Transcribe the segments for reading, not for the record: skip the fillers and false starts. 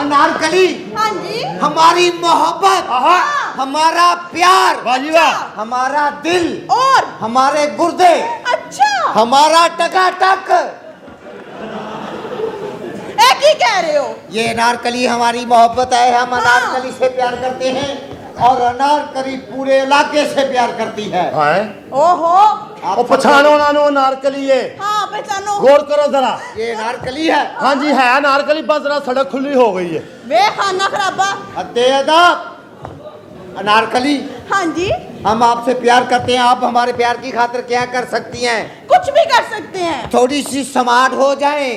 अनारकली। हाँ जी। हमारी मोहब्बत, हमारा प्यार, हमारा दिल और हमारे गुर्दे, अच्छा हमारा टकाटक। एक ही कह रहे हो। ये अनारकली हमारी मोहब्बत है। हम अनारकली से प्यार करते हैं और अनारकली पूरे इलाके से प्यार करती है। ओहो, आप पहचानो ना अनारकली है। हाँ पहचानो। गौर करो जरा। ये अनारकली है। हाँ जी है अनारकली, बस जरा सड़क खुली हो गई है। वे खाना खराबा। अनारकली, हाँ जी। हम आपसे प्यार करते हैं। आप हमारे प्यार की खातिर क्या कर सकती हैं? कुछ भी कर सकते हैं। थोड़ी सी स्मार्ट हो जाएं।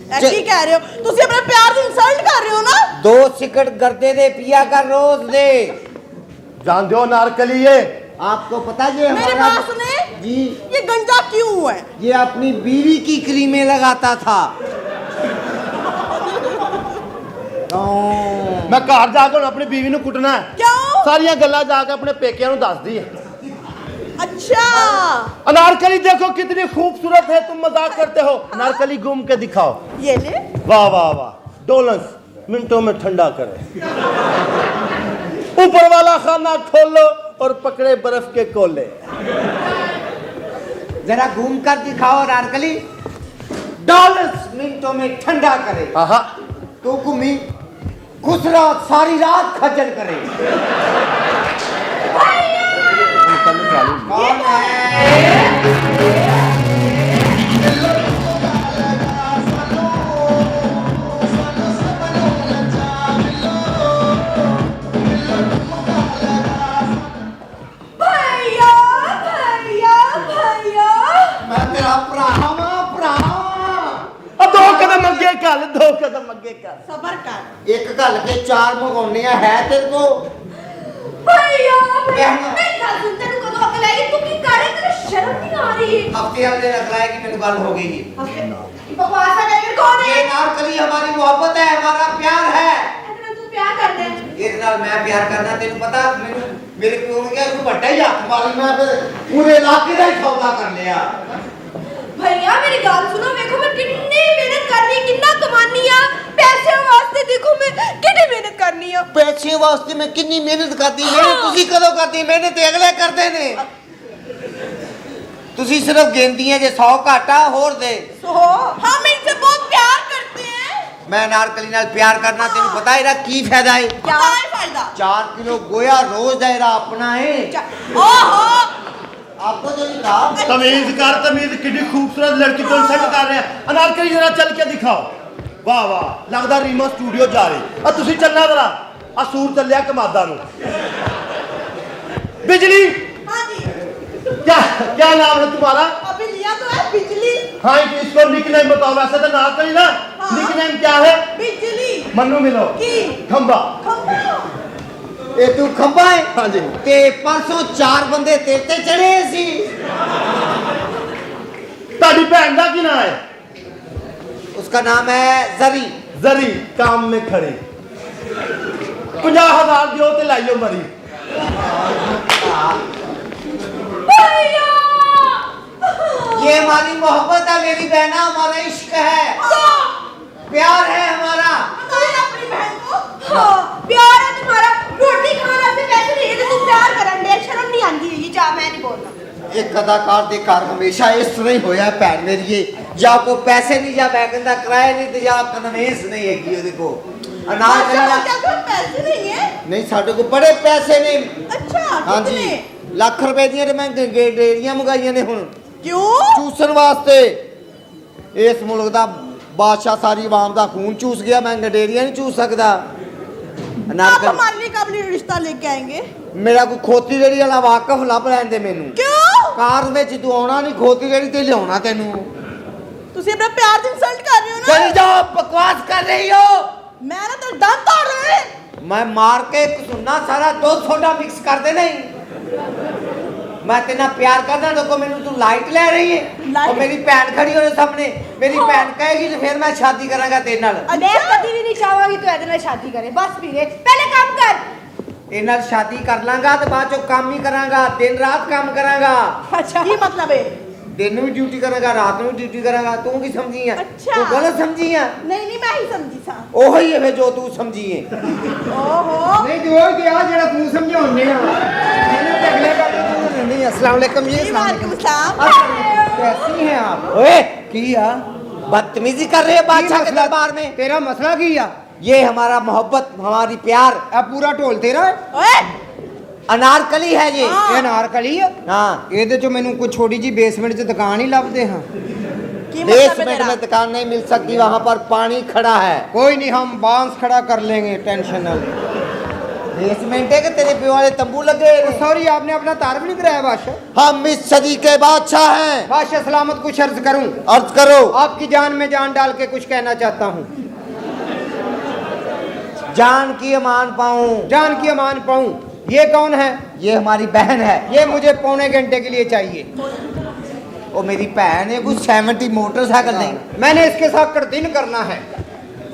ऐसी कह रहे हो, तुसी अपने प्यार से इंसल्ट कर रहे हो ना। 2 सिगरेट गर्दे दे पिया कर रोज दे। जान दो अनारकली ये। आपको पता ये मेरी हमारा बात सुने जी, ये गंजा क्यों है? ये अपनी बीवी की क्रीमें लगाता था। मैं घर जाकर अपनी बीवी ਨੂੰ ਕੁੱਟਣਾ ਹੈ। क्यों? ਸਾਰੀਆਂ ਗੱਲਾਂ ਜਾ ਕੇ ਆਪਣੇ ਪੇਕਿਆਂ ਨੂੰ ਦੱਸਦੀ ਹੈ। अच्छा अनारकली देखो कितनी खूबसूरत है, तुम मजाक करते हो। अनारकली घूम के दिखाओ। ये ले। वाह वाह वाह, डोलस मिनटों में ठंडा करे। ऊपर वाला खाना खोलो और पकड़े बर्फ के कोले। जरा घूम कर दिखाओ अनारकली। डॉलर्स मिनटों में ठंडा करे। आहा, तो घूमी खुश रात सारी रात खजल करे। कौन है? भैया भैया भैया, मैं तेरा भरा अब 2 कदम अगे कर, 2 कदम अगे कर। सबर कर। एक गल के 4 मंगाने है तेरे को। भैया भैया नहीं था, सुन तेरे को तो अकल आएगी। तू की कर रही है? तेरे शर्म नहीं आ रही? हफ्ते हमने रखलाया कि मेरी गल हो गई। बकवास है। कौन ये है? अनारकली हमारी मोहब्बत है, हमारा प्यार है। इतना तू प्यार कर दे। ਇਹਦੇ ਨਾਲ ਮੈਂ ਪਿਆਰ ਕਰਨਾ ਤੈਨੂੰ ਪਤਾ। ਮੈਨੂੰ ਮੇਰੇ ਪਿਓ ਨੇ ਕਿਹਾ ਤੂੰ ਵੱਡਾ ਹੀ ਹੱਥ ਮਾਰੀ। ਮੈਂ ਫਿਰ ਪੂਰੇ ਇਲਾਕੇ ਦਾ ਹੀ ਸੌਦਾ ਕਰ ਲਿਆ। भैया मेरी गल सुनो, देखो मैं कितनी मेहनत करनी, कितना कमानी आ पैसे वास्ते। देखो मैं कितनी मेहनत करनी आ ਪੈਸੇ ਵਾਸਤੇ ਮੈਂ ਕਿੰਨੀ ਮਿਹਨਤ ਕਰਦੀ। ਮਿਹਨਤ ਤੁਸੀਂ ਕਦੋਂ ਕਰਦੀ? ਮਿਹਨਤ ਤੇ ਅਗਲੇ ਕਰਦੇ ਨੇ। ਤੁਸੀਂ ਸਿਰਫ ਗਿਣਦੀਆਂ ਜੇ 100 ਘਾਟਾ ਹੋਰ ਦੇ। हम इनसे बहुत प्यार करते हैं। ਮੈਂ ਅਨਾਰਕਲੀ ਨਾਲ ਪਿਆਰ ਕਰਨਾ ਤੈਨੂੰ ਪਤਾ ਇਹਦਾ ਕੀ ਫਾਇਦਾ ਹੈ? क्या है फायदा? 4 किलो गोया रोज ਦਾ ਇਹਦਾ ਆਪਣਾ ਹੈ। ओहो, आपको जो नहीं कहा। तमीज कर तमीज, कितनी खूबसूरत लड़की को इंसल्ट कर रहे हैं। अनारकली जरा चल के दिखाओ। वाह वाह, लगदा रीमा स्टूडियो जा रही। अब तुसी चलना जरा। आ सूर चलिया कमादा नु। बिजली, हाँ जी। क्या क्या नाम है तुम्हारा? अभी लिया तो है बिजली। हाँ, इसको निकनेम बताओ। वैसे तो अनारकली ना, निकनेम क्या है? बिजली मन्नू मिलो की खंबा। खंबा। ਇਹ ਤੂੰ ਖੰਭਾ ਹੈ? हाँ जी। ਤੇ ਪਰਸੋਂ 4 ਬੰਦੇ ਤੇਰੇ ਤੇ ਚੜੇ ਸੀ। ताड़ी भैन का की नाम है? उसका नाम है जरी। जरी काम में खड़ी। 50,000 दियो ते लाइयो मरी। भैया ये हमारी मोहब्बत है मेरी बहना, हमारा इश्क है, प्यार है हमारा। बताया अपनी बहन को। हाँ, प्यार है तुम्हारा। रोटी खाना से पैसे नहीं है तो तुम प्यार करन दे। शर्म नहीं आंदी है? जा, मैं नहीं बोलना। एक कलाकार दे घर हमेशा इस तरह ही होया भैन मेरी। जा को पैसे नहीं, जा बैगन का किराया नहीं, ते जा कन्वेंस नहीं हैगी ओदे को। अनारकली अच्छा, ना- क्या कोई पैसे नहीं है? नहीं, साडे को बड़े पैसे ने। अच्छा, हाँ जी, कितने? ਲੱਖ ਰੁਪਏ ਦੀਆਂ ਤੇ ਮੈਂ ਗੇੜੀਆਂ ਮੰਗਾਈਆਂ ਨੇ ਹੁਣ क्यों? ਚੂਸਣ ਵਾਸਤੇ। ਇਸ ਮੁਲਕ ਦਾ ਬਾਦਸ਼ਾਹ ਸਾਰੀ ਆਵਾਮ ਦਾ ਖੂਨ ਚੂਸ ਗਿਆ, ਮੈਂ ਗਡੇਰੀਆਂ ਨਹੀਂ ਚੂਸ ਸਕਦਾ। आप अनारकली हमारे लिए कब रिश्ता लेके आएंगे? ਮੇਰਾ ਕੋਈ ਖੋਤੀ ਜਿਹੜੀ ਵਾਲਾ ਵਾਕਫ ਲੱਭ ਲੈਣ ਦੇ ਮੈਨੂੰ। क्यों? ਕਾਰ ਵਿੱਚ ਤੂੰ ਆਉਣਾ ਨਹੀਂ, ਖੋਤੀ ਜਿਹੜੀ ਤੇ ਲਿਆਉਣਾ ਤੈਨੂੰ। तुसी अपना प्यार से इंसल्ट कर रहे हो ना। चली जाओ, बकवास कर रही हो। मैं ना तो दम तोड़ रहे हैं। मैं मार के सुनना सारा 2 सोडा मिक्स कर दे। नहीं, मैं तेना प्यार करना तो मैंने तू लाइट ले रही है। लाइट? और मेरी भैन खड़ी हो सामने, मेरी भैन कहेगी तो फिर मैं शादी करांगा तेरे नाल। मैं कभी भी नहीं चाहूंगी तू ऐसे शादी करे। बस वीरे पहले काम कर। तेरे नाल शादी कर लांगा तो बाद चो काम ही करांगा, दिन रात काम करांगा। अच्छा, ये मतलब है दिन में ड्यूटी करेगा, रात में ड्यूटी करेगा। तू की समझी है? अच्छा। तू गलत समझी है। नहीं मैं ही समझी सा। ओहो ही है जो तू समझी है। ओहो नहीं जो क्या जेड़ा तू समझाउने आ मैंने तो अगले बार तू नहीं। अस्सलाम वालेकुम जी। वालेकुम सलाम। कैसी हैं आप? ओए किया बदतमीजी कर रहे हैं बादशाह के दरबार में। तेरा मसला की आ? ये हमारा मोहब्बत, हमारी प्यार, अब पूरा ढोल तेरा है? ओए अनारकली है ये। ਇਹ ਨਾਰਕਲੀ ਆ? हाँ, ਇਹਦੇ ਚੋਂ ਮੈਨੂੰ ਕੋਈ ਛੋਟੀ ਜੀ ਬੇਸਮੈਂਟ 'ਚ ਦੁਕਾਨ ਹੀ ਲੱਭਦੇ ਹਾਂ। की मतलब है बेसमेंट तेरा? में दुकान नहीं मिल सकती, वहाँ पर पानी खड़ा है। कोई नहीं, हम बांस खड़ा कर लेंगे, टेंशन ना ले। बेसमेंट है कि तेरे पे वाले तंबू लगे? सॉरी, आपने अपना तार भी नहीं कराया बादशाह। हम इस सदी के बादशाह हैं। बादशाह सलामत, कुछ अर्ज करूं? अर्ज करो। आपकी जान में जान डाल के कुछ कहना चाहता हूँ। जान की अमान पाऊं। जान की अमान पाऊं। ये कौन है? ये हमारी बहन है। ये मुझे पौने घंटे के लिए चाहिए। वो मेरी बहन है, कुछ 70 मोटरसाइकिल नहीं। मैंने इसके साथ करदिन करना है।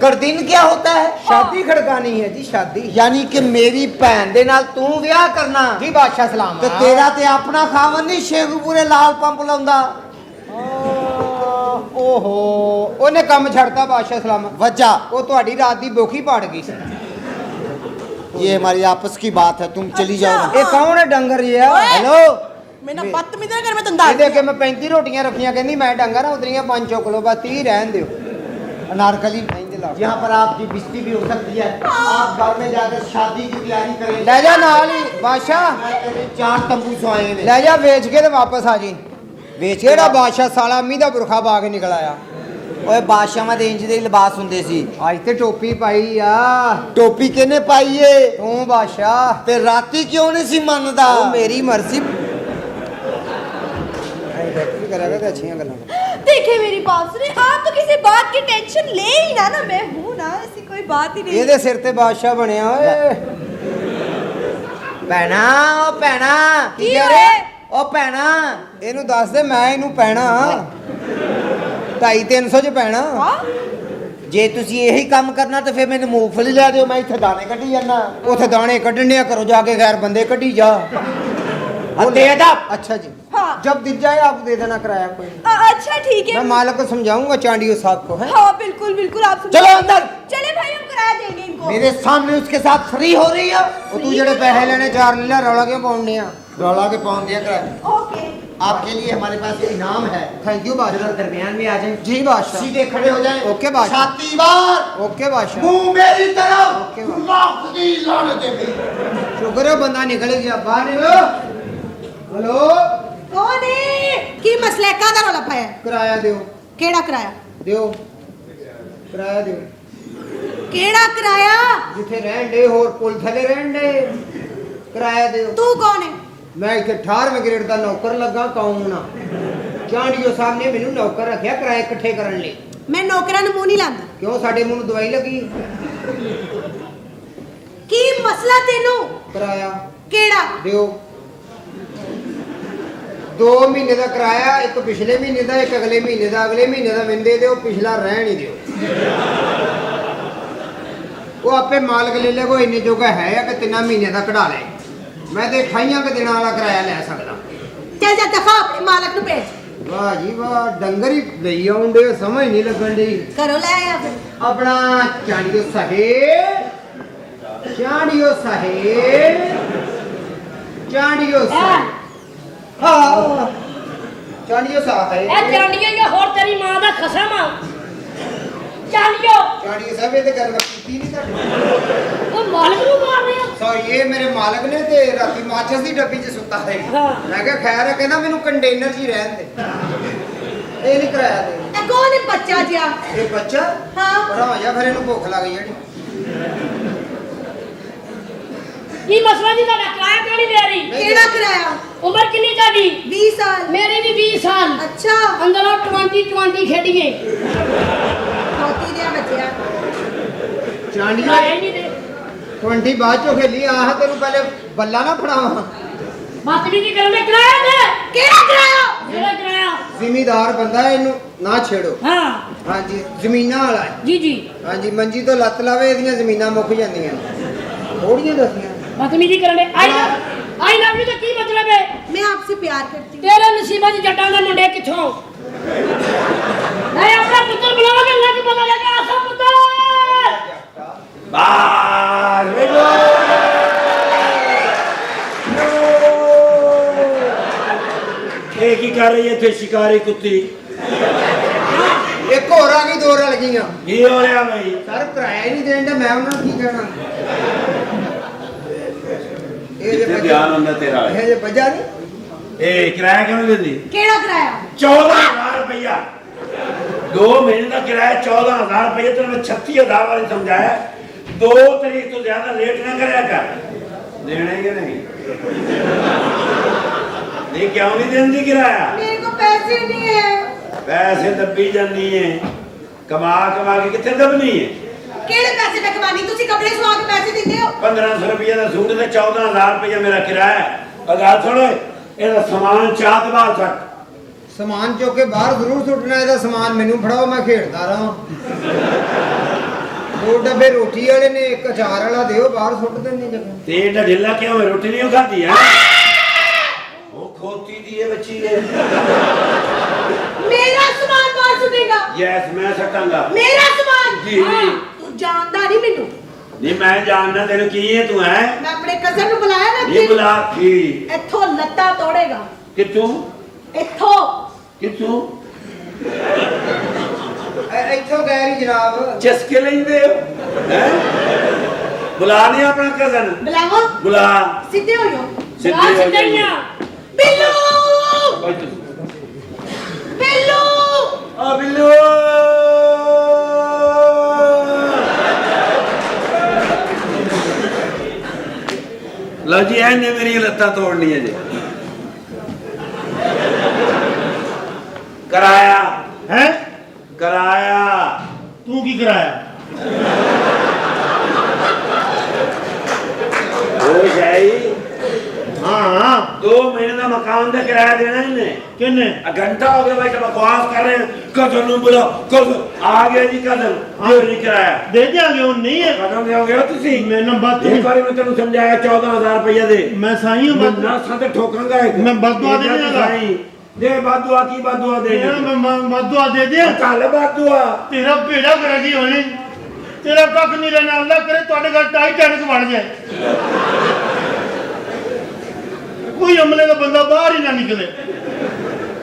करदिन क्या होता है? शादी खड़कानी है जी, शादी। यानी कि मेरी भैन दे नाल तू विआह करना। जी बादशाह सलाम। ते तेरा ते अपना खावन नहीं शेखूपुरे लाल पंप लाउंदा। ओहो, ਉਹਨੇ ਕੰਮ ਛੱਡਤਾ ਬਾਦशाह सलाम। वजह ਉਹ ਤੁਹਾਡੀ ਰਾਤ ਦੀ ਬੋਖੀ ਪਾੜ ਗਈ ਸੀ। ये हमारी आपस की बात है, तुम चली जाओ ना। ਇਹ ਕੌਣ ਹੈ ਡੰਗਰ ਜਿਹਾ? ਓਏ। हेलो, मैं ना बदतमीजी कर मैं तंदा ਇਹਦੇ ਅੱਗੇ ਮੈਂ 35 ਰੋਟੀਆਂ ਰੱਖੀਆਂ, ਕਹਿੰਦੀ ਮੈਂ ਡੰਗਰ ਆ, ਉਤਰੀਆਂ 5 ਚੁੱਕ ਲਓ, ਬਸ 30 ਰਹਿਣ ਦਿਓ। अनारकली ਇੰਜ ਲਾ। यहाँ पर आपकी बिस्ती भी हो सकती है। आप घर में जाकर शादी की तैयारी करें। ਲੈ ਜਾ ਨਾਲ ਹੀ ਬਾਦशाह, मैं तेरे 4 तंबू सोए ने। ਲੈ ਜਾ ਵੇਚ ਕੇ ਤੇ ਵਾਪਸ ਆ ਜੀ। ਵੇਚ ਕਿਹੜਾ ਬਾਦशाह ਸਾਲਾ ਮੀਂਹ ਦਾ ਬੁਰਖਾ ਪਾ ਕੇ ਨਿਕਲ ਆਇਆ? ਓਏ ਬਾਦਸ਼ਾਹਾਂ ਦੇ ਇੰਜ ਦੇ ਹੀ ਲਿਬਾਸ ਹੁੰਦੇ ਸੀ। ਅੱਜ ਤੇ ਟੋਪੀ ਪਾਈ ਆ ਟੋਪੀ ਕਿਹਨੇ ਪਾਈ ਏ? ਤੂੰ ਬਾਦशाह। ਤੇ ਰਾਤੀ ਕਿਉਂ ਨਹੀਂ ਸੀ ਮੰਨਦਾ? ਉਹ ਮੇਰੀ ਮਰਜ਼ੀ। ਐ ਬੈਠੀ ਕਰਾਂਗਾ ਤੇ ਅੱਛੀਆਂ ਗੱਲਾਂ। देखिए मेरी बात सुने, आप तो किसी बात की टेंशन ले ही ना। मैं हूँ ना, ऐसी कोई बात ही नहीं। ਇਹਦੇ ਸਿਰ ਤੇ ਬਾਦशाह ਬਣਿਆ ਓਏ। ਭੈਣਾ, ਓ ਭੈਣਾ, ਕੀ ਕਹਿ ਹੋਇਆ? ਰਿਹਾ? ਓ ਭੈਣਾ, ਇਹਨੂੰ ਦੱਸ ਦੇ ਮੈਂ ਇਹਨੂੰ ਪੈਣਾ 250-300 ਚ ਪੈਣਾ। हाँ? ਜੇ ਤੁਸੀਂ ਇਹੀ ਕੰਮ ਕਰਨਾ ਤੇ ਫਿਰ ਮੈਨੂੰ ਮੂੰਗਫਲੀ ਲੈ ਦਿਓ, ਮੈਂ ਇੱਥੇ ਦਾਣੇ ਕੱਢੀ ਜਾਣਾ। ਉਥੇ ਦਾਣੇ ਕੱਢਣੇ ਕਰੋ ਜਾ के, गैर बंदे कटी जा। दे अदब। अच्छा जी, हाँ। जब दिख जाए आपको दे देना किराया कोई। अच्छा ठीक है। मैं मालिक को समझाऊंगा, चांडियो साहब को है। हाँ बिल्कुल बिल्कुल, आप समझ- चलो अंदर। चले भाई, हम किराया देंगे इनको। मेरे सामने उसके साथ फ्री हो रही है। ਉਹ ਤੂੰ ਜਿਹੜੇ ਪੈਸੇ ਲੈਣੇ 4 ਲੈ ਲੈ, ਰੌਲਾ ਕਿਉਂ ਪਾਉਣੇ ਆ? डॉलर के पाउंड दिया कर। ओके। आपके लिए हमारे पास इनाम है। थैंक यू बादशाह। जरा दरमियान में आ जाए। जी बादशाह। सीधे खड़े हो जाएं। ओके बादशाह। छाती बार, ओके बादशाह। मुंह मेरी तरफ। ओके बादशाह। अल्लाह खुदी लानत है। शुक्र है बंदा निकल गया बाहर। निकलो। हेलो, कौन है? की मसला है? कादा वाला पाया? किराया दियो। केड़ा किराया? दियो किराया दियो। केड़ा किराया? जिथे रहन दे, होर पुल थले रहन दे, किराया दियो। तू कौन है? मैं इतने 18वें ग्रेड का नौकर लगा काउना। चांडियो साहब ने मैनू नौकर रखा किराए इकट्ठे करने लिए। मैं नौकरां नूं मुंह नहीं लांदा। क्यों, साडे मुंह नूं दवाई लगी? की मसला तेनू? किराया केड़ा? दियो। 2 महीने का किराया, एक पिछले महीने का, एक अगले महीने का। अगले महीने का मैनू दे दियो, पिछला रहन ही दियो। वो आपे मालिक ले ले, कोई इन्ने जोगा है कि 3 महीने का कढ़ा ले। मैं तो 28 के दिन वाला किराया ले सकदा। चल जा, दफा अपने मालक नूं भेज। वाह जी वाह, डंगर ही लई आउंदे, समझ नहीं लगन दी। करो ले आया फिर। अपना चांडियो साहेब, चांडियो साहेब, चांडियो साहेब। हाँ, चांडियो साहेब। ए चांडियो ये होर तेरी मां दा कसम आ। चांडियो चांडियो साहब ये गल की नहीं कर। ओ मालिक नु मार रहे हो। सॉरी, ये मेरे मालिक ने ते राती माचिस दी डब्बी च सुता है। हाँ। मैं कहा खैर है, कहना मेनू कंटेनर च ही रहन दे। ये नहीं कराया दे। ए कौन है बच्चा जिया? ये बच्चा हाँ। बड़ा हो जा, फिर इनू भुख लग जानी। की मसला जी ਤੁਹਾਡਾ ਕਿਰਾਇਆ ਕਿਉਂ ਨਹੀਂ ਦੇ ਰਹੀ? केड़ा किराया? ਉਮਰ ਕਿੰਨੀ ਤੁਹਾਡੀ? 20 साल। ਮੇਰੀ ਵੀ 20 ਸਾਲ। अच्छा, ਅੰਦਰੋਂ 20 ਖੇਡੀਏ। होती दिया बच्चा। चांडियो ਕਿਰਾਇਆ ਹੀ ਨਹੀਂ ਦੇ। 20 बाद चो खेली। आह तेनू पहले बल्ला ना फड़ावा। ਬਦਤਮੀਜ਼ੀ ਕਰਨ ਦੇ ਕਿਰਾਇਆ ਦੇ। केड़ा किराया? ਮੇਰਾ ਕਿਰਾਇਆ। ਜ਼ਿਮੀਦਾਰ ਬੰਦਾ ਹੈ, ਇਹਨੂੰ ਨਾ ਛੇੜੋ। ਹਾਂ ਹਾਂਜੀ, ਜ਼ਮੀਨਾਂ ਵਾਲਾ ਹੈ। ਜੀ ਜੀ। ਹਾਂਜੀ, ਮੰਜੀ ਤੋਂ ਲੱਤ ਲਾਵੇ, ਇਹਦੀਆਂ ਜ਼ਮੀਨਾਂ ਮੁੱਕ ਜਾਂਦੀਆਂ। ਥੋੜੀਆਂ ਦੱਸੀਆਂ। ਬਦਤਮੀਜ਼ੀ ਕਰਨ ਦੇ। ਆਈ आई लव यू तो की मतलब है? मैं आपसे प्यार करती हूँ। तेरे नसीबा च जट्टां दे मुंडे किथों? मैं अपना पुत्र बुलावांगा, अल्लाह की पता लगा आसा पुत्र। बाहर निकलो। ਇਹ ਕੀ ਕਰ ਰਹੀ ਹੈ ਇੱਥੇ ਸ਼ਿਕਾਰੀ ਕੁੱਤੀ? ਇੱਕ ਹੋਰ ਆ ਗਈ, ਦੋ ਰਲ ਗਈਆਂ। ਕੀ ਹੋ ਰਿਹਾ ਬਈ? ਸਰ ਕਿਰਾਇਆ ਹੀ ਨਹੀਂ ਦੇਣ ਦਾ, ਮੈਂ ਉਹਨਾਂ ਨੂੰ ਕੀ ਕਹਿਣਾ। ਇਹ ਜੇ ਕਿੱਥੇ ਧਿਆਨ ਹੁੰਦਾ ਤੇਰਾ? ਇਹ ਜੇ ਵੱਜਾ ਨਹੀਂ। ਇਹ ਕਿਰਾਇਆ ਕਿਉਂ ਨਹੀਂ ਦਿੰਦੀ? केड़ा कराया? 14,000 रुपया 2 महीने का किराया 14,000 रुपया। तेरे मैं 36,000 वाली समझाया। 2 तारीख तो ज्यादा लेट ना कराया कर। देना ही नहीं? नहीं क्यों नहीं देती किराया? मेरे को पैसे नहीं है। पैसे दबी जानी है, कमा कमा के कितने दबनी है? केड़े पैसे मैं कमानी? तुसी कपड़े सवा के पैसे दिंदे हो? 1500 रुपया का सूट ते 14,000 रुपया मेरा किराया। अगर थोड़े ਇਹਦਾ ਸਮਾਨ ਚਾਤ ਬਾਹਰ ਛੱਡ। ਸਮਾਨ ਚੁੱਕ ਕੇ ਬਾਹਰ ਜ਼ਰੂਰ ਸੁੱਟਣਾ, ਇਹਦਾ ਸਮਾਨ ਮੈਨੂੰ ਫੜਾਓ, ਮੈਂ ਖੇਡਦਾ ਰਹਾਂ। 2 ਡੱਬੇ ਰੋਟੀ ਵਾਲੇ ਨੇ, ਇੱਕ ਅਚਾਰ ਵਾਲਾ ਦਿਓ, ਬਾਹਰ ਸੁੱਟ ਦਿੰਦੀ ਜਗ੍ਹਾ। ਤੇ ਇਹਦਾ ਢਿੱਲਾ ਕਿਉਂ ਹੈ? ਰੋਟੀ ਨਹੀਂ ਖਾਦੀ ਹੈ? ਉਹ ਖੋਤੀ ਦੀ ਹੈ ਬੱਚੀ ਹੈ। मेरा सामान बाहर सुटेगा। यस मैं सटांगा। मेरा सामान? जी। तू जानदा नहीं मेनू? नहीं मैं जानना तेरे की है तू है? मैं अपने कजन नु बुलाया ना। नहीं बुला की। इथों लत्ता तोड़ेगा। कितू? इथों। कितू? ਇੱਥੋਂ ਗਏ ਨੀ ਜਨਾਬ। चस्के लेंदे हो हैं? बुला नहीं अपना कजन? बुलावा? बुला। सीधे हो यो। सीधे हो जाइए। सिद्धैया बिल्लू! कोई तो- बिल्लू! आ बिल्लू। लो जी ने मेरी लत्ता तोड़नी है जी। कराया है कराया। तू की कराया? हो जाई। हाँ 2 महीने का मकान का किराया देना इन्हें। किन्ने? घंटा हो गया भाई बकवास कर रहे हैं। कदम नु बुलाओ कदम आ गया जी कदम। हाँ नहीं कराया दे देंगे, वो नहीं है। कदम दे हो गया तुसी। मैंने बात एक बार मैं तेन समझाया 14,000 रुपया दे। मैं साई हूँ, मैं बात ना साथे ठोकांगा एक। मैं बददुआ दे एक देगा। साईं। दे बददुआ की बददुआ दे। बदुआ दे दे। चल बददुआ। तेरा बेड़ा करेगी होनी, तेरा कख नहीं रहना। अल्लाह करे ਤੁਹਾਡੇ घर टाइटैनिक बन जाए, कोई अमले का बंदा बाहर ही ना निकले।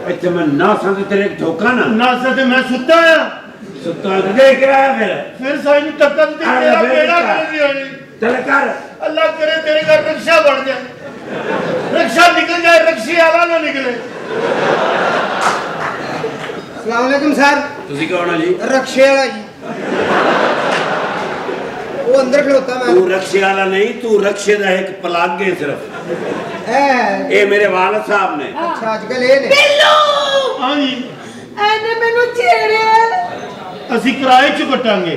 अच्छा मैं ना साथे तेरे ठोका ना ना से मैं सुता है, सुता तो दे कराया फिर साई ने टक्कर दी। अरे तेरा फिर बेड़ा क्या? करेगी होनी। चल कर। अल्लाह करे तेरे घर रिक्शा बन जाए, रिक्शा निकल जाए, रिक्शे वाला ना निकले। अस्सलाम वालेकुम सर। तुसी कौन हो जी? रक्शे वाला जी, वो अंदर खड़ोता मैं। तू रक्षे वाला नहीं, तू रक्षे का एक प्लग है सिर्फ। है ये मेरे वालिद साहब ने। अच्छा आजकल ये ने। बिल्लू! हाँ जी, एने मेनू छेड़े। असी किराए च कटांगे।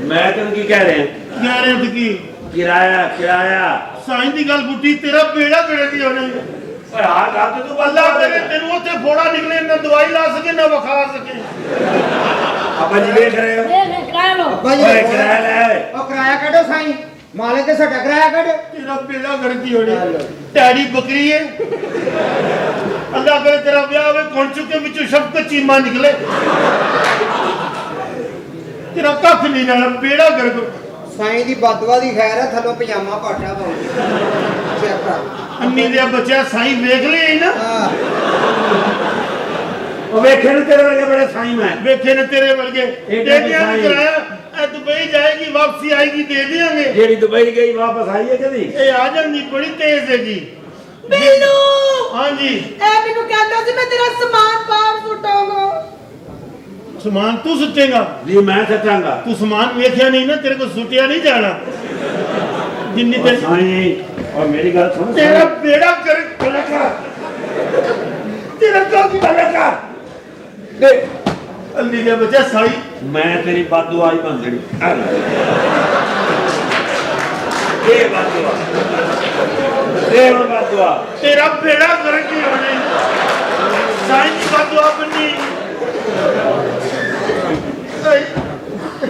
मैं तेन की कह रहे हैं? कह रहे थे कि किराया किराया। साईं दी गल बुटी, तेरा बेड़ा करेगी होनी। ओए हां बात तो तू अल्लाह बल्ला करे तेरे उते फोड़ा निकले, ना दवाई ला सके ना बखा सके। अब जी देख रहे हो? ये किराया लो। भाई ओए किराया ले। ਉਹ ਕਿਰਾਇਆ ਕੱਢੋ ਸਾਈਂ, ਮਾਲੇ ਤੇ ਸਾਡਾ ਕਿਰਾਇਆ ਕੱਢ। तेरा बेड़ा करकी होनी, टैडी बकरी है। अल्लाह करे तेरा ब्याह वे कौन चुके विचों शब्द चीमा निकले, तेरा कख नहीं रहना, बेड़ा करको। ਸਾਈਂ ਦੀ ਬਦਦੁਆ ਦੀ ਖੈਰ ਹੈ, ਥੱਲੋਂ ਪਜਾਮਾ ਪਾਟਾ ਪਾਉ। ਚੈੱਕ ਕਰ। अम्मी दे बच्चा साईं वेख ले ना, ਹਾਂ ओ देखे ना तेरे वर्गे बड़े साईं मैं। वेखे ने तेरे वर्गे। एक दे दिया साईं। किराया, ए दुबई जाएगी, वापसी आएगी, दे देंगे। जेड़ी दुबई गई वापस आई है कदी? ए आ जांदी, बड़ी तेज है जी। बिल्लू! हाँ जी, ए मेनू कहंदा सी मैं तेरा सामान बाहर सुटांगा। सामान तू सुटेगा। जी मैं सचांगा। तू सामान वेख्या नहीं ना, तेरे को सुटिया नहीं जाना। जिन्नी और तेरी साईं और मेरी गल सुन। तेरा बेड़ा कर, तेरा चल कर। देख अल्ली दे बच्चा साई, मैं तेरी बददुआ ही बन देनी। ये बददुआ। ये बददुआ। तेरा बेड़ा करके होने साई की बददुआ बनी।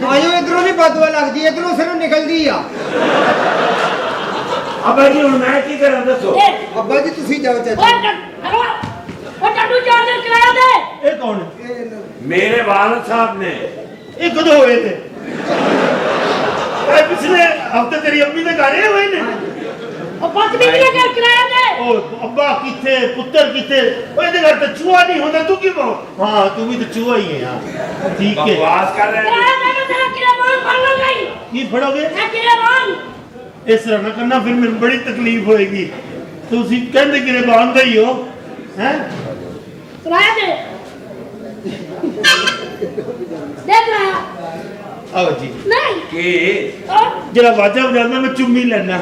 ਆਇਓ ਇਧਰੋਂ ਨਹੀਂ ਬਦਦੁਆ ਲੱਗਦੀ, ਇਧਰੋਂ ਸਿਰੋਂ ਨਿਕਲਦੀ ਆ। ਅੱਬਾ ਜੀ ਹੁਣ ਮੈਂ ਕੀ ਕਰਾਂ ਦੱਸੋ ए, ਅੱਬਾ ਜੀ ਤੁਸੀਂ ਜਾਓ ओ ਚਾਚਾ हेलो ओ टड्डू चार्जर किराया दे ਇਹ ਕੌਣ ਹੈ? ਮੇਰੇ ਵਾਲਦ ਸਾਹਿਬ ਨੇ ਇਹ ਕਦੋਂ ਹੋਏ ਤੇ ਇਹ ਪਿਛਲੇ ਹਫਤੇ ਤੇਰੀ ਅੰਮੀ ਦੇ ਘਰ ਆਏ ਹੋਏ ਨੇ ओ बदतमीजी कर किराया दे ਉਹ ਅੱਬਾ ਕਿੱਥੇ ਪੁੱਤਰ ਕਿੱਥੇ ਉਹ ਇਹਦੇ ਘਰ ਤਾਂ ਚੂਹਾ ਨਹੀਂ ਹੁੰਦਾ ਤੂੰ ਕਿਵੇਂ ਹਾਂ ਤੂੰ ਵੀ ਤਾਂ ਚੂਹਾ ਹੀ ਹੈ ਯਾਰ ਠੀਕ ਹੈ ਬਕਵਾਸ ਕਰ ਰਹੇ किराया दे मैं तेरा किरामान भर लूंगा ही ਕੀ ਫੜੋਗੇ मैं किरामान ਇਸ ਤਰ੍ਹਾਂ ਨਾ ਕਰਨਾ ਫਿਰ ਮੈਨੂੰ ਬੜੀ ਤਕਲੀਫ ਹੋਏਗੀ ਤੁਸੀਂ ਕਹਿੰਦੇ ਕਿ ਬਾਂਧਦੇ ਹੀ ਹੋ ਹੈ किराया दे दे किराया ਆਓ ਜੀ नहीं ਕੀ ओ ਜਿਹੜਾ ਵਾਜਾ ਵਜਾਉਂਦਾ ਮੈਂ ਚੁੰਮੀ ਲੈਣਾ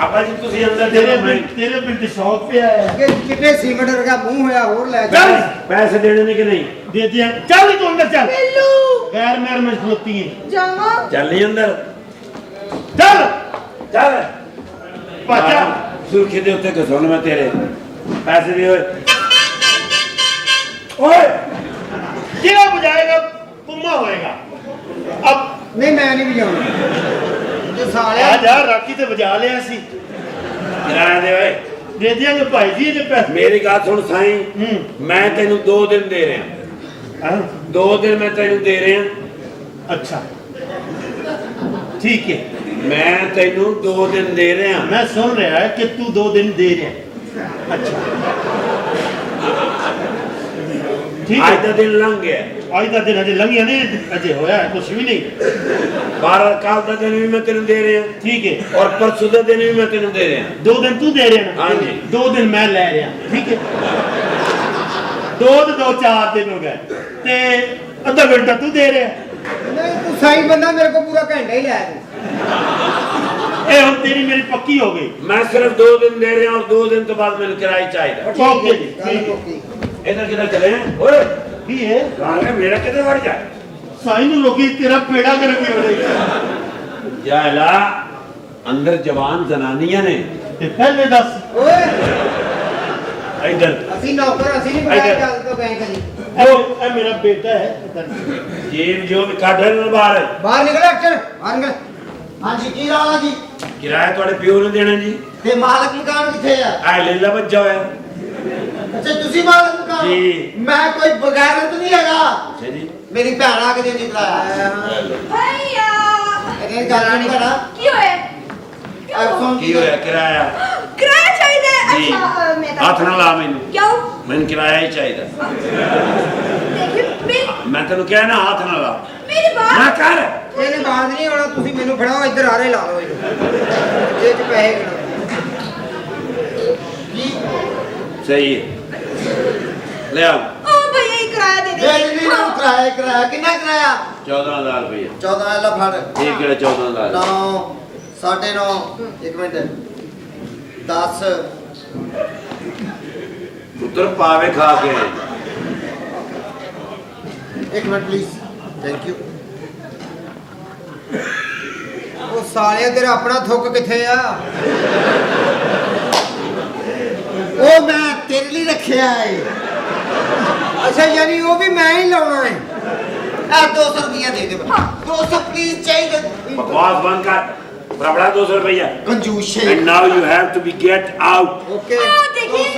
ਅੱਬਾ ਜੀ ਤੁਸੀਂ ਅੰਦਰ ਤੇਰੇ ਚਲੋ ਮੈਂ ਤੇਰੇ ਬਿਲ ਤੇ ਸ਼ੌਕ ਪਿਆ ਹੈ ਕਿ ਚਿੱਟੇ ਸੀਮੈਂਟ ਵਰਗਾ ਮੂੰਹ ਹੋਇਆ ਹੋਰ ਲੈ ਜਾ ਚੱਲ ਪੈਸੇ ਦੇਣੇ ਨੇ ਕਿ ਨਹੀਂ ਦੇ ਦਿਆਂ ਚੱਲ ਤੂੰ ਅੰਦਰ ਚੱਲ ਬਿੱਲੂ ਗੈਰ ਮਹਿਰ में ਖਲੋਤੀ ਹੈ ਜਾਵਾਂ ਚੱਲ ਨਹੀਂ ਅੰਦਰ ਚੱਲ ਚੱਲ ਪਾਚਾ ਸੁਰਖੀ ਦੇ ਉੱਤੇ ਘਸੋਣ ਮੈਂ ਤੇਰੇ ਪੈਸੇ ਦੇ ਓਏ ਓਏ ਜਿਹੜਾ ਬਜਾਏਗਾ ਪੁੰਮਾ ਹੋਏਗਾ ਅਬ ਨਹੀਂ ਮੈਂ ਨਹੀਂ ਵਜਾਉਣਾ ਤੇ ਆ ਸਾਲਿਆ ਜਾ ਰਾਖੀ ਤੇ ਵਜਾ ਲਿਆ ਸੀ ਕਿਰਾਇਆ ਦੇ ਓਏ ਦੇ ਦਿਆਂਗੇ ਭਾਈ ਜੀ ਇਹਦੇ ਪੈਸੇ ਮੇਰੀ ਗੱਲ ਸੁਣ ਸਾਈਂ ਹੂੰ ਮੈਂ ਤੈਨੂੰ 2 ਦਿਨ ਦੇ ਰਿਹਾ ਹਾਂ 2 ਦਿਨ ਮੈਂ ਤੈਨੂੰ ਦੇ ਰਿਹਾ ਅੱਛਾ ਠੀਕ ਹੈ ਮੈਂ ਤੈਨੂੰ 2 ਦਿਨ ਦੇ ਰਿਹਾ मैं सुन रहा है कि तू 2 दिन दे रहा है अच्छा ठीक ਅੱਜ है ਦਾ ਦਿਨ ਲੰਘ ਗਿਆ आज का दिन अजय लंघिया नहीं अजय होया है कुछ भी नहीं 12 ਕੱਲ ਦਾ ਦਿਨ ਵੀ ਮੈਂ ਤੈਨੂੰ ਦੇ ਰਿਹਾ ठीक है ਔਰ ਪਰਸੋਂ ਦਾ ਦਿਨ ਵੀ ਮੈਂ ਤੈਨੂੰ ਦੇ ਰਿਹਾ 2 दिन तू दे रहा है ना हाँ जी। 2 दिन मैं ले रहा ठीक है 2 तो 2 4 दिन हो गए ते आधा घंटा तू दे रहा है ਨਹੀਂ ਤੂੰ ਸਾਈ ਬੰਦਾ ਮੇਰੇ ਕੋਲ ਪੂਰਾ ਘੰਟਾ ਹੀ ਲਾਇਆ ਤੂੰ ये हम तेरी मेरी पक्की हो गई ਮੈਂ ਸਿਰਫ 2 ਦਿਨ ਦੇ ਰਿਹਾ ਔਰ 2 ਦਿਨ ਤੋਂ ਬਾਅਦ ਮੈਨੂੰ ਕਿਰਾਇਆ ਚਾਹੀਦਾ ओके जी ਗੱਲ ठीक है ਮੁੱਕੀ। ਇਧਰ ਕਿਧਰ ਚਲੇ ਓਏ की है ਗਾਣੇ ਮੇਰਾ ਕਿਤੇ ਵੜ ਜਾ साई नु रोकी तेरा पेड़ा करके हो रही ਜਾਲਾ ਅੰਦਰ ਜਵਾਨ ਜ਼ਨਾਨੀਆਂ ਨੇ ते पहले दस ਓਏ ਇਧਰ ਅਸੀਂ ਨੌਕਰ ਅਸੀਂ ਨਹੀਂ ਬੁਲਾਇਆ ਇੱਧਰ। ਜਦ ਤੋਂ ਬੈਂਕ ਦੀ ए मेरा बेटा है इधर। ਜੇਬ ਜੋ ਵੀ ਕੱਢ ਲੈ ਬਾਹਰ ਬਾਹਰ ਨਿਕਲ ਐਕਟਰ ਬਾਹਰ ਨਿਕਲ ਹਾਂਜੀ ਕੀ ਰਾਲਾ ਜੀ ਕਿਰਾਇਆ ਤੁਹਾਡੇ ਪਿਓ ਨੇ ਦੇਣਾ ਜੀ ਤੇ ਮਾਲਕ ਮਕਾਨ ਕਿੱਥੇ ਆ ਆ ਲੈ ਲਾ ਬੱਜਾ ਹੋਇਆ ਅੱਛਾ ਤੁਸੀਂ ਮਾਲਕ ਮਕਾਨ ਜੀ। ਮੈਂ ਕੋਈ ਬਗੈਰਤ ਨਹੀਂ ਹੈਗਾ ਅੱਛਾ ਜੀ ਮੇਰੀ ਭੈਣ ਆ ਕੇ ਦੇ ਨਿਕਲਾਇਆ ਭਈਆ ਇਹਨੇ ਗੱਲ ਨਹੀਂ ਕਰਾ ਕੀ ਹੋਇਆ ਕੀ ਹੋਇਆ ਕਿਰਾਇਆ ਕਿਰਾਇਆ ਚਾਹੀਦਾ ਹੈ? ਜੀ ਅੱਛਾ ਮੈਂ ਤਾਂ ਹੱਥ ਨਾ ਲਾ ਮੈਨੂੰ ਕਿਉਂ ਮੈਨੂੰ ਕਿਰਾਇਆ ਹੀ ਚਾਹੀਦਾ ਦੇਖੀ ਮੈਂ ਤੈਨੂੰ ਕਿਹਾ ਨਾ ਹੱਥ ਨਾ ਲਾ ਮੇਰੀ ਨਾ ਬਾਤ ਕਰ ਇਹਨੇ ਬਾਤ ਨਹੀਂ ਆਉਣਾ ਤੁਸੀਂ ਮੈਨੂੰ ਫੜਾਓ ਇੱਧਰ ਆਰੇ ਲਾ ਲਓ ਇਹਨੂੰ ਇਹ ਚ ਪੈਸੇ ਗਿਣੋ ਕੀ ਸਹੀ ਹੈ ਲੈ ਆ ਉਹ ਭਈਆ ਹੀ ਕਿਰਾਇਆ ਦੇ ਦੇ ਨਹੀਂ ਨੂੰ ਕਿਰਾਇਆ ਕਿੰਨਾ ਕਿਰਾਇਆ 14000 ਰੁਪਏ 14 ਲੈ ਫੜ ਇਹ ਕਿਹੜਾ 14000 9 9:30 1 ਮਿੰਟ 10 ਪੁੱਤਰ ਪਾਵੇ ਖਾ ਕੇ 1 ਮਿੰਟ ਪਲੀਜ਼ ਥੈਂਕ ਯੂ ਉਹ ਸਾਲਿਆ ਤੇਰਾ ਆਪਣਾ ਥੁੱਕ ਕਿੱਥੇ ਆ ਉਹ ਮੈਂ ਤੇਰੇ ਲਈ ਰੱਖਿਆ ਏ ਅੱਛਾ ਯਾਨੀ ਉਹ ਵੀ ਮੈਂ ਹੀ ਲਾਉਣਾ ਹੈ ਆ 200 ਰੁਪਇਆ ਦੇ ਦੇ 200 ਪਲੀਜ਼ ਚਾਹੀਦਾ ਬਕਵਾਸ ਬੰਦ ਕਰ ਬੜਾ 200 ਰੁਪਇਆ ਕੰਜੂਸ and ਹੈ now you have to be get out okay देखिए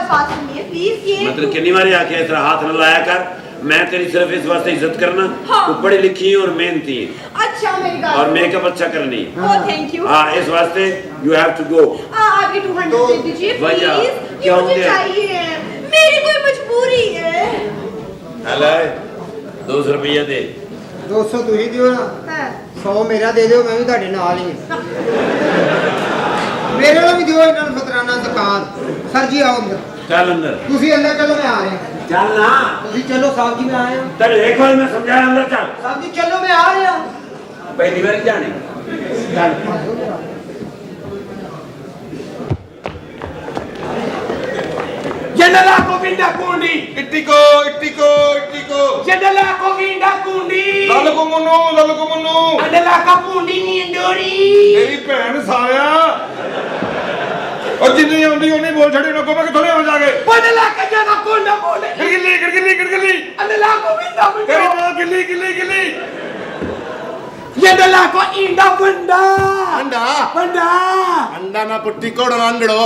बात सुनिए प्लीज ये मतलब कितनी बार आके इस तरह हाथ न लाया कर मैं तेरी सिर्फ इस वास्ते इज्जत करना हाँ। तू पढ़ी लिखी है और मेहनती है अच्छा मेरी बात और मेकअप अच्छा करनी है ओ थैंक यू हाँ इस वास्ते यू हैव टू गो आगे 200 दे दीजिए वजह प्लीज क्या ये मुझे होते हैं? चाहिए मेरी कोई मजबूरी है हेलो 200 रुपया दे 200 ਤੁਸੀਂ ਦਿਓ ਨਾ हाँ 100 ਮੇਰਾ ਦੇ ਦਿਓ ਮੈਂ ਵੀ ਤੁਹਾਡੇ ਨਾਲ ਹੀ ਹਾਂ ਮੇਰੇ ਨਾਲ ਵੀ ਦਿਓ ਇਹਨਾਂ ਨੂੰ ਫਤਰਾਨਾ ਦੁਕਾਨ ਸਰ ਜੀ ਆਓ ਅੰਦਰ चल अंदर ਤੁਸੀਂ ਅੰਦਰ ਚਲੋ ਮੈਂ ਆ ਰਿਹਾ चल ना ਤੁਸੀਂ ਚਲੋ ਸਾਹਿਬ ਜੀ मैं आया हूँ तेरे एक बार मैं समझाया अंदर चल ਸਾਹਿਬ जी चलो मैं आ रहा हूँ पहली बार जाने Jendela Govinda Kundi. Itiko, itiko, itiko. Jendela Govinda Kundi. Lalu kumunu. Jendela Kapundi Nindori. ਮੇਰੀ ਭੈਣ ਸਾਲਿਆ ਉਹ ਜਿੰਨੀ ਆਉਂਦੀ ਉਹਨੇ ਬੋਲ ਛੱਡੇ ਨਾ ਕੋ ਮੈਂ ਕਿੱਥੋਂ ਲਿਆਵਾਂ ਜਾ ਕੇ Jendela Kajana Kunda Kundi. ਗੜਗਿੱਲੀ Jendela Govinda Kundi. ਤੇਰੀ ਮਾਂ ਗਿੱਲੀ Jendela लाखों इंडा बंडा अंडा बंडा अंडा ना पुट्टी कोड़ अंडड़ो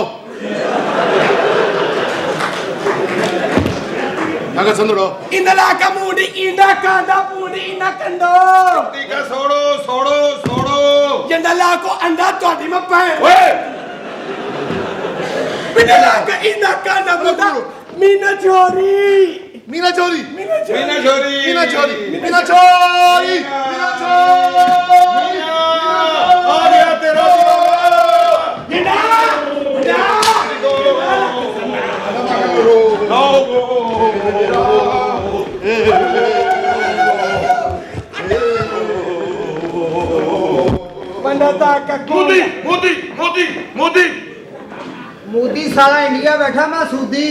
नगर संदड़ो इंदा लाखा मूडी इंडा कांदा मूडी इंडा कंडो ठीक है सोड़ो सोड़ो सोड़ो इंदा लाखों अंडा तोड़ी में पैर ओए इंदा लाखा इंडा कांदा मूडा मीना चोरी मीना चोरी मीना चोरी मीना चोरी मीना चोरी मीना चोरी मीना चोरी आ गया तेरा इंडा इंडा बंदा ताका मोदी मोदी मोदी मोदी मोदी साला इंडिया बैठा मैं सूदी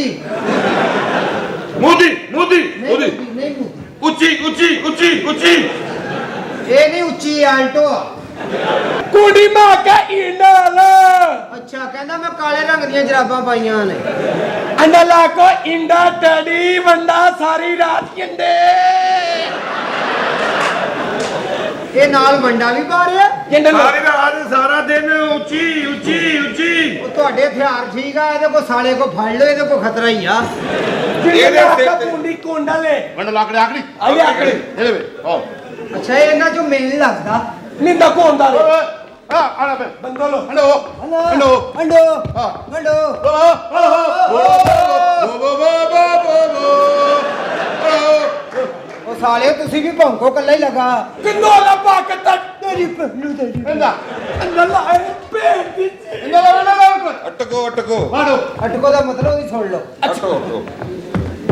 मोदी मोदी नहीं मोदी मोदी नहीं मोदी ऊंची ऊंची ऊंची ऊंची ये नहीं उच्ची आल्टो कुड़ी मां का इंडा ला अच्छा कहना मैं काले रंग ਦੀਆਂ ਜਰਾਬਾਂ ਪਾਈਆਂ ਨੇ अंडा लाखों इंडा टड़ी बंदा सारी रात इंडे ਇਹ ਨਾਲ ਵੰਡਾ ਵੀ ਪਾ ਰਿਹਾ इंडा ਸਾਰੀ ਰਾਤ ਸਾਰਾ ਦਿਨ ਉੱਚੀ ਉੱਚੀ ਉੱਚੀ ਉਹ ਤੁਹਾਡੇ ਹਥਿਆਰ ਠੀਕ ਆ ਇਹਦੇ ਕੋ ਸਾਲੇ ਕੋ ਫੜ ਲਓ ਇਹਦੇ ਕੋ ਖਤਰਾ ਹੀ ਆ ਇਹਦੇ ਸਿਰ ਤੇ ਕੁੰਡੀ ਕੋਂਡਲੇ ਮੰਡ ਲਾਕੜੇ ਆਕੜੀ ਆਲੇ ਆਕੜੀ ਇਹਦੇ ਵੇ ਆਓ ਅੱਛਾ ਇਹ ਇਹਨਾਂ ਚੋਂ ਮੇਲ ਲੱਗਦਾ ਨਿੰਦਾ ਕੋਂਡਾ ਲੈ ਆ ਆਣਾ ਬੇ ਬੰਦੋ ਲੋ ਹਲੋ ਹਲੋ ਵੰਡੋ ਹਾਂ ਵੰਡੋ ਉਹ ਸਾਲਿਓ ਤੁਸੀਂ ਵੀ ਭੌਂਕੋ ਕੱਲਾ ਹੀ ਲਗਾ ਕਿੰਨੋ ਲਾ ਪਾਕ ਤੱਕ ਤੇਰੀ ਪਹਿਲੂ ਤੇਰੀ ਇਹਦਾ ਅੰਡਾ ਲਾਏ ਪੇਟ ਦੀ ਅਟਕੋ ਅਟਕੋ ਮਾਰੋ ਅਟਕੋ ਦਾ ਮਤਲਬ ਉਹਦੀ ਸੁਣ ਲਓ ਅਟਕੋ ਅਟਕੋ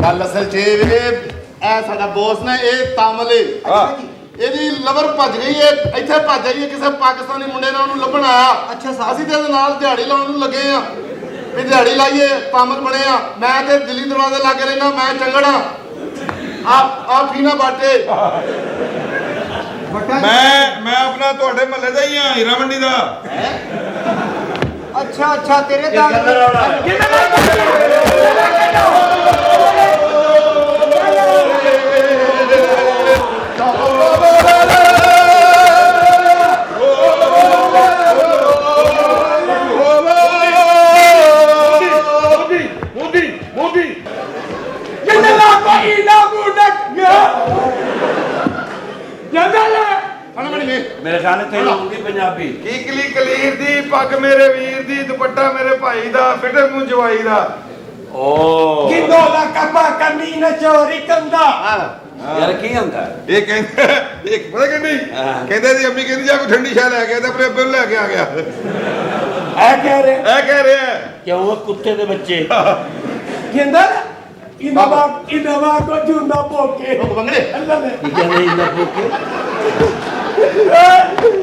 ਗੱਲ ਅਸਲ 'ਚ ਇਹ ਵੀਰੇ ਇਹ ਸਾਡਾ ਬੌਸ ਨੇ ਇਹ ਤਾਮਲ ਏ ਅੱਛਾ ਜੀ ਇਹਦੀ ਲਵਰ ਭੱਜ ਗਈ ਏ ਇੱਥੇ ਭੱਜ ਆਈ ਏ ਕਿਸੇ ਪਾਕਿਸਤਾਨੀ ਮੁੰਡੇ ਨੇ ਉਹਨੂੰ ਲੱਭਣ ਆਇਆ ਅੱਛਾ ਸਾਹਿਬ। ਅਸੀਂ ਤੇ ਇਹਦੇ ਨਾਲ ਦਿਹਾੜੀ ਲਾਉਣ ਨੂੰ ਲੱਗੇ ਆ ਵੀ ਦਿਹਾੜੀ ਲਾਈਏ ਤਾਮਲ ਬਣੇ ਆ ਮੈਂ ਤੇ ਦਿੱਲੀ ਦਰਵਾਜ਼ੇ ਲਾ ਕੇ ਰਹਿਣਾ ਮੈਂ ਚੰਗੜਾ ਆ ਫੀਨਾ ਬਾਟੇ ਬਟਾ ਮੈਂ ਆਪਣਾ ਤੁਹਾਡੇ ਮਹੱਲੇ ਦਾ ਹੀ ਆ ਹੀਰਾ ਮੰਡੀ ਦਾ ਅੱਛਾ ਅੱਛਾ ਤੇਰੇ ਦਾ ਮੋਦੀ ਮੋਦੀ ਇੰਡਾ ਲਾਖੋਂ ਇੰਡਾ ਗੁੱਡਕ ਜਾਂਦਾ ਲੈ ਫੜਮਣੀ ਨੇ ਮੇਰੇ ਖਿਆਲ ਤੇ ਲਾਉਂਦੀ ਪੰਜਾਬੀ ਕੀਕਲੀ ਕਲੀਰ ਦੀ ਪੱਗ ਮੇਰੇ ਵੀਰ ਦੀ ਦੁਪੱਟਾ ਮੇਰੇ ਭਾਈ ਦਾ ਫਿੱਟੇ ਮੂੰਹ ਜਵਾਈ ਦਾ ਓ ਕਿੰਨੋ ਲਾ ਕਪਾ ਕਮੀਨਾ ਚੋਰੀ ਕੰਦਾ ਯਾਰ ਕੀ ਹੁੰਦਾ ਇਹ ਕਹਿੰਦਾ ਇਹ ਪਤਾ ਕਹਿੰਦੀ ਕਹਿੰਦੇ ਦੀ ਅੰਮੀ ਕਹਿੰਦੀ ਜਾ ਕੋਈ ਠੰਡੀ ਸ਼ਾਹ ਲੈ ਕੇ ਆ ਤੇ ਆਪਣੇ ਅੱਬੇ ਨੂੰ ਲੈ ਕੇ ਆ ਗਿਆ ਐ ਕਹਿ ਰਹੇ ਇਹ ਕਹਿ ਰਿਹਾ ਕਿਉਂ ਕੁੱਤੇ ਦੇ ਬੱਚੇ ਕਹਿੰਦਾ ਇਨਵਾ ਕੋ ਜੁੰਦਾ ਪੋਕੇ ਲੋਕ ਬੰਗੜੇ ਅੱਲਾ ਨੇ ਕੀ ਕਹਿੰਦੇ ਇੰਨਾ ਭੁੱਖੇ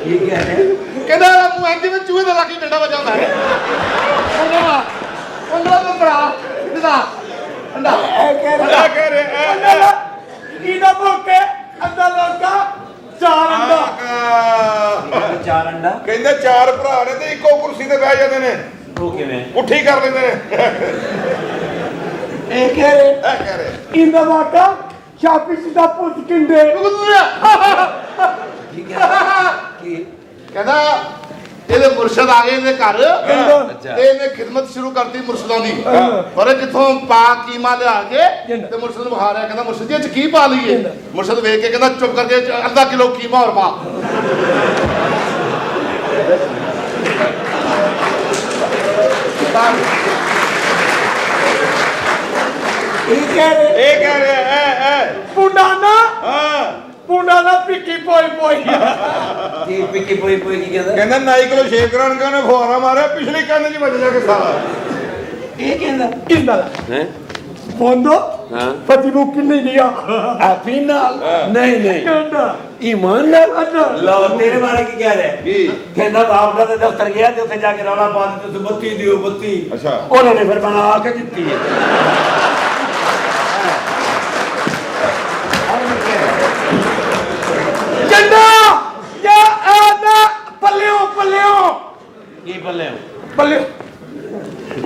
ਕੀ ਕਹਿੰਦੇ ਕਹਿੰਦਾ ਮੂੰਹ ਇੰਜ ਵਿੱਚ ਚੂਹੇ ਦਾ ਲੱਗੀ ਡੰਡਾ ਵਜਾਉਂਦਾ ਹੈ ਉਹਨਾਂ ਨੂੰ ਬੜਾ ਦਿਦਾ ਅੰਡਾ ਐ ਕਹਿ ਇਹ ਰਿਹਾ ਕਹਿ ਰਿਹਾ ਇਨਾ ਪੋਕੇ ਅੰਦਾ ਲੋਕਾ ਚਾਰ ਅੰਦਾ ਚਾਰ ਅੰਡਾ ਕਹਿੰਦੇ ਚਾਰ ਭਰਾ ਨੇ ਤੇ ਇੱਕੋ ਕੁਰਸੀ ਤੇ ਬਹਿ ਜਾਂਦੇ ਨੇ ਉਹ ਕਿਵੇਂ ਉੱਠੀ ਕਰ ਲੈਂਦੇ ਨੇ ਇਹ ਕਹਿ ਰਹੇ ਇਹ ਕਹਿ ਰਿਹਾ ਇਨਾ ਵਾਕਾ ਸ਼ਾਪੀ ਸਿੱਧਾ ਪੁੱਤ ਕਿੰਡੇ ਕੀ ਕਹਿੰਦਾ ਕੀ ਕਹਿੰਦਾ ਇਹਦੇ ਮੁਰਸ਼ਦ ਆ ਗਏ ਇਹਦੇ ਘਰ ਅੱਛਾ ਤੇ ਇਹਨੇ ਖਿਦਮਤ ਸ਼ੁਰੂ ਕਰਤੀ ਮੁਰਸ਼ਦਾਂ ਦੀ ਪਰ ਕਿਥੋਂ ਪਾ ਕੀਮਾ ਲਿਆ ਕੇ ਤੇ ਮੁਰਸ਼ਦ ਨੂੰ ਬੁਖਾ ਰਿਹਾ ਕਹਿੰਦਾ ਮੁਰਸ਼ਦ ਜੀ ਇਹ ਚ ਕੀ ਪਾ ਲਈਏ ਮੁਰਸ਼ਦ ਵੇਖ ਕੇ ਕਹਿੰਦਾ ਚੁੱਪ ਕਰਕੇ ਅੱਧਾ ਕਿਲੋ ਕੀਮਾ ਹੋਰ ਪਾ ਇਹ ਕਹਿ ਰਹੇ ਇਹ ਪੁੰਡਾਨਾ ਹਾਂ ਪੁੰਡਾਨਾ ਪਿੱਕੀ ਪੋਈ ਪੋਈ ਕੀ ਪਿੱਕੀ ਪੋਈ ਪੋਈ ਕੀ ਕਹਿੰਦਾ ਕਹਿੰਦਾ ਨਾਈ ਕੋਲ ਸ਼ੇਵ ਕਰਾਉਣ ਕੇ ਉਹਨੇ ਫੁਹਾਰਾ ਮਾਰਿਆ ਪਿਛਲੀ ਕੰਨ 'ਚ ਵੱਜ ਜਾ ਕੇ ਸਾਲਾ ਇਹ ਕਹਿੰਦਾ ਇੰਦਾ ਹੈ ਫੋਂਦੋ ਹਾਂ ਪਤੀ ਨੂੰ ਕਿੰਨੇ ਲਿਆ ਆਪੀ ਨਾਲ ਨਹੀਂ ਨਹੀਂ ਕਹਿੰਦਾ ਈਮਾਨ ਨਾਲ ਲਓ ਤੇਰੇ ਬਾਰੇ ਕੀ ਕਹਿ ਰਿਹਾ ਕੀ ਕਹਿੰਦਾ ਬਾਪ ਦਾ ਤੇ ਦਫ਼ਤਰ ਗਿਆ ਤੇ ਉੱਥੇ ਜਾ ਕੇ ਰੌਲਾ ਪਾ ਦਿੱਤਾ ਤੁਸੀਂ ਬੱਤੀ ਦਿਓ ਬੱਤੀ ਅੱਛਾ ਉਹਨਾਂ ਨੇ ਫਿਰ ਬਣਾ ਕੇ ਦਿੱਤੀ ਹੈ ਜੰਡਾ ਯਾ ਆਨਾ ਪੱਲਿਓ ਪੱਲਿਓ ਕੀ ਬੱਲੇ ਪੱਲਿਓ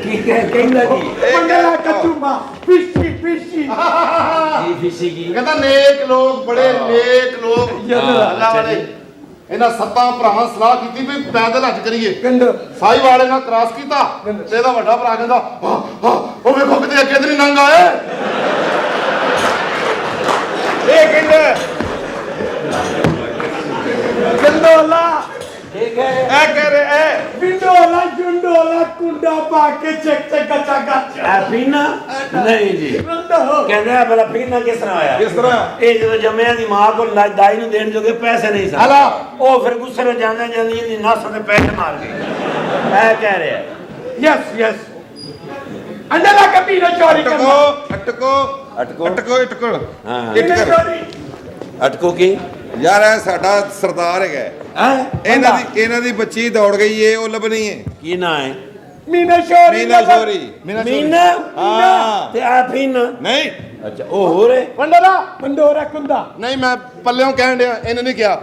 ਕੀ ਕਹਿੰਦਾ ਜੀ ਮੰਗਲਾ ਕਤੂਮਾ ਫਿਸ਼ੀ ਫਿਸ਼ੀ ਕੀ ਫਿਸੀ ਕੀ ਕਹਿੰਦਾ ਨੇਕ ਲੋਕ ਬੜੇ ਨੇਕ ਲੋਕ ਅੱਛਾ ਅੱਲਾਹ ਵਾਲੇ ਇਹਨਾਂ ਸੱਤਾਂ ਭਰਾਵਾਂ ਸਲਾਹ ਕੀਤੀ ਵੀ ਪੈਦਲ ਹੱਜ ਕਰੀਏ ਸਾਈ ਵਾਲੇ ਨਾਲ ਕ੍ਰਾਸ ਕੀਤਾ ਤੇ ਇਹਦਾ ਵੱਡਾ ਭਰਾ ਕਹਿੰਦਾ ਉਹ ਵੇਖੋ ਕਿਤੇ ਅੱਗੇ ਤੇ ਨਹੀਂ ਨੰਗ ਆਏ ਇਹ ਕਹਿੰਦੇ ਗੰਡੋਲਾ ਠੀਕ ਹੈ ਇਹ ਕਹਿ ਰਹੇ ਵਿੰਡੋਲਾ ਜੁੰਡੋਲਾ ਕੁੰਡਾ ਪਾ ਕੇ ਚੱਕ ਚੱਕ ਗੱਚਾ ਗੱਚਾ ਇਹ ਪੀਨਾ ਨਹੀਂ ਜੀ ਕਹਿੰਦੇ ਆ ਭਲਾ ਪੀਨਾ ਕਿਸ ਤਰ੍ਹਾਂ ਆਇਆ ਕਿਸ ਤਰ੍ਹਾਂ ਇਹ ਜਦੋਂ ਜੰਮਿਆ ਦੀ ਮਾਂ ਕੋਲ ਦਾਈ ਨੂੰ ਦੇਣ ਜੋਗੇ ਪੈਸੇ ਨਹੀਂ ਸਨ ਹਲਾ ਉਹ ਫਿਰ ਗੁੱਸੇ ਨਾਲ ਜਾਂਦੇ ਜਾਂਦੀ ਇਹਦੀ ਨੱਸ ਤੇ ਪੈਸੇ ਮਾਰ ਗਈ ਇਹ ਕਹਿ ਰਿਹਾ ਯਸ ਯਸ ਅੰਦਲਾ ਕਬੀਰਾ ਚੋਰੀ ਕਰਨਾ ਅਟਕੋ ਅਟਕੋ ਅਟਕੋ ਇਟਕੋ ਹਾਂ ਚੋਰੀ ਅਟਕੋ ਕੀ ਯਾਰ ਇਹ ਸਾਡਾ ਸਰਦਾਰ ਹੈਗਾ ਹੈ ਇਹਨਾਂ ਦੀ ਬੱਚੀ ਦੌੜ ਗਈ ਏ ਉਹ ਲੱਭਣੀ ਏ ਕੀ ਨਾਂ ਹੈ ਮੀਨਾ ਸ਼ੋਰੀ ਮੀਨਾ ਸ਼ੋਰੀ ਮੀਨਾ ਹਾਂ ਤੇ ਆ ਪੀਨਾ ਨਹੀਂ ਅੱਛਾ ਉਹ ਹੋ ਰੇ ਮੰਡੋਰਾ ਕੁੰਦਾ ਨਹੀਂ ਮੈਂ ਪੱਲਿਓਂ ਕਹਿਣ ਡਿਆ ਇਹਨੇ ਨਹੀਂ ਕਿਹਾ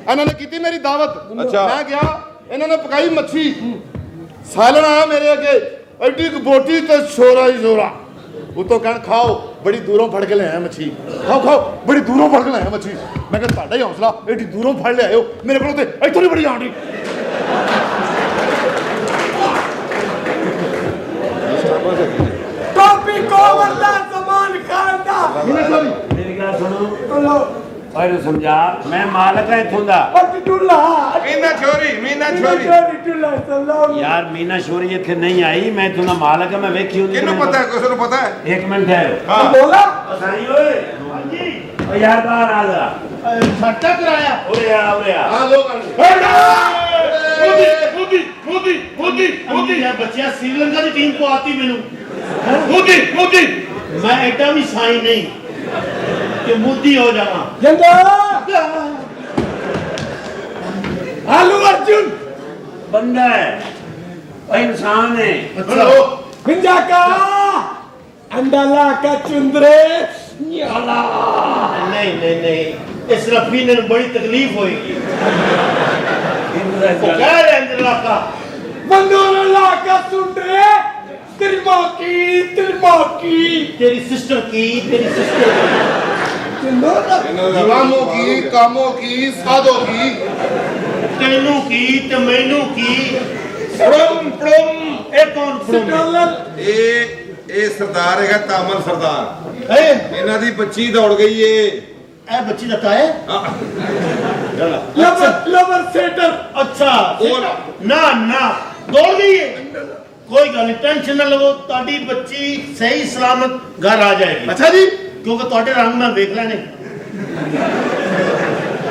ਇਹਨਾਂ ਨੇ ਕੀਤੀ ਮੇਰੀ ਦਾਵਤ ਅੱਛਾ। ਮੈਂ ਕਿਹਾ ਇਹਨਾਂ ਨੇ ਪਕਾਈ ਮੱਛੀ ਸਾਲਣ ਆਇਆ ਮੇਰੇ ਅੱਗੇ ਐਡੀ ਕੁ ਬੋਟੀ ਤੇ ਛੋਰਾ ਹੀ ਜ਼ੋਰਾ ਉਤੋਂ ਕਹਿਣ ਖਾਓ ਬੜੀ ਦੂਰੋਂ ਫੜ ਕੇ ਲਿਆਇਆ ਮੱਛੀ ਖਾਓ ਖਾਓ ਬੜੀ ਦੂਰੋਂ ਫੜ ਕੇ ਲਿਆਇਆ ਮੱਛੀ ਮੈਂ ਕਿਹਾ ਤੁਹਾਡਾ ਹੀ ਹੌਸਲਾ ਐਡੀ ਦੂਰੋਂ ਫੜ ਲਿਆਇਓ ਮੇਰੇ ਕੋਲ ਤੇ ਇੱਥੋਂ ਨਹੀਂ ਬੜੀ ਆਉਂਦੀ ਟੋਪੀ ਕੋਵਰ ਦਾ ਸਮਾਨ ਖਾਨ ਦਾ ਮੇਰੀ ਗੱਲ ਸੁਣੋ ਔਰ ਸਮਝਾ ਮੈਂ ਮਾਲਕ ਹਾਂ ਇੱਥੋਂ ਦਾ ਉਹ ਟੁੱਲਾ ਮੀਨਾ ਛੋਰੀ ਚੋਰੀ ਟੁੱਲਾ ਸਲਾਮ ਯਾਰ ਮੀਨਾ ਸ਼ੋਰੀ ਇੱਥੇ ਨਹੀਂ ਆਈ ਮੈਂ ਇੱਥੋਂ ਦਾ ਮਾਲਕ ਹਾਂ ਮੈਂ ਵੇਖੀ ਹੁੰਦੀ ਕਿਹਨੂੰ ਪਤਾ ਹੈ ਕਿਸ ਨੂੰ ਪਤਾ ਹੈ ਇੱਕ ਮਿੰਟ ਹੈ ਬੋਲਾ ਸਾਈ ਓਏ ਹਾਂਜੀ ਓ ਯਾਰ ਬਾਹਰ ਆ ਜਾ ਸੱਟਾ ਕਰਾਇਆ ਉਰੇ ਆ ਹਾਂ ਲੋਕ मोदी बच्चिया श्रीलंका की टीम को आती मैनू मोदी मैं एडा भी साई नहीं कि मोदी हो जावा आलू अर्जुन बंदा है और इंसान है हिंजा का अंडाला का चुंदरे न्याला नहीं इस रफी ने बड़ी तकलीफ होगी क्या है अंडला का मंडोला का चुंदरे तेरी माँ की तेरी सिस्टर की जवानों की कामों की साधों की तेनू की ते मैनू की ए कौन ਇਹ ਸਰਦਾਰ ਹੈਗਾ ਤਾਮਲ ਸਰਦਾਰ ए ਇਹਨਾਂ ਦੀ ਬੱਚੀ ਦੌੜ ਗਈ ਏ ए बच्ची लगता है लवर सेटर अच्छा ना दौड़ गई है कोई गल नहीं टेंशन ना लो ताड़ी बच्ची सही सलामत घर आ जाएगी अच्छा जी क्योंकि ताड़े रंग मैं देख लेने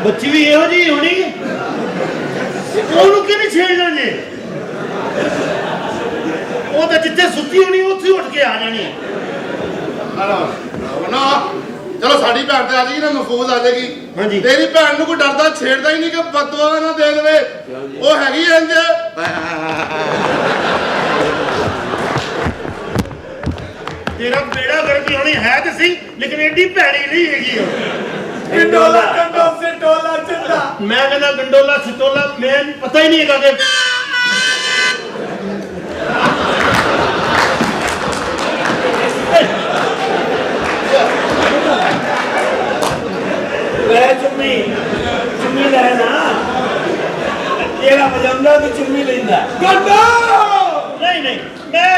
बच्ची भी यहो जी होनी ਉਹਨੂੰ ਕਿਹਨੇ ਛੇੜਨਾ ਜੇ ਉਹ ਤਾਂ ਜਿੱਥੇ ਸੁੱਤੀ ਹੋਣੀ ਉੱਥੇ ਉੱਠ ਕੇ ਆ ਜਾਣੀ ਨਾ ਚਲੋ ਸਾਡੀ ਭੈਣ ਤੇ ਆ ਜਾਏਗੀ ਨਾ ਮਹਿਫੂਜ਼ ਆ ਜਾਏਗੀ ਹਾਂਜੀ। ਤੇਰੀ ਭੈਣ ਨੂੰ ਕੋਈ ਡਰਦਾ ਛੇੜਦਾ ਹੀ ਨਹੀਂ ਕਿ ਬਦਦੁਆ ਨਾ ਦੇ ਦੇਵੇ ਉਹ ਹੈਗੀ ਇੰਜ ਤੇਰਾ ਬੇੜਾ ਗਰਕੀ ਹੋਣੀ ਹੈ ਤੇ ਸਹੀ ਲੇਕਿਨ ਐਡੀ ਭੈੜੀ ਨਹੀਂ ਹੈਗੀ ਉਹ ਗੰਡੋਲਾ ਕੰਡੋ ਸਿਟੋਲਾ ਚੰਦਾ ਮੈਂ ਕਹਿੰਦਾ ਗੰਡੋਲਾ ਸਿਟੋਲਾ ਮੈਂ ਪਤਾ ਹੀ ਨਹੀਂ ਹੈਗਾ ਕਿ ਲੈ ਚੁੰਮੀ ਲੈ ਨਾ ਜਿਹੜਾ ਵਜਾਉਂਦਾ ਤੇ ਚੁੰਮੀ ਲੈਂਦਾ गंडो नहीं मैं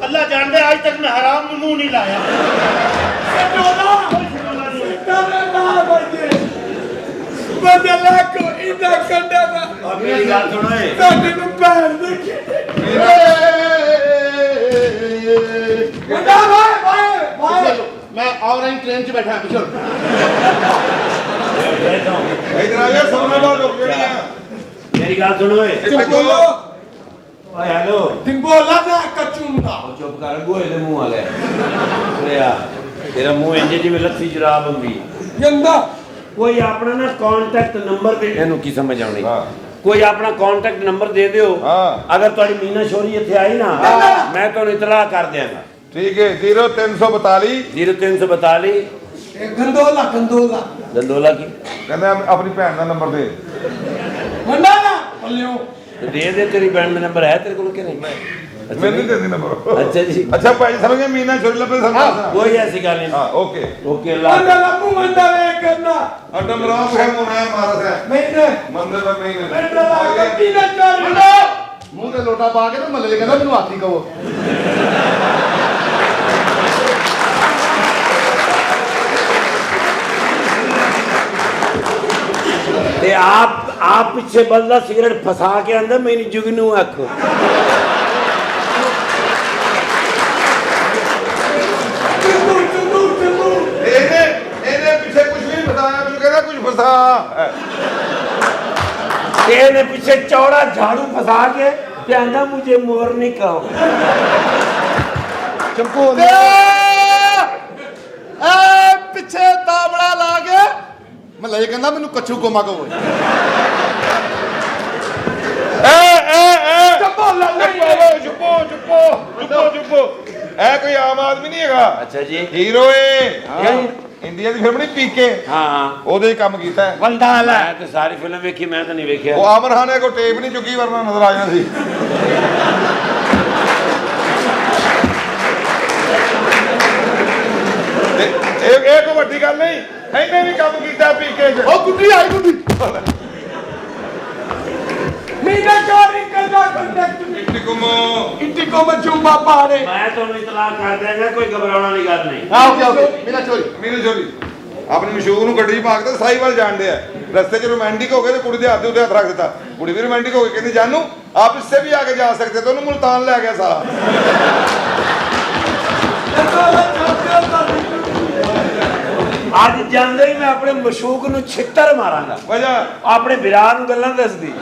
अल्लाह जानता है आज तक मैं हराम में मुंह नहीं लाया ਮੇਰੀ ਗੱਲ ਸੁਣੋ ਏ ਮੈਂ ਆਨਲਾਈਨ ਟ੍ਰੇਨ 'ਚ ਬੈਠਾ ਪਿਛੜ ਇਧਰ ਆ ਜਾ ਸੋਨਾ ਦਾ ਰੁਕ ਜਣੀ ਆ ਮੇਰੀ ਗੱਲ ਸੁਣੋ ਏ ਓਏ ਹੈਲੋ ਚੁੱਪ ਕਰ ਗੋਏ ਦੇ ਮੂੰਹ ਵਾਲੇ ਉਰੇ ਆ ਤੇਰਾ ਮੂੰਹ ਇੰਜ ਜਿਵੇਂ ਲੱਥੀ ਜਰਾਬ ਹੁੰਦੀ ਕੋਈ ਆਪਣਾ ਨਾ ਕੰਟੈਕਟ ਨੰਬਰ ਦੇ ਇਹਨੂੰ ਕੀ ਸਮਝ ਆਉਣੀ ਕੋਈ ਆਪਣਾ ਕੰਟੈਕਟ ਨੰਬਰ ਦੇ ਦਿਓ ਅਗਰ ਤੁਹਾਡੀ ਮੀਨਾ ਸ਼ੋਰੀ ਇੱਥੇ ਆਈ ਨਾ ਮੈਂ ਤੁਹਾਨੂੰ ਇਤਲਾਹ ਕਰ ਦਿਆਂਗਾ ਠੀਕ ਹੈ 0342 0342 गंडोला ਦੰਦੋਲਾ ਕੀ ਕਹਿੰਦਾ ਆਪਣੀ ਭੈਣ ਦਾ ਨੰਬਰ ਦੇ ਦੇ ਦੇ ਤੇਰੀ ਬੈਂਡ ਦਾ ਨੰਬਰ ਹੈ ਤੇਰੇ ਕੋਲ ਕਿ ਨਹੀਂ ਮੈਨੂੰ ਨਹੀਂ ਦਿੰਦੀ ਨੰਬਰ ਅੱਛਾ ਜੀ ਅੱਛਾ ਭਾਈ ਸਮਝ ਗਏ ਮੀਨਾ ਛੋਰੀ ਲੱਭੇ ਸਮਝਾ ਕੋਈ ਐਸੀ ਗੱਲ ਨਹੀਂ ਹਾਂ ਓਕੇ ਓਕੇ ਅੱਲਾ करना अटम राम है मुना मारत है महीने मंदिर में महीने मेरा लाका पीना चोरी ਮੂੰਹ ਤੇ ਲੋਟਾ ਪਾ ਕੇ ਤੇ ਮੱਲੇ ਕਹਿੰਦਾ ਮੈਨੂੰ ਹਾਥੀ ਕਹੋ ਤੇ ਆਪ ਪਿੱਛੇ ਬਲਦਾ ਸਿਗਰਟ ਫਸਾ ਕੇ ਆਂਦਾ ਮੇਰੀ ਜੁਗਨੂ ਆਖੋ ਇਹਨੇ ਪਿੱਛੇ ਕੁਝ ਨਹੀਂ ਬਤਾਇਆ ਮੈਨੂੰ ਕਹਿੰਦਾ ਕੁਝ ਫਸਾ ਤੇ ਇਹਨੇ ਪਿੱਛੇ ਚੌੜਾ ਝਾੜੂ ਫਸਾ ਕੇ ਤੇ ਆਂਦਾ ਮੁਝੇ ਮੋਰ ਨਹੀਂ ਕਹੋ ਚੰਪੂ ਪਿੱਛੇ ਤਾਬੜਾ ਲਾ ਕੇ ਮੱਲੇ ਕਹਿੰਦਾ ਮੈਨੂੰ ਕੱਛੂ ਕੋਮਾ ਕਹੋ ਚੁੱਪੋ ਇਹ ਕੋਈ ਆਮ ਆਦਮੀ ਨਹੀਂ ਹੈਗਾ ਅੱਛਾ ਜੀ ਹੀਰੋ ਏ ਇੰਡੀਆ ਦੀ ਫਿਲਮ ਨਹੀਂ ਪੀਕੇ ਹਾਂ ਉਹਦੇ ਹੀ ਕੰਮ ਕੀਤਾ ਹੈ ਬੰਦਾ ਲੈ ਮੈਂ ਤੇ ਸਾਰੀ ਫਿਲਮ ਵੇਖੀ ਮੈਂ ਤਾਂ ਨਹੀਂ ਵੇਖਿਆ ਉਹ ਆਮਰ ਖਾਨ ਨੇ ਕੋਈ ਟੇਪ ਨਹੀਂ ਚੁੱਕੀ ਵਰਨਾ ਨਜ਼ਰ ਆ ਜਾਣਾ ਸੀ ਇਹ ਕੋਈ ਵੱਡੀ ਗੱਲ ਨਹੀਂ ਇਹਨੇ ਵੀ ਕੰਮ ਕੀਤਾ ਪੀਕੇ 'ਚ ਉਹ ਗੁੱਡੀ ਆਈ ਗੁੱਡੀ मीना चोरी करना कंटेक्ट ਇੰਟੀਕੋ मचूबा पारे ਮੈਂ ਤੁਹਾਨੂੰ ਇਤਲਾਹ ਕਰ ਦਿਆਂਗਾ ਕੋਈ ਘਬਰਾਉਣ ਵਾਲੀ ਗੱਲ ਨਹੀਂ ਓਕੇ ਮੇਰਾ ਚੋਰੀ ਮੈਨੂੰ ਚੋਰੀ ਆਪਣੀ ਮਸ਼ੂਕ ਨੂੰ ਗੱਡੀ 'ਚ ਪਾ ਕੇ ਤੇ ਸਾਈਵਾਲ ਜਾਣਦੇ ਆ ਰਸਤੇ 'ਚ ਰੋਮਾਂਟਿਕ ਹੋ ਗਏ ਤੇ ਕੁੜੀ ਦੇ ਹੱਥ ਦੇ ਉੱਤੇ ਹੱਥ ਰੱਖ ਦਿੱਤਾ ਕੁੜੀ ਵੀ ਰੋਮਾਂਟਿਕ ਹੋ ਗਈ ਕਹਿੰਦੀ ਜਾਨੂ ਆਪ इससे भी आगे जा सकते तो ਉਹਨੂੰ ਮੁਲਤਾਨ ਲੈ ਗਿਆ ਸਾਲਾ ਅੱਜ ਜਾਂਦੇ ਹੀ ਮੈਂ ਆਪਣੇ ਮਸ਼ੂਕ ਨੂੰ ਛਿੱਤਰ ਮਾਰਾਂਗਾ ਵਜਾ ਆਪਣੇ ਵਿਰਾਹ ਨੂੰ ਗੱਲਾਂ ਦੱਸਦੀ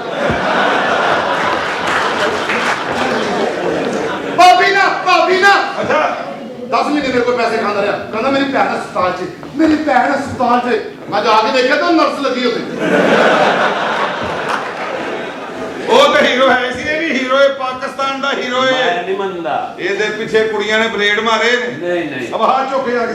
ਭਾਬੀ ਨਾ ਅੱਛਾ 10 ਮਹੀਨੇ ਮੇਰੇ ਕੋਲ ਪੈਸੇ ਖਾਂਦਾ ਰਿਹਾ ਕਹਿੰਦਾ ਮੇਰੀ ਭੈਣ ਹਸਪਤਾਲ 'ਚ ਮੈਂ ਜਾ ਕੇ ਦੇਖਿਆ ਤਾਂ ਨਰਸ ਲੱਗੀ ਉੱਥੇ ਉਹ ਤਾਂ ਹੀਰੋ ਹੈ ਸੀ ਇਹ ਵੀ ਹੀਰੋ ਹੈ ਪਾਕਿਸਤਾਨ ਦਾ ਹੀਰੋ ਮੈਂ ਹੈ ਨਹੀਂ ਮੰਨਦਾ ਇਹਦੇ ਪਿੱਛੇ ਕੁੜੀਆਂ ਨੇ ਬਲੇਡ ਮਾਰੇ ਨੇ ਨਹੀਂ ਅਬ ਹੱਥ ਚੁੱਕੇ ਆ ਕੇ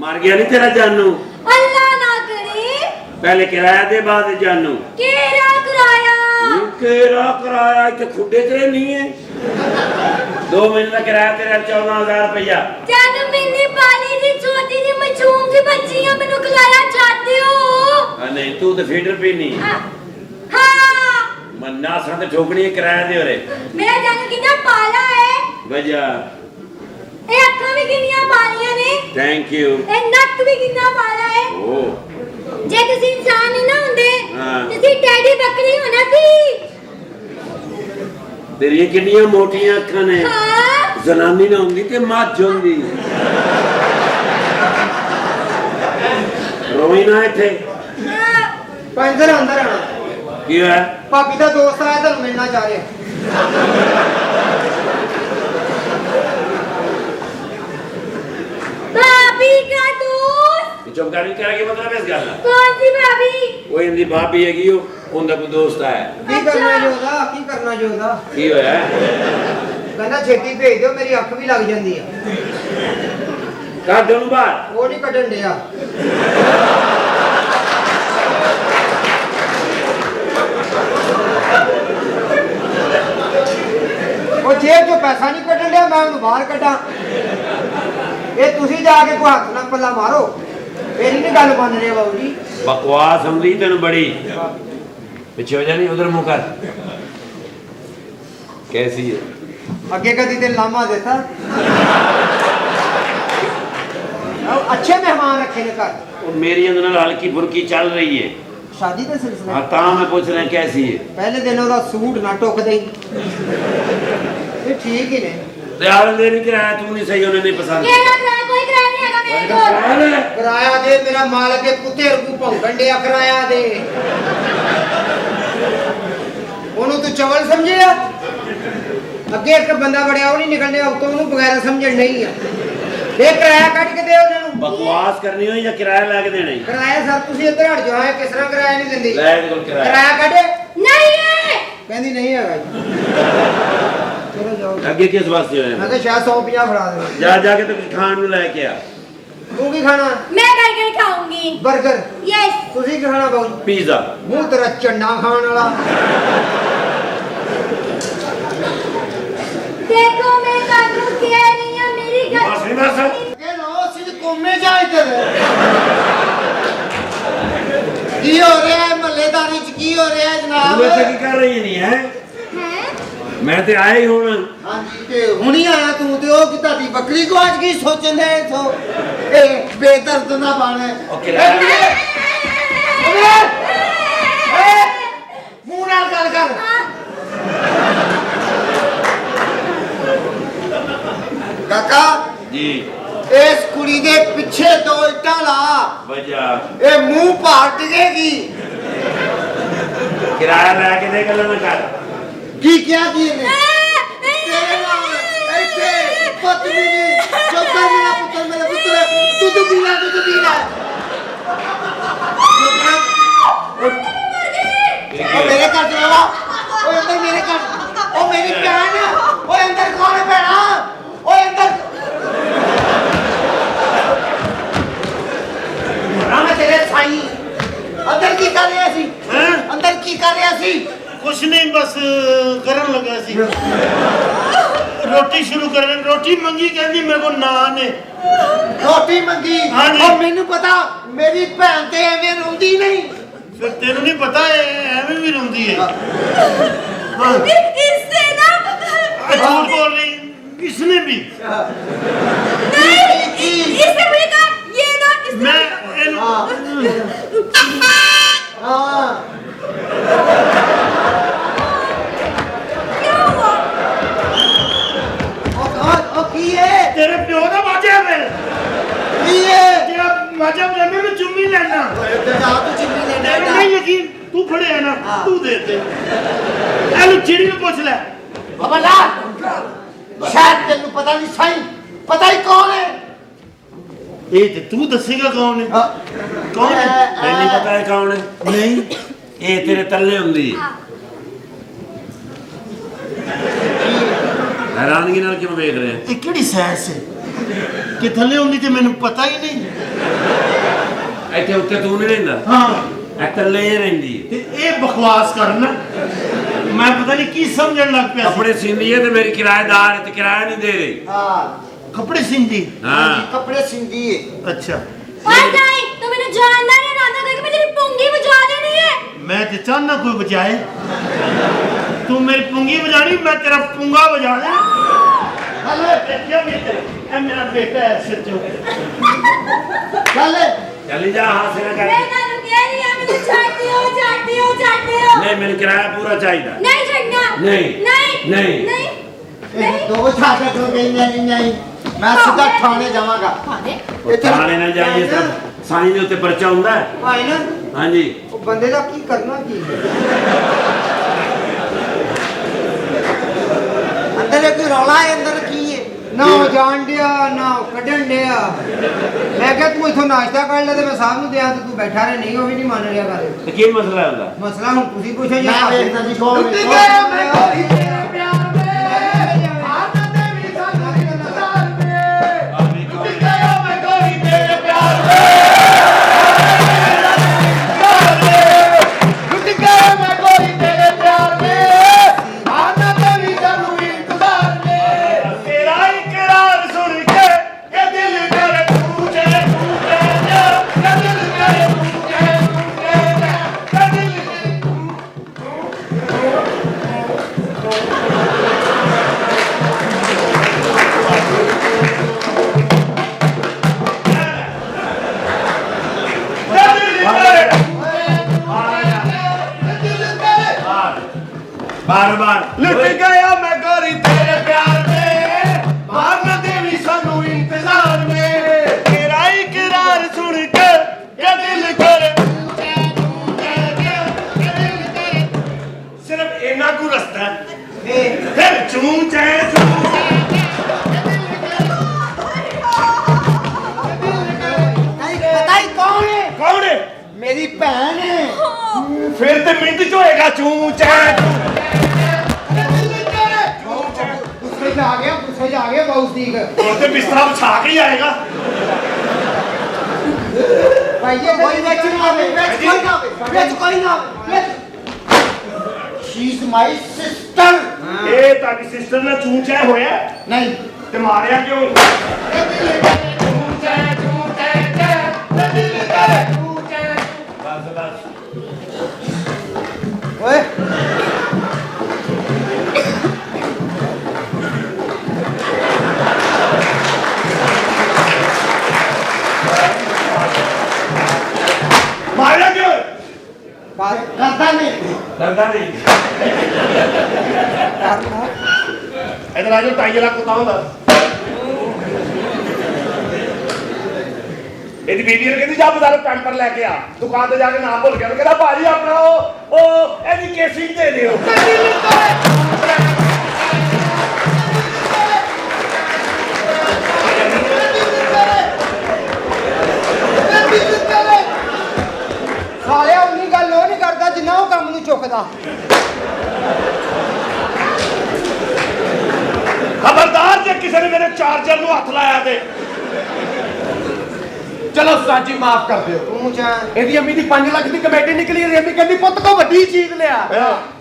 ਮਰ ਗਿਆ ਨਹੀਂ ਤੇਰਾ ਜਾਨੂ अल्लाह ना करे ਪਹਿਲੇ ਕਿਰਾਇਆ ਦੇ ਬਾਅਦ ਜਾਨੂ केरा कराया ਕਿਹੜਾ ਕਿਰਾਇਆ ਇੱਥੇ ਖੁੱਡੇ ਤੇ ਨਹੀਂ ਹੈ 2 ਮਹੀਨੇ ਦਾ ਕਿਰਾਇਆ ਤੇਰਾ 14000 ਰੁਪਇਆ जन्म महीने पाली दी छोटी दी मचूम दी बच्चियां मैनू खिलाया चाहते हो ਨਹੀਂ ਤੂੰ ਤਾਂ ਫੀਡਰ ਪੀ ਨਹੀਂ हाँ ਮੰਨਾ ਸਾਂ ਤੇ ਠੋਕਣੀ ਕਿਰਾਇਆ ਦੇ ਉਰੇ मेरा जन्म कितना पाला है ਵਜਾ ये अक्खां भी कितनियां पालियां ने ਥੈਂਕ ਯੂ ये नक भी कितना पाला है ਓ जे तुसी इंसान ही ना हुंदे हाँ। तुसी डैडी बकरी होना सी ਤੇਰੀਆਂ ਕਿੰਨੀਆਂ ਮੋਟੀਆਂ ਅੱਖਾਂ ਨੇ हाँ ਜ਼ਨਾਨੀ ਨਾ ਹੁੰਦੀ ਤੇ ਮੱਝ ਹੁੰਦੀ ਰੋਈ ਨਾ ਇੱਥੇ ਪੰਜਰ ਅੰਦਰ ਆਣਾ ਕੀ ਹੋਇਆ ਭਾਬੀ ਦਾ ਦੋਸਤ ਆਇਆ ਤੁਹਾਨੂੰ ਮਿਲਣਾ ਚਾਹ ਰਿਹਾ भाभी का दोस्त ਚੁੱਪ ਕਰ ਕਰਾ ਕੇ ਮਤਲਬ ਇਸ ਗੱਲ ਦਾ कौन सी भाभी ਉਹ ਇਹਦੀ ਭਾਬੀ ਹੈਗੀ ਉਹ ਉਹਦਾ ਕੋਈ ਦੋਸਤ ਹੈ ਕੀ ਕਰਨਾ ਜੋਦਾ ਕੀ ਕਰਨਾ ਜੋਦਾ ਕੀ ਹੋਇਆ ਕਹਿੰਦਾ ਛੇਤੀ ਭੇਜ ਦਿਓ ਮੇਰੀ ਅੱਖ ਵੀ ਲੱਗ ਜਾਂਦੀ ਆ ਕੱਢ ਦੇ ਉਹਨੂੰ ਬਾਹਰ ਉਹ ਨਹੀਂ ਕੱਢਣ ਡਿਆ ਉਹ ਜੇਬ ਚੋਂ ਪੈਸਾ ਨਹੀਂ ਕੱਢਣ ਡਿਆ ਮੈਂ ਉਹਨੂੰ ਬਾਹਰ ਕੱਢਾਂ ਇਹ ਤੁਸੀਂ ਜਾ ਕੇ ਕੋਈ ਹੱਥ ਨਾਲ ਪੱਲਾ ਮਾਰੋ ਮੇਰੀ ਨਹੀਂ ਗੱਲ ਮੰਨ ਰਹੇ ਬਾਬੂ ਜੀ ਬਕਵਾਸ ਹੁੰਦੀ ਤੈਨੂੰ ਬੜੀ ਪਿੱਛੇ ਹੋ ਜਾਣੀ ਉਧਰ ਮੁੰਹ ਕਰ ਕੈਸੀ ਹੈ ਅੱਗੇ ਕਦੀ ਤੇ ਲਾਮਾ ਦਿੱਤਾ अच्छे मेहमान रखे ने घर ਉਹ ਮੇਰੀ ਉਹਦੇ ਨਾਲ ਹਲਕੀ ਫੁਲਕੀ ਚੱਲ ਰਹੀ ਹੈ शादी का सिलसिला ਹਾਂ ਤਾਂ ਮੈਂ ਪੁੱਛ ਰਿਹਾ ਕੈਸੀ ਹੈ पहले दिन ਉਹਦਾ ਸੂਟ ਨਾ ਟੁੱਕਦੇ ਇਹ ਠੀਕ ਹੀ ਨੇ ਤੇ ਆਲੇ ਦੇ ਨਹੀਂ ਕਰਾਇਆ ਤੂੰ ਨਹੀਂ ਸਹੀ ਉਹਨੇ ਨਹੀਂ ਪਸੰਦ केरा कराया कोई कराया नहीं हैगा मेरे को ਕਿਰਾਇਆ ਦੇ ਮੇਰਾ ਮਾਲਕ ਦੇ ਕੁੱਤੇ ਰਗੂ ਭੌਂਕਣ ਡਿਆ ਕਿਰਾਇਆ ਦੇ ਉਹਨੂੰ ਤੂੰ ਚਵਲ ਸਮਝਿਆ ਅੱਗੇ ਇੱਕ ਬੰਦਾ ਬੜਿਆ ਉਹ ਨਹੀਂ ਨਿਕਲਣੇ ਉਤੋਂ ਉਹਨੂੰ ਬਗੈਰ ਸਮਝਣ ਨਹੀਂ ਆ ਇਹ ਕਿਰਾਇਆ ਕੱਢ ਕੇ ਦੇ ਉਹਨਾਂ ਨੂੰ ਬਕਵਾਸ ਕਰਨੀ ਹੋਈ ਜਾਂ ਕਿਰਾਇਆ ਲੈ ਕੇ ਦੇਣਾ ਹੀ ਕਿਰਾਇਆ ਸਰ ਤੁਸੀਂ ਇੱਧਰ ਹਟ ਜਾਓ ਐ ਕਿਸ ਤਰ੍ਹਾਂ ਕਿਰਾਇਆ ਨਹੀਂ ਦਿੰਦੀ ਲੈ ਇਹਦੇ ਕੋਲ ਕਿਰਾਇਆ ਕਿਰਾਇਆ ਕੱਢ नहीं है ਕਹਿੰਦੀ ਨਹੀਂ ਹੈਗਾ ਜੀ ਚਲੋ ਜਾਓ ਅੱਗੇ ਕਿਸ ਵਾਸਤੇ ਹੋਇਆ ਮੈਂ ਕਿਹਾ ਸ਼ਾਇਦ 150 ਫੜਾ ਦੇ ਜਾ ਜਾ ਕੇ ਤੇ ਕੁਝ ਖਾਣ ਨੂੰ ਲੈ ਕੇ ਆ ਤੂੰ ਕੀ ਖਾਣਾ मैं बर्गर खाऊंगी 버ਗਰ यस ਤੁਸੀਂ ਕੀ ਖਾਣਾ ਬਾਬੂ ਪੀਜ਼ਾ ਮੂੰਹ ਤੇਰਾ ਚੰਨਾ ਖਾਣ ਵਾਲਾ ਹੋ ਰਿਹਾ ਜਨਾਬ? ਤੂੰ ਇੱਥੇ ਕੀ ਕਰ ਰਹੀ ਨਹੀਂ ਹੈ? ਮੈਂ ਤੇ ਆਇਆ ਹੀ ਹੁਣ। ਹਾਂਜੀ ਤੇ ਹੁਣੀ ਆਇਆ ਤੂੰ ਤੇ ਉਹ ਕਿ ਤੁਹਾਡੀ ਬੱਕਰੀ ਗਵਾਚ ਗਈ ਸੋਚਦੇ ਇਥੋਂ ਇਹ ਬੇਦਰਦ ਨਾ ਬਣ। ਮੂੰਹ ਨਾਲ ਗੱਲ ਕਰ। ਕਾਕਾ ਜੀ ਇਸ ਕੁੜੀ ਦੇ ਪਿੱਛੇ 2 ਇੱਟਾਂ ਲਾ ਵਜਾ ਇਹ ਮੂੰਹ ਭਾਰ ਡਿਗੇਗੀ। ਕਿਰਾਇਆ ਲੈ ਕੇ ਦੇ ਗੱਲਾਂ ਨਾ ਕਰ। ਕੀ ਕਿਹਾ ਜੀ ਇਹਨੇ? ਤੇਰੇ ਨਾਲ ਇੱਥੇ ਪਤਨੀ ਚੌਥਾ ਮੇਰਾ ਪੁੱਤਰ ਦੁੱਧ ਪੀਣਾ ਉਹ ਮੇਰੇ ਘਰ ਚਲਾ ਉਹ ਅੰਦਰ ਮੇਰੇ ਘਰ ਉਹ ਮੇਰੀ ਭੈਣ ਉਹ ਅੰਦਰ ਕੌਣ ਹੈ ਭੈਣਾ ਉਹ ਅੰਦਰ ਰਾਮਾ ਤੇਰੇ ਸਾਈ ਅੰਦਰ ਕੀ ਕਰ ਰਿਹਾ ਸੀ? ਅੰਦਰ ਕੀ ਕਰ ਰਿਹਾ ਸੀ? ਕੁਛ ਨਹੀਂ ਬਸ ਕਰਨ ਲੱਗਾ ਸੀ ਰੋਟੀ ਸ਼ੁਰੂ ਕਰਨ। ਰੋਟੀ ਮੰਗੀ ਕਹਿੰਦੀ ਮੇਰੇ ਕੋਲ ਨਾਨ ਹੈ। ਰੋਟੀ ਮੰਗੀ ਉਹ ਮੈਨੂੰ ਪਤਾ ਮੇਰੀ ਭੈਣ ਤੇ ਐਵੇਂ ਰੋਂਦੀ ਨਹੀਂ। ਫਿਰ ਤੈਨੂੰ ਨਹੀਂ ਪਤਾ ਐਵੇਂ ਵੀ ਰੋਂਦੀ ਹੈ। इससे ना झूठ बोल रही इसने भी नहीं इसने मुझे कहा ये ना इसने क्या हुआ? ਉਹ ਕੀ ਹੈ? ਤੇਰੇ ਪਿਓ ਦਾ ਵਾਜਾ ਹੈ ਕੀ ਹੈ? ਤੇਰਾ ਵਾਜਾ ਬਣੇ ਨੂੰ ਚੁੰਮੀ ਲੈਣਾ। ਤੂੰ ਚਿੰਨੀ ਲੈਣਾ ਤੈਨੂੰ ਨਹੀਂ ਯਕੀਨ ਤੂੰ ਫੜਿਆ ਨਾ ਤੂੰ ਦੇ ਦੇ। ਇਹਨੂੰ ਚਿੜੀ ਨੂੰ ਪੁੱਛ ਲੈ। ਬਾਬਾ ਲਾ ਸ਼ਾਇਦ ਤੈਨੂੰ ਪਤਾ ਨਹੀਂ ਸਾਈ ਪਤਾ ਹੀ ਕੌਣ ਹੈ? ਇਹ ਤੇ ਤੂੰ ਦੱਸੇਗਾ ਕੌਣ ਹੈ? ਕੌਣ ਹੈ? ਮੈਨੂੰ ਪਤਾ ਹੈ ਕੌਣ ਹੈ। ਨਹੀਂ ਇਹ ਤੇਰੇ ਤੱਲੇ ਹੁੰਦੀ ਹੈਰਾਨਗੀ ਨਾਲ ਕਿਉਂ ਵੇਖ ਰਿਹਾ? ਇਹ ਕਿਹੜੀ ਸੈਂਸ ਹੈ ਕਿ ਥੱਲੇ ਹੁੰਦੀ ਤੇ ਮੈਨੂੰ ਪਤਾ ਹੀ ਨਹੀਂ। ਇੱਥੇ ਉੱਤੇ ਤੂੰ ਨਹੀਂ ਰਹਿੰਦਾ? ਹਾਂ ਇਹ ਤੱਲੇ ਹੀ ਰਹਿੰਦੀ ਹੈ। ਤੇ ਇਹ ਬਕਵਾਸ ਕਰਨਾ ਮੈਂ ਪਤਾ ਨਹੀਂ ਕੀ ਸਮਝਣ ਲੱਗ ਪਿਆ। ਕੱਪੜੇ ਸਿੰਦੀ ਹੈ ਤੇ ਮੇਰੀ ਕਿਰਾਏਦਾਰ ਹੈ ਤੇ ਕਿਰਾਇਆ ਨਹੀਂ ਦੇ ਰਹੀ। ਕੱਪੜੇ ਸਿੰਦੀ? ਹਾਂ ਕੱਪੜੇ ਸਿੰਦੀ ਹੈ। ਅੱਛਾ और नहीं तो मैंने जानना नहीं नाता करके मैं तेरी पुंगी बजा देनी है। मैं तो चाहना कोई बजाए तू मेरी पुंगी बजानी मैं तेरा पुंगा बजा दे। मेरा बेटा है सिर चली जा हाथ से ना कर। मैं ना कह रही है मैं चाहती हूं नहीं मैंने किराया पूरा चाहिए। नहीं छड़ना नहीं नहीं नहीं नहीं दो छाते तो नहीं मैं सीधा थाने जावांगा। थाने ना जाइए सब साईं ਦੇ ਉੱਤੇ ਪਰਚਾ ਹੁੰਦਾ ਹੈ। ਭਾਈ ਨਾ ਹਾਂਜੀ ਉਹ ਬੰਦੇ ਦਾ ਕੀ ਕਰਨਾ ਕੀ ਹੈ? ਅੰਦਰ ਕੋਈ ਰੌਲਾ ਹੈ ਅੰਦਰ ਕੀ ਹੈ? ਨਾ ਉਹ ਜਾਣ ਡਿਆ ਨਾ ਉਹ ਕੱਢਣ ਡਿਆ। ਮੈਂ ਕਿਹਾ ਤੂੰ ਇਥੋਂ ਨਾਸ਼ਤਾ ਕਰ ਲੈ ਤੇ ਮੈਂ ਸਾਹਿਬ ਨੂੰ ਦਿਆਂ ਤੇ ਤੂੰ ਬੈਠਾ ਰਹਿ। ਨਹੀਂ ਉਹ ਵੀ ਨਹੀਂ ਮੰਨ ਰਿਹਾ ਗੱਲ। ਤੇ ਕੀ ਮਸਲਾ ਹੁੰਦਾ? ਮਸਲਾ ਹੁਣ ਤੁਸੀਂ ਪੁੱਛੋ ਮੈਂ ਵੇਖਦਾ ਜੀ ਕੌਣ ਟੁੱਟ ਹੈ? ਗਿਆ ਮੈਂ ਕੋਈ ਤੇਰੇ ਪਿਆਰ ਵਿੱਚ ਆਨੰਦ ਦੇ ਵੀ ਸਾਨੂੰ ਇੰਤਜ਼ਾਰ ਵਿੱਚ ਟੁੱਟ ਗਿਆ ਮੈਂ ਕੋਈ ਤੇਰੇ ਪਿਆਰ ਵਿੱਚ ਟੁੱਟ ਗਿਆ ਮੈਂ ਕੋਈ ਤੇਰੇ ਪਿਆਰ ਵਿੱਚ ਆਨੰਦ ਦੇ ਵੀ ਸਾਨੂੰ ਇੰਤਜ਼ਾਰ ਵਿੱਚ ਤੇਰਾ ਇਕਰਾਰ ਸੁਣ ਕੇ ਇਹ ਦਿਲ ਕਰ ਟੂਟੇ ਟੂਟੇ ਜਾ ਇਹ ਦਿਲ ਕਰ ਟੂਟੇ ਟੂਟੇ ਜਾ ਇਹ ਦਿਲ बार बार लुट गया मैं गोरी तेरे प्यार में मारना देवी सानू इंतजार में तेरा इकरार सुन के ये दिल करे सिर्फ इना को रास्ता है फिर चूं चाहे पता ही कौन है? कौन है? मेरी बहन है। फिर तो मिनट च होएगा चूं चाहे ਗੁੱਸੇ 'ਚ ਆ ਗਿਆ ਬਹੁਤ ਠੀਕ। और तो बिस्तरा बिछा के ही आएगा ਭਾਈ ਇਹ कोई बेच ना आवे, बेच कोई ना आवे, बेच कोई ना आवे, बेच। She is my sister। ਇਹ ਤੁਹਾਡੀ ਸਿਸਟਰ ਨਾਲ ਚੂੰ ਚਾਹ ਹੋਇਆ नहीं ਤੇ ਮਾਰਿਆ ਕਿਉਂ? ਓਏ ਮਾਰਿਆ ਕਿਉਂ? ਕਰਦਾ ਨਹੀਂ ਡਰਦਾ ਨਹੀਂ। ਇਧਰ ਆ ਜਾ, ਟਾਈ ਵਾਲਾ ਕੁੱਤਾ ਹੁੰਦਾ। ਇਹਦੀ ਬੀਬੀ ਨੇ ਕਹਿੰਦੀ ਜਾ ਬਾਜ਼ਾਰੋਂ ਪੈਂਪਰ ਲੈ ਕੇ ਆ। ਦੁਕਾਨ ਤੇ ਜਾ ਕੇ ਨਾਮ ਭੁੱਲ ਗਿਆ। ਕਹਿੰਦਾ ਭਾਜੀ ਆਪਣਾ ਉਹ ਇਹਦੀ ਕੇਸੀ ਦੇ ਦਿਓ। ਸਾਲਿਆ ਉਨੀ ਗੱਲ ਉਹ ਨਹੀਂ ਕਰਦਾ ਜਿੰਨਾ ਉਹ ਕੰਮ ਨੂੰ ਚੁੱਕਦਾ। ਖਬਰਦਾਰ ਜੇ ਕਿਸੇ ਨੇ ਮੇਰੇ ਚਾਰਜਰ ਨੂੰ ਹੱਥ ਲਾਇਆ ਤੇ ਚਲੋ ਸਾਜੀ ਮਾਫ ਕਰ ਦਿਓ। ਤੂੰ ਚਾ ਇਹਦੀ ਅੰਮੀ ਦੀ 5 ਲੱਖ ਦੀ ਕਮੇਟੀ ਨਿਕਲੀ। ਇਹਦੀ ਅੰਮੀ ਕਹਿੰਦੀ ਪੁੱਤ ਕੋ ਵੱਡੀ ਚੀਜ਼ ਲਿਆ।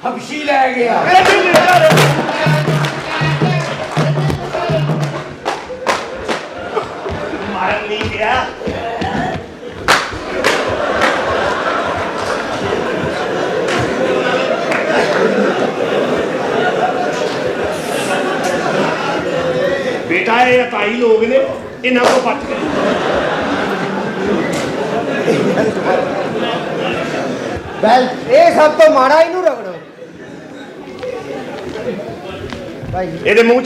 ਹਬਸ਼ੀ ਲੈ ਗਿਆ। ਮਾਰਨ ਨਹੀਂ ਗਿਆ। बेटा ये ताई लोग ने इन्हों को बच गए। ਬੈਲ ਇਹ ਸਭ ਤੋਂ ਮਾੜਾ ਇਹਨੂੰ ਰਗੜੋ ਭਾਈ। ਇਹਦੇ ਮੂੰਹ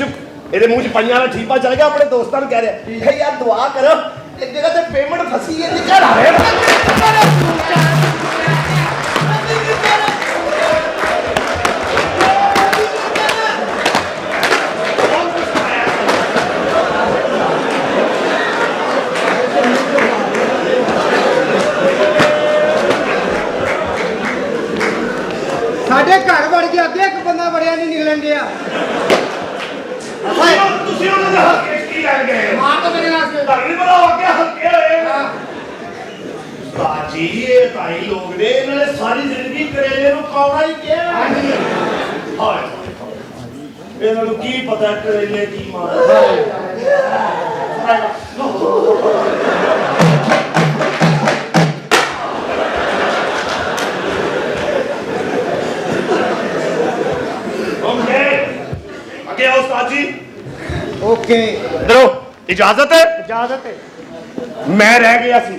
ਚ ਪੰਜਾਂ ਦਾ ਠੀਪਾ ਚੱਲ ਗਿਆ। ਆਪਣੇ ਦੋਸਤਾਂ ਨੂੰ ਕਹਿ ਰਿਹਾ ਹੈ ਯਾਰ ਦੁਆ ਕਰੋ ਇੱਕ ਜਗ੍ਹਾ ਤੇ ਪੇਮੈਂਟ ਫਸੀ ਹੈ ਨਿਕਲ ਆ ਰਿਹਾ। ਸਾਡੇ ਘਰ ਵੜ ਗਿਆ ਅੱਗੇ ਇੱਕ ਬੰਦਾ ਵੜਿਆ ਨਹੀਂ ਨਿਕਲਣ ਗਿਆ। ਤੁਸੀਂ ਉਹਨਾਂ ਦੇ ਹੱਕੇ ਕੀ ਲੱਗ ਗਏ? ਮਾਰ ਤਾਂ ਮੇਰੇ ਵਾਸਤੇ ਤੁਹਾਨੂੰ ਨਹੀਂ ਪਤਾ ਅੱਗੇ ਹੱਕੇ ਹੋਏ। ਬਾਜੀ ਇਹ ਤਾਈ ਲੋਕ ਨੇ ਇਹਨਾਂ ਨੇ ਸਾਰੀ ਜ਼ਿੰਦਗੀ ਕਰੇਲੇ ਨੂੰ ਪਾਉਣਾ ਹੀ ਕਿਹਾ। ਹਾਏ ਇਹਨਾਂ ਨੂੰ ਕੀ ਪਤਾ ਕਰੇਲੇ ਕੀ ਮਾਰ। आगे आओ उस्ताद जी। ਓਕੇ इधरो इजाजत है? ਇਜਾਜ਼ਤ ਹੈ। मैं रह गया सी।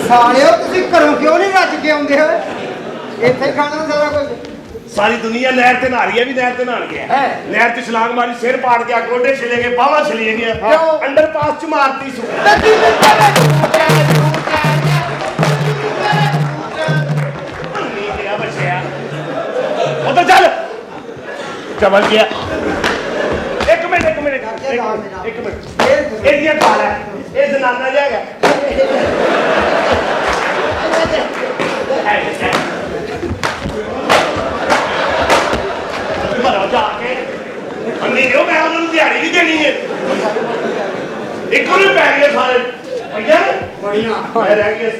ਸਾਲਿਓ ਤੁਸੀਂ ਘਰੋਂ ਕਿਉਂ ਨਹੀਂ ਰੱਜ ਕੇ ਆਉਂਦੇ ਹੋ? ਇੱਥੇ ਹੀ ਖਾਣਾ ਸਾਰਾ ਕੁਝ। सारी दुनिया नहर ते नहा रही है, भी नहर ते नहा गया है। नहर ते छलांग मारी, सिर पाड़ गया, गोडे छिले गए, बाਹਾਂ छिली गया। क्यों? अंडरपास च मारती सु। नहीं गया बच्चा उधर चल चमल गया। एक मिनट एदिया खा लै ये जनाना जाएगा। मरो जाके अन्नी दियो मैं उन्होंने दिहाड़ी भी देनी है। एक को नहीं पै गए सारे भैया बढ़िया मैं रह गया।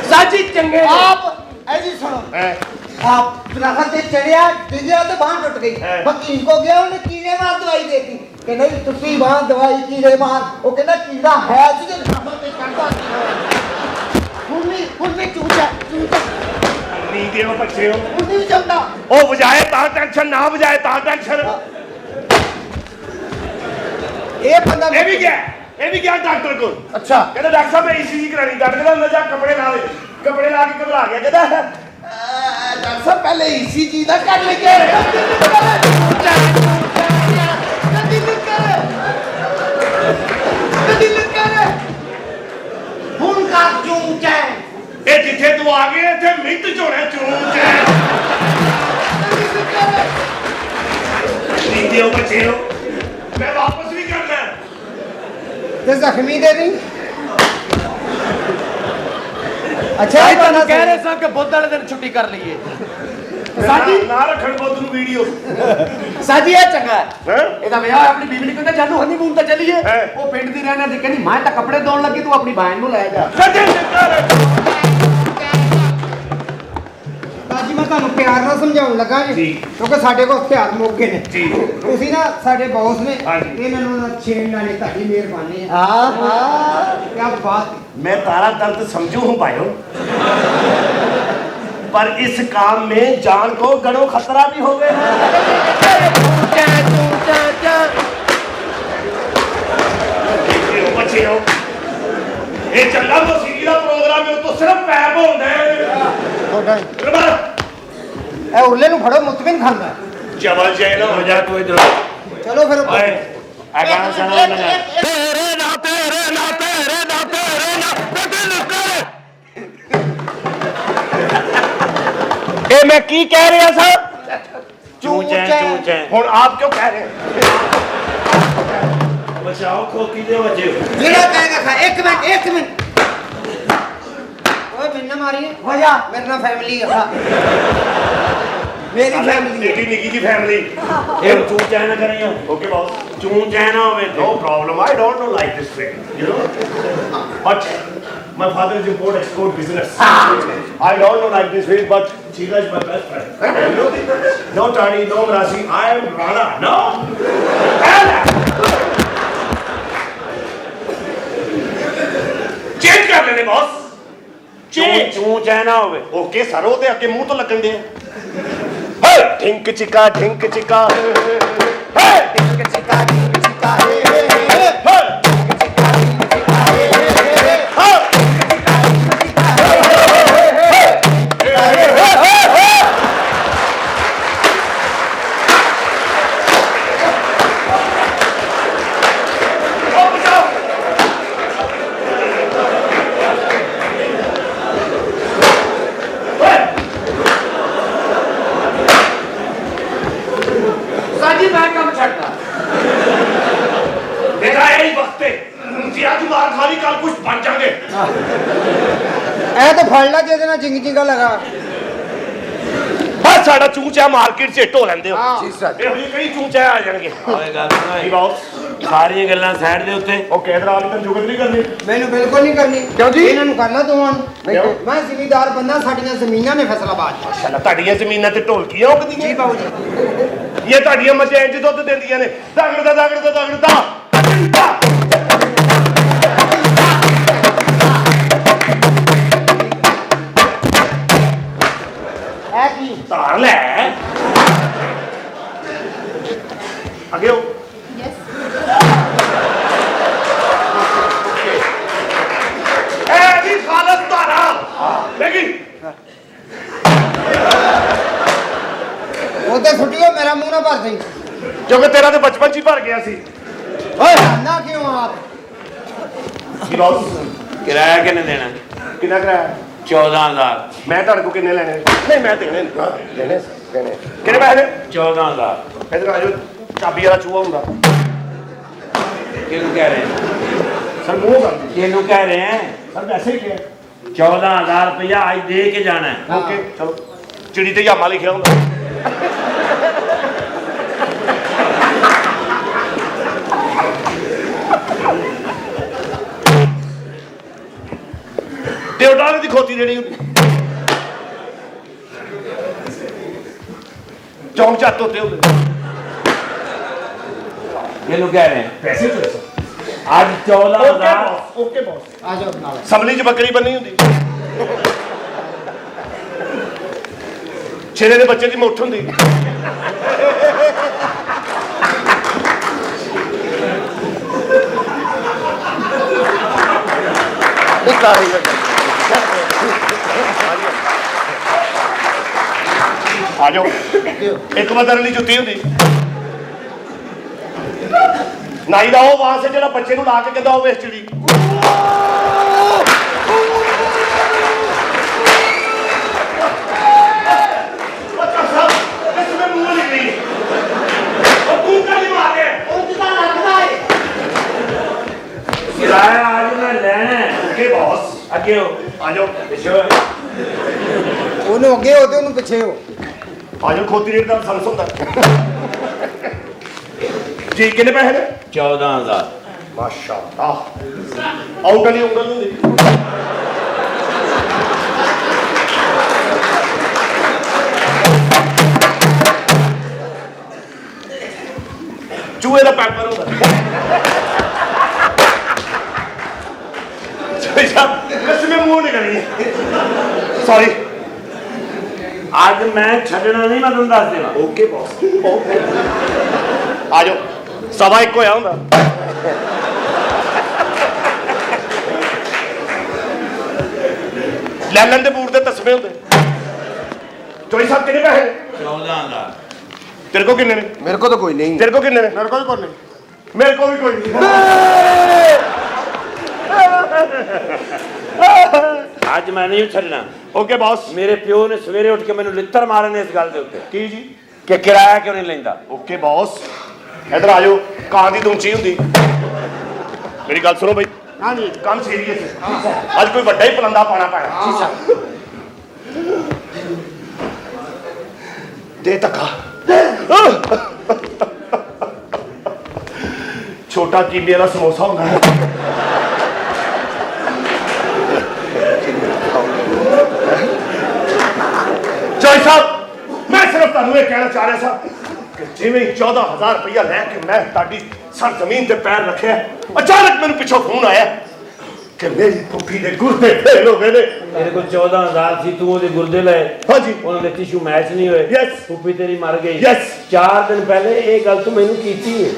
साजी चंगे आप ऐसी सुनो आप दरअसल से चढ़िया गिरा तो बांह टूट गई। वकील को गया उन्हें कीड़े मार दवाई देती कि नहीं टूटी बांह दवाई कीड़े मार। वो कहना कीड़ा है तुझे दरअसल पे करता उन्हें चूचा नहीं दियो बच्चे हो उन्हें चलता ओ बजाए ता टेंशन ना बजाए ता टेंशन। ये बंदा ये भी गया डॉक्टर को। अच्छा कहता डॉक्टर साहब मैं ईसीजी करानी। डॉक्टर अंदर जा कपड़े ला ले। कपड़े ला के घबरा गया। कहता डॉक्टर साहब पहले ईसीजी दा कर लेंगे। खून का चूचा ये जिथे तू आ गया इथे मिंट च होना चूच है। नहीं दियो बच्चे हो मैं वापस भी करना है। ते जख्मी दे दी। अच्छा भाई ये तुम बना कह रहे सन कि बुध वाले दिन छुट्टी कर लीए। साजी ना रखण बुद्ध नु वीडियो साजी ये चंगा है। हैं ਇਹਦਾ ਵਿਆਹ ਆਪਣੀ ਬੀਬੀ ਨੇ ਕਹਿੰਦਾ ਜਾਨੂ ਹਨੀਮੂਨ ਤੇ ਚੱਲੀਏ। ਹੈ। ਉਹ ਪਿੰਡ ਦੀ ਰਹਿਣਾ ਦੀ ਕਹਿੰਦੀ ਮੈਂ ਤਾਂ ਕੱਪੜੇ ਧੋਣ ਲੱਗੀ ਤੂੰ ਆਪਣੀ ਬਹਿਨ ਨੂੰ ਲੈ ਜਾ। सच्चे कर बाजी मैं ਤੁਹਾਨੂੰ ਪਿਆਰ ਨਾਲ ਸਮਝਾਉਣ ਲੱਗਾ ਜੀ ਕਿਉਂਕਿ ਸਾਡੇ ਕੋਲ ਹਥਿਆਰ ਮੌਕੇ ਨੇ ਜੀ ਤੁਸੀਂ ਨਾ ਸਾਡੇ ਬੌਸ ਨੇ ਹਾਂਜੀ। ਇਹਨਾਂ ਨੂੰ ਨਾ ਛੇੜਨਾ ਨਹੀਂ, ਤੁਹਾਡੀ ਮਿਹਰਬਾਨੀ ਹੈ। क्या बात है। मैं तारा दर्द समझू हूँ भाइयों, पर इस काम में जान को गड़ो खतरा भी हो गया। बच्चे हो ये चंगा मौसीकी का प्रोग्राम है तो सिर्फ पैप होता है। ए उरले नु फड़ो मुतमिन खांदा है। जबल जय ना हो जा तू इधर चलो फिर ओए आ गाना सुना ना तेरे ना तेरे ना तेरे ना तेरे ना दिल करे ए मैं की कह रहा सर चूं चैं हुन आप क्यों कह रहे हैं? बचाओ खोकी दे बचे जेड़ा कहेगा खा एक मिनट ओए मिन्ना मारी है हो जा मेरे ना फैमिली है मेरी फैमिली एटी निकी की फैमिली ए चूं चैं ना करियो ओके बॉस चूं चैं ना होवे no problem I don't know like this thing you know but my father is import export business I don't know like this way but Chila is my best friend you know no Tani no Marashi I am Rana no change कर लेने boss चूं चैं ना होवे okay sir वो ते अगे मुंह तो लगन दे ढिंक चिका ढिंक चिका ढिंक चिका ए तो फड़ ला जेदे ना जिंग जिंगा लगा बस साडा चूचा मार्केट च हिट हो लेंदे हो जी सर ਇਹੋ ਜਿਹੇ ਕਈ ਚੂਚੇ ਆ ਜਾਣਗੇ ਓਏ ਗੱਲ ਸੁਣਾ ਕੀ ਬਾਤ ਸਾਰੀਆਂ ਗੱਲਾਂ ਸਾਈਡ ਦੇ ਉੱਤੇ ਓਕੇ ਇਧਰ ਆ ਕੇ ਜੁਗਤ ਨਹੀਂ ਕਰਨੀ ਮੈਨੂੰ ਬਿਲਕੁਲ ਨਹੀਂ ਕਰਨੀ ਕਿਉਂ ਜੀ? ਇਹਨਾਂ ਨੂੰ ਕਰਨਾ ਦੋਵਾਂ ਨੂੰ ਕਿਉਂ? ਮੈਂ ਜ਼ਿਮੀਦਾਰ ਬੰਦਾ ਸਾਡੀਆਂ ਜ਼ਮੀਨਾਂ ਨੇ ਫੈਸਲਾਬਾਦ ਚ ਮਾਸ਼ਾਅੱਲਾ ਤੁਹਾਡੀਆਂ ਜ਼ਮੀਨਾਂ ਤੇ ਢੋਲਕੀਆਂ ਉਗਦੀਆਂ ਜੀ ਬਾਬੂ ਜੀ ਇਹ ਤੁਹਾਡੀਆਂ ਮੱਝਾਂ ਇੰਜ ਦੁੱਧ ਦਿੰਦੀਆਂ ਨੇ ਦਗੜਦਾ ਇਹ ਕੀ ਧਾਰ ਲੈ ਅੱਗੇ ਹੋ ਇਹ ਵੀ ਖਾਲਸ ਧਾਰਾ ਦੇਖੀ ਉਹਦੇ ਛੁੱਟੀਓ ਮੇਰਾ ਮੂੰਹ ਨਾ ਭਰ ਦੇਈ ਕਿਉਂਕਿ ਤੇਰਾ ਤੇ ਬਚਪਨ ਚ ਹੀ ਭਰ ਗਿਆ ਸੀ ਓਏ ਨਾ ਕਿਉਂ ਆਪ ਕੀ ਬਾਤ ਕਿਰਾਇਆ ਕਿੰਨੇ ਦੇਣਾ ਕਿੰਨਾ ਕਰਾਇਆ 14000 ਮੈਂ ਤੁਹਾਡੇ ਕੋਲ ਕਿੰਨੇ ਲੈਣੇ ਨਹੀਂ ਮੈਂ ਦੇਣੇ ਦੇਣੇ ਕਿੰਨੇ ਪੈਸੇ ਨੇ 14000 ਇਧਰ ਆ ਜਾਓ ਚਾਬੀ ਵਾਲਾ ਚੂਹਾ ਹੁੰਦਾ ਕਿਹਨੂੰ ਕਹਿ ਰਹੇ हैं ਸਰ ਮੂੰਹ ਕਰ ਕਿਹਨੂੰ ਕਹਿ ਰਹੇ हैं ਸਰ ਵੈਸੇ ਹੀ ਕਿਹਾ 14000 रुपया आज दे के जाना है ਓਕੇ ਚਲੋ ਚਿੜੀ ਤੇ ਯਾਮਾ ਲਿਖਿਆ ਹੁੰਦਾ ਤੇ ਉਹ ਡਾਲੇ ਦੀ ਖੋਤੀ ਜਿਹੜੀ ਹੁੰਦੀ ਚੌਂਕ ਚੱਤ ਉੱਤੇ ਹੁੰਦੇ किहਨੂੰ कह रहे हैं ਪੈਸੇ ਚੋਂ आज 14000 ਓਕੇ ਬੌਸ ਆ ਜਾਓ ਨਾਲ ਸਮਲੀ ਚ ਬੱਕਰੀ ਬੰਨੀ ਹੁੰਦੀ ਛੇਲੇ ਦੇ ਬੱਚੇ ਦੀ ਮੁੱਠ ਹੁੰਦੀ ਆ ਜਾਓ ਇੱਕ ਵਾਰ ਲਈ ਜੁੱਤੀ ਹੁੰਦੀ ਨਾਈ ਦਾ ਉਹ ਵਾਂਸ ਜਿਹੜਾ ਬੱਚੇ ਨੂੰ ਲਾ ਕੇ ਕਹਿੰਦਾ ਉਹ ਵੇਚ ਚਿੜੀ किराया आज मैं लेना है ਅੱਗੇ ਬੌਸ आगे हो ਆ ਜਾਓ पिछे हो ਉਹਨੂੰ ਅੱਗੇ ਹੋ ਤੇ ਉਹਨੂੰ ਪਿੱਛੇ ਹੋ ਆ ਜਾਓ ਖੋਤੀ ਰੇਟ ਦਾ ਸੰਸ ਹੁੰਦਾ ਜੀ ਕਿੰਨੇ ਪੈਸੇ ਨੇ 14000 ਮਾਸ਼ਾਅੱਲਾ ਆਊਟ ਵਾਲੀ ਉਂਗਲ ਹੁੰਦੀ ਪੈਂਪਰ ਹੁੰਦਾ कसमें मुंह निकली सॉरी ਅੱਜ ਮੈਂ ਛੱਡਣਾ ਨਹੀਂ, ਮੈਂ ਤੁਹਾਨੂੰ ਦੱਸ ਦੇਵਾਂ। ओके बॉस आ जाओ सवा एक होया हुंदा लैलन दे बूट दे तस्मे हुंदे चोरी साहब कितने पैसे 14 ਦਾ तेरे को कितने ने मेरे को तो कोई नहीं तेरे को कितने ने मेरे को भी कोई नहीं मेरे को भी कोई नहीं ਅੱਜ ਮੈਂ ਨਹੀਂ ਛੱਡਣਾ। ओके बॉस ਮੇਰੇ ਪਿਓ ਨੇ ਸਵੇਰੇ ਉੱਠ ਕੇ ਮੈਨੂੰ ਲਿੱਤਰ ਮਾਰੇ ਨੇ ਇਸ ਗੱਲ ਦੇ ਉੱਤੇ की जी ਕਿ ਕਿਰਾਇਆ ਕਿਉਂ ਨਹੀਂ ਲੈਂਦਾ। ओके बॉस इधर आ जाओ ਕਾਂ ਦੀ ਦੂੰਚੀ ਹੁੰਦੀ ਮੇਰੀ ਗੱਲ ਸੁਣੋ ਬਈ हाँ जी ਕੰਮ ਸੀਰੀਅਸ ਹੈ ਅੱਜ ਕੋਈ ਵੱਡਾ ਹੀ ਪਲੰਦਾ ਪਾਣਾ ਪੈਣਾ ਦੇ ਧੱਕਾ ਛੋਟਾ ਕੀਮੇ ਵਾਲਾ ਸਮੋਸਾ ਹੁੰਦਾ ਹੈ ਜੈ ਸਾਹਿਬ ਮੈਂ ਸਿਰਫ ਤੁਹਾਨੂੰ ਇਹ ਕਹਿਣਾ ਚਾਹ ਰਿਹਾ ਸਾਂ ਕਿ ਜਿਵੇਂ 14000 ਰੁਪਇਆ ਲੈ ਕੇ ਮੈਂ ਤੁਹਾਡੀ ਸਰ ਜ਼ਮੀਨ ਤੇ ਪੈਰ ਰੱਖਿਆ ਅਚਾਨਕ ਮੈਨੂੰ ਪਿੱਛੋਂ ਫੋਨ ਆਇਆ ਕਿ ਮੇਰੀ ਪੁੱਪੀ ਦੇ ਗੁਰਦੇ ਫੇਲ ਹੋ ਗਏ ਨੇ ਮੇਰੇ ਕੋਲ 14000 ਸੀ, ਤੂੰ ਉਹਦੇ ਗੁਰਦੇ ਲਏ। ਹਾਂਜੀ ਉਹਨਾਂ ਦੇ ਟਿਸ਼ੂ ਮੈਚ ਨਹੀਂ ਹੋਏ। Yes. ਫੁੱਫੀ ਤੇਰੀ ਮਰ ਗਈ। Yes. 4 ਦਿਨ ਪਹਿਲੇ ਇਹ ਗੱਲ ਤੂੰ ਮੈਨੂੰ ਕੀਤੀ ਹੈ।